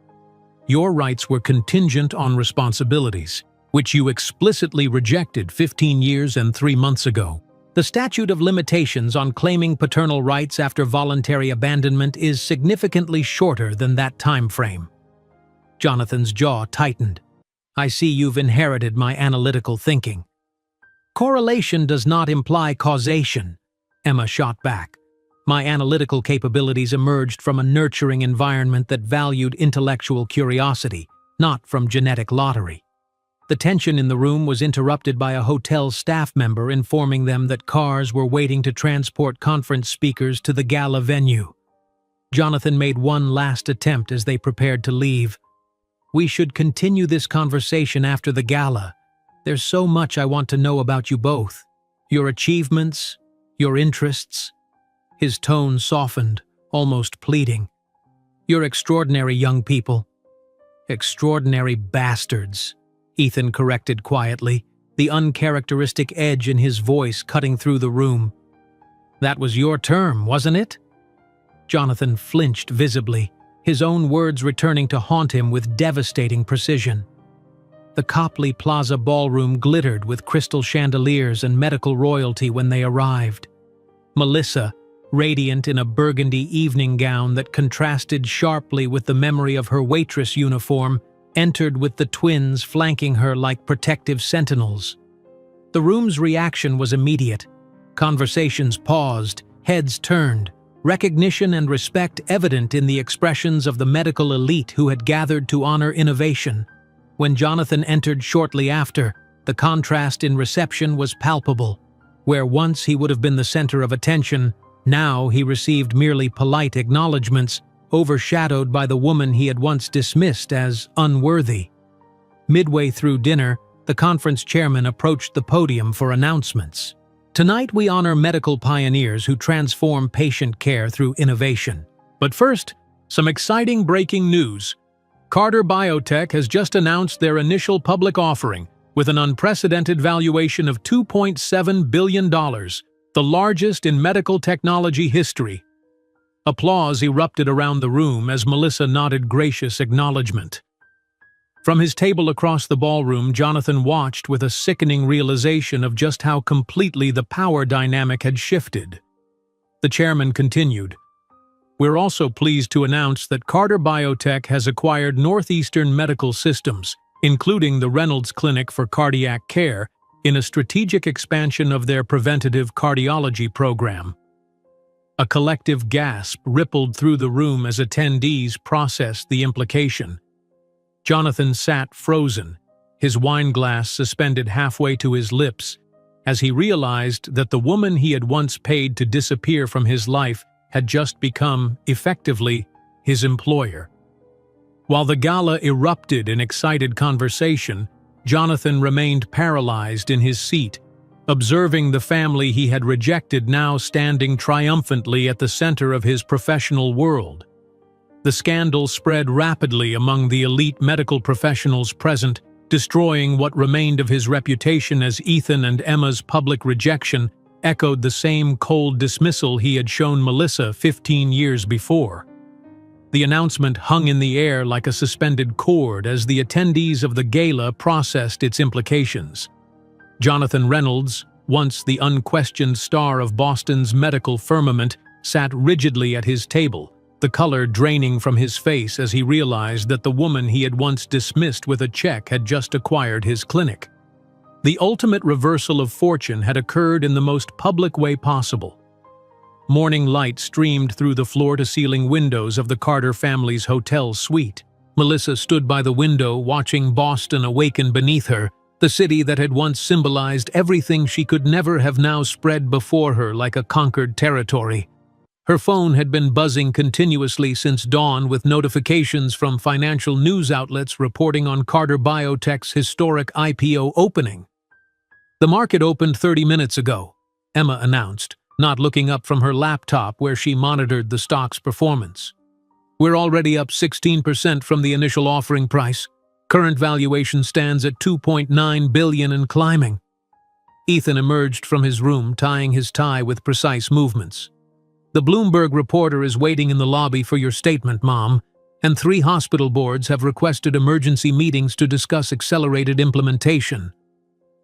"Your rights were contingent on responsibilities, which you explicitly rejected 15 years and 3 months ago. The statute of limitations on claiming paternal rights after voluntary abandonment is significantly shorter than that time frame." Jonathan's jaw tightened. "I see you've inherited my analytical thinking." "Correlation does not imply causation," Emma shot back. "My analytical capabilities emerged from a nurturing environment that valued intellectual curiosity, not from genetic lottery." The tension in the room was interrupted by a hotel staff member informing them that cars were waiting to transport conference speakers to the gala venue. Jonathan made one last attempt as they prepared to leave. "We should continue this conversation after the gala. There's so much I want to know about you both. Your achievements, your interests." His tone softened, almost pleading. "You're extraordinary young people." "Extraordinary bastards," Ethan corrected quietly, the uncharacteristic edge in his voice cutting through the room. "That was your term, wasn't it?" Jonathan flinched visibly, his own words returning to haunt him with devastating precision. The Copley Plaza ballroom glittered with crystal chandeliers and medical royalty when they arrived. Melissa, radiant in a burgundy evening gown that contrasted sharply with the memory of her waitress uniform, entered with the twins flanking her like protective sentinels. The room's reaction was immediate. Conversations paused, heads turned, recognition and respect evident in the expressions of the medical elite who had gathered to honor innovation. When Jonathan entered shortly after, the contrast in reception was palpable. Where once he would have been the center of attention, now he received merely polite acknowledgments, overshadowed by the woman he had once dismissed as unworthy. Midway through dinner, the conference chairman approached the podium for announcements. "Tonight we honor medical pioneers who transform patient care through innovation. But first, some exciting breaking news. Carter Biotech has just announced their initial public offering, with an unprecedented valuation of $2.7 billion, the largest in medical technology history." Applause erupted around the room as Melissa nodded gracious acknowledgement. From his table across the ballroom, Jonathan watched with a sickening realization of just how completely the power dynamic had shifted. The chairman continued, "We're also pleased to announce that Carter Biotech has acquired Northeastern Medical Systems, including the Reynolds Clinic for Cardiac Care, in a strategic expansion of their preventative cardiology program." A collective gasp rippled through the room as attendees processed the implication. Jonathan sat frozen, his wineglass suspended halfway to his lips, as he realized that the woman he had once paid to disappear from his life had just become, effectively, his employer. While the gala erupted in excited conversation, Jonathan remained paralyzed in his seat, observing the family he had rejected now standing triumphantly at the center of his professional world. The scandal spread rapidly among the elite medical professionals present, destroying what remained of his reputation, as Ethan and Emma's public rejection echoed the same cold dismissal he had shown Melissa 15 years before. The announcement hung in the air like a suspended cord as the attendees of the gala processed its implications. Jonathan Reynolds, once the unquestioned star of Boston's medical firmament, sat rigidly at his table, the color draining from his face as he realized that the woman he had once dismissed with a check had just acquired his clinic. The ultimate reversal of fortune had occurred in the most public way possible. Morning light streamed through the floor-to-ceiling windows of the Carter family's hotel suite. Melissa stood by the window watching Boston awaken beneath her, the city that had once symbolized everything she could never have now spread before her like a conquered territory. Her phone had been buzzing continuously since dawn with notifications from financial news outlets reporting on Carter Biotech's historic IPO opening. "The market opened 30 minutes ago," Emma announced, not looking up from her laptop where she monitored the stock's performance. "We're already up 16% from the initial offering price. Current valuation stands at $2.9 billion and climbing." Ethan emerged from his room, tying his tie with precise movements. "The Bloomberg reporter is waiting in the lobby for your statement, Mom, and 3 hospital boards have requested emergency meetings to discuss accelerated implementation."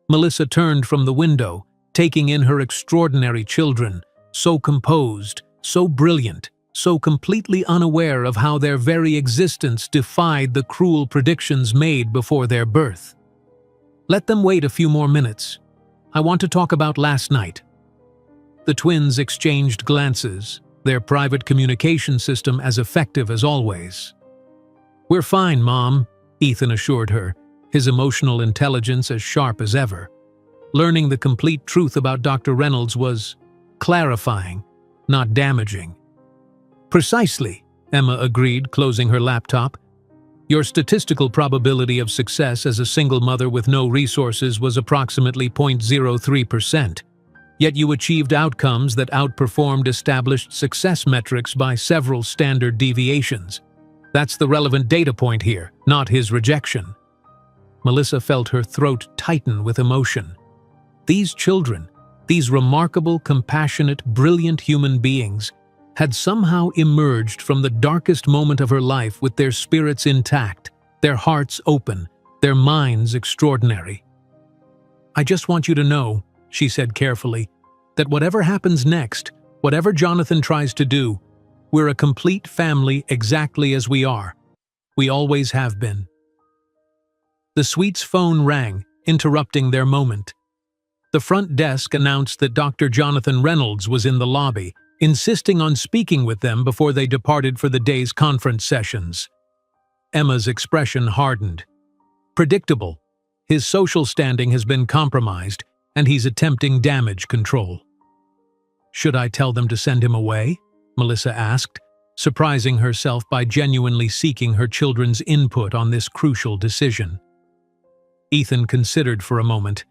Melissa turned from the window, taking in her extraordinary children, so composed, so brilliant, so completely unaware of how their very existence defied the cruel predictions made before their birth. "Let them wait a few more minutes. I want to talk about last night." The twins exchanged glances, their private communication system as effective as always. "We're fine, Mom," Ethan assured her, his emotional intelligence as sharp as ever. Learning the complete truth about Dr. Reynolds was clarifying, not damaging. "Precisely," Emma agreed, closing her laptop. "Your statistical probability of success as a single mother with no resources was approximately 0.03%. Yet you achieved outcomes that outperformed established success metrics by several standard deviations. That's the relevant data point here, not his rejection." Melissa felt her throat tighten with emotion. These children, these remarkable, compassionate, brilliant human beings, had somehow emerged from the darkest moment of her life with their spirits intact, their hearts open, their minds extraordinary. "I just want you to know," she said carefully, "that whatever happens next, whatever Jonathan tries to do, we're a complete family exactly as we are. We always have been." The suite's phone rang, interrupting their moment. The front desk announced that Dr. Jonathan Reynolds was in the lobby, insisting on speaking with them before they departed for the day's conference sessions. Emma's expression hardened. Predictable. His social standing has been compromised, and he's attempting damage control. "Should I tell them to send him away?" Melissa asked, surprising herself by genuinely seeking her children's input on this crucial decision. Ethan considered for a moment.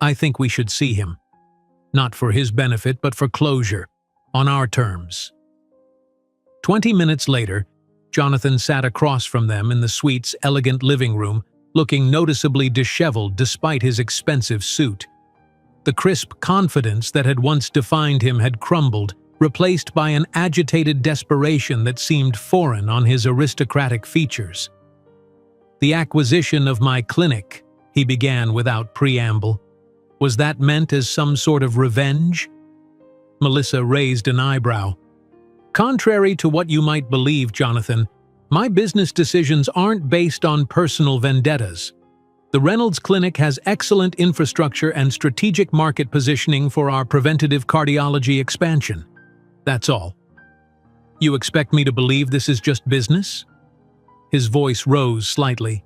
"I think we should see him. Not for his benefit, but for closure. On our terms." 20 minutes later, Jonathan sat across from them in the suite's elegant living room, looking noticeably disheveled despite his expensive suit. The crisp confidence that had once defined him had crumbled, replaced by an agitated desperation that seemed foreign on his aristocratic features. "The acquisition of my clinic," he began without preamble. "Was that meant as some sort of revenge?" Melissa raised an eyebrow. "Contrary to what you might believe, Jonathan, my business decisions aren't based on personal vendettas. The Reynolds Clinic has excellent infrastructure and strategic market positioning for our preventative cardiology expansion. That's all. You expect me to believe this is just business?" His voice rose slightly.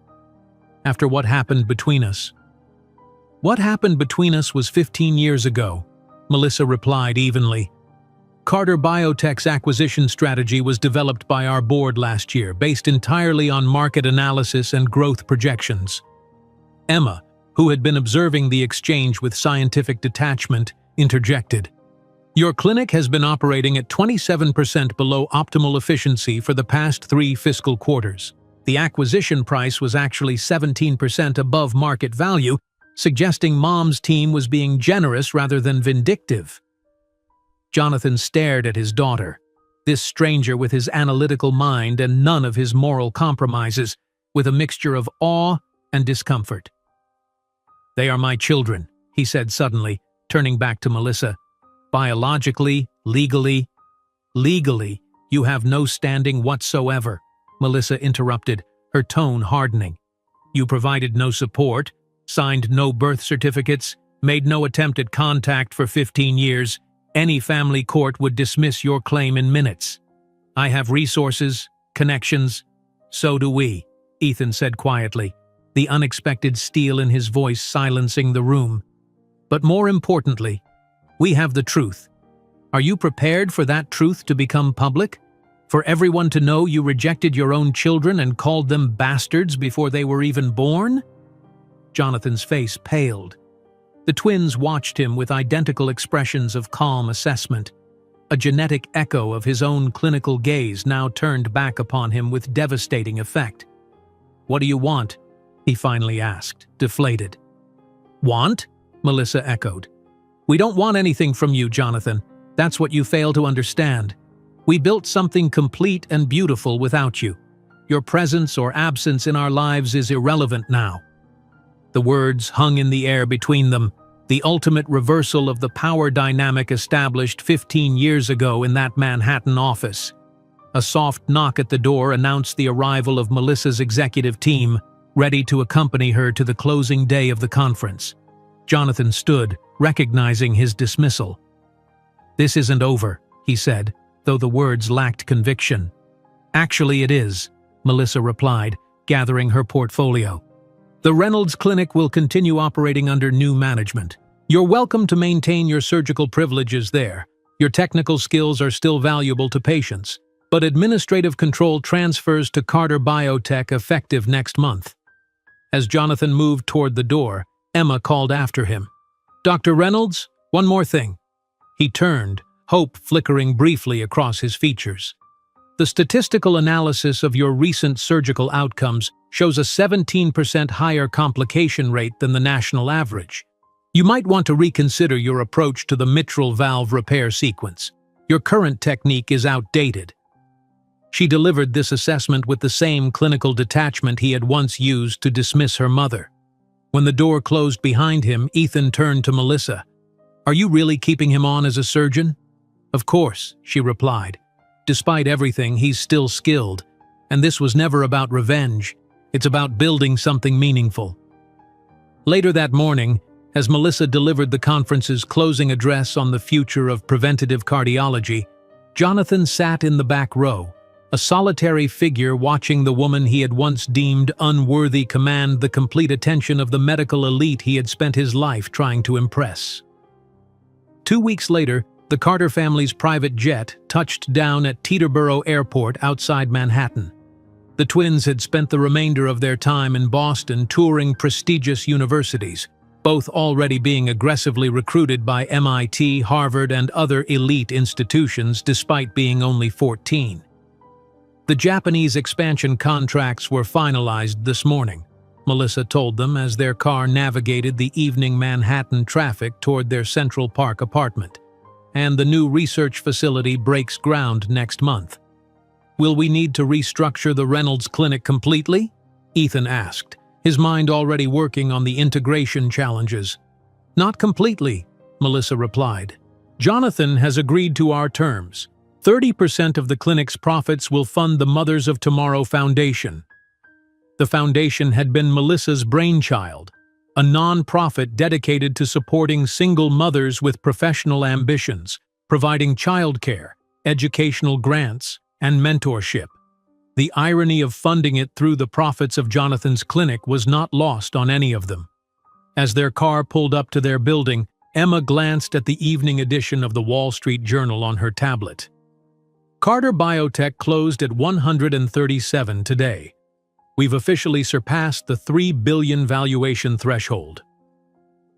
"After what happened between us." "What happened between us was 15 years ago," Melissa replied evenly. "Carter Biotech's acquisition strategy was developed by our board last year, based entirely on market analysis and growth projections." Emma, who had been observing the exchange with scientific detachment, interjected. "Your clinic has been operating at 27% below optimal efficiency for the past 3 fiscal quarters. The acquisition price was actually 17% above market value, suggesting Mom's team was being generous rather than vindictive." Jonathan stared at his daughter, this stranger with his analytical mind and none of his moral compromises, with a mixture of awe and discomfort. "They are my children," he said suddenly, turning back to Melissa. "Biologically, legally..." "Legally, you have no standing whatsoever," Melissa interrupted, her tone hardening. "You provided no support, signed no birth certificates, made no attempt at contact for 15 years, Any family court would dismiss your claim in minutes. I have resources, connections. So do we, Ethan said quietly, the unexpected steel in his voice silencing the room. But more importantly, we have the truth. Are you prepared for that truth to become public? For everyone to know you rejected your own children and called them bastards before they were even born? Jonathan's face paled. The twins watched him with identical expressions of calm assessment. A genetic echo of his own clinical gaze now turned back upon him with devastating effect. "What do you want?" he finally asked, deflated. "Want?" Melissa echoed. "We don't want anything from you, Jonathan. That's what you fail to understand. We built something complete and beautiful without you. Your presence or absence in our lives is irrelevant now." The words hung in the air between them, the ultimate reversal of the power dynamic established 15 years ago in that Manhattan office. A soft knock at the door announced the arrival of Melissa's executive team, ready to accompany her to the closing day of the conference. Jonathan stood, recognizing his dismissal. "This isn't over," he said, though the words lacked conviction. "Actually, it is," Melissa replied, gathering her portfolio. "The Reynolds Clinic will continue operating under new management. You're welcome to maintain your surgical privileges there. Your technical skills are still valuable to patients, but administrative control transfers to Carter Biotech effective next month." As Jonathan moved toward the door, Emma called after him. "Dr. Reynolds, one more thing." He turned, hope flickering briefly across his features. "The statistical analysis of your recent surgical outcomes shows a 17% higher complication rate than the national average. You might want to reconsider your approach to the mitral valve repair sequence. Your current technique is outdated." She delivered this assessment with the same clinical detachment he had once used to dismiss her mother. When the door closed behind him, Ethan turned to Melissa. "Are you really keeping him on as a surgeon?" "Of course," she replied. "Despite everything, he's still skilled, and this was never about revenge. It's about building something meaningful." Later that morning, as Melissa delivered the conference's closing address on the future of preventative cardiology, Jonathan sat in the back row, a solitary figure watching the woman he had once deemed unworthy command the complete attention of the medical elite he had spent his life trying to impress. 2 weeks later, the Carter family's private jet touched down at Teterboro Airport outside Manhattan. The twins had spent the remainder of their time in Boston touring prestigious universities, both already being aggressively recruited by MIT, Harvard, and other elite institutions despite being only 14. The Japanese expansion contracts were finalized this morning, Melissa told them as their car navigated the evening Manhattan traffic toward their Central Park apartment. "And the new research facility breaks ground next month." "Will we need to restructure the Reynolds Clinic completely?" Ethan asked, his mind already working on the integration challenges. "Not completely," Melissa replied. "Jonathan has agreed to our terms. 30% of the clinic's profits will fund the Mothers of Tomorrow Foundation." The foundation had been Melissa's brainchild, a non-profit dedicated to supporting single mothers with professional ambitions, providing childcare, educational grants, and mentorship. The irony of funding it through the profits of Jonathan's clinic was not lost on any of them. As their car pulled up to their building, Emma glanced at the evening edition of the Wall Street Journal on her tablet. Carter Biotech closed at 137 today. We've officially surpassed the $3 billion valuation threshold.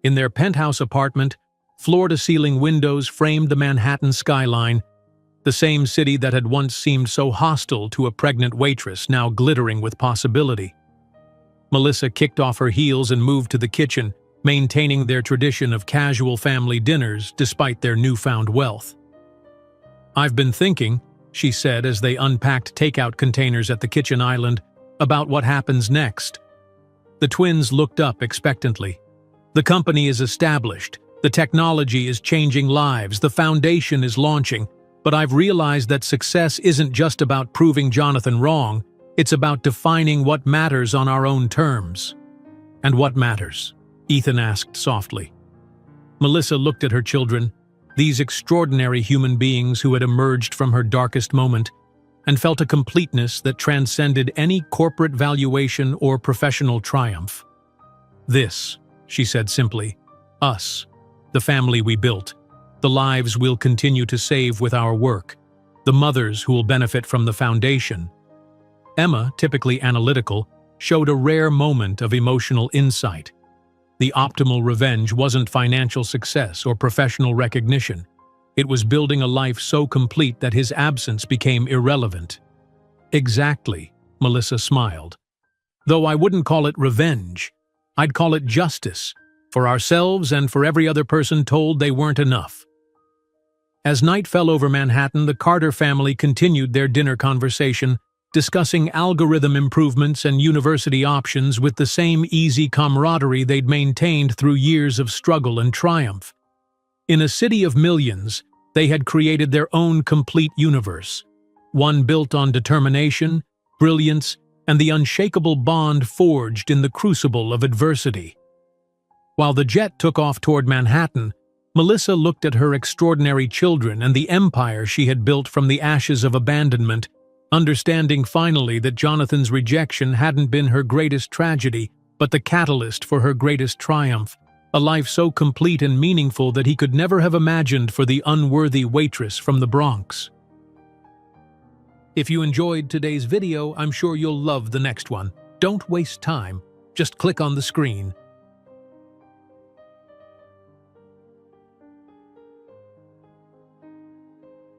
In their penthouse apartment, floor-to-ceiling windows framed the Manhattan skyline, the same city that had once seemed so hostile to a pregnant waitress, now glittering with possibility. Melissa kicked off her heels and moved to the kitchen, maintaining their tradition of casual family dinners despite their newfound wealth. "I've been thinking," she said as they unpacked takeout containers at the kitchen island, "about what happens next." The twins looked up expectantly. "The company is established, the technology is changing lives, the foundation is launching, but I've realized that success isn't just about proving Jonathan wrong, it's about defining what matters on our own terms." "And what matters?" Ethan asked softly. Melissa looked at her children, these extraordinary human beings who had emerged from her darkest moment and felt a completeness that transcended any corporate valuation or professional triumph. "This," she said simply, "us, the family we built, the lives we'll continue to save with our work, the mothers who will benefit from the foundation." Emma, typically analytical, showed a rare moment of emotional insight. The optimal revenge wasn't financial success or professional recognition. It was building a life so complete that his absence became irrelevant. "Exactly," Melissa smiled. "Though I wouldn't call it revenge. I'd call it justice, for ourselves and for every other person told they weren't enough." As night fell over Manhattan, the Carter family continued their dinner conversation, discussing algorithm improvements and university options with the same easy camaraderie they'd maintained through years of struggle and triumph. In a city of millions, they had created their own complete universe, one built on determination, brilliance, and the unshakable bond forged in the crucible of adversity. While the jet took off toward Manhattan, Melissa looked at her extraordinary children and the empire she had built from the ashes of abandonment, understanding finally that Jonathan's rejection hadn't been her greatest tragedy, but the catalyst for her greatest triumph, a life so complete and meaningful that he could never have imagined for the unworthy waitress from the Bronx. If you enjoyed today's video, I'm sure you'll love the next one. Don't waste time. Just click on the screen.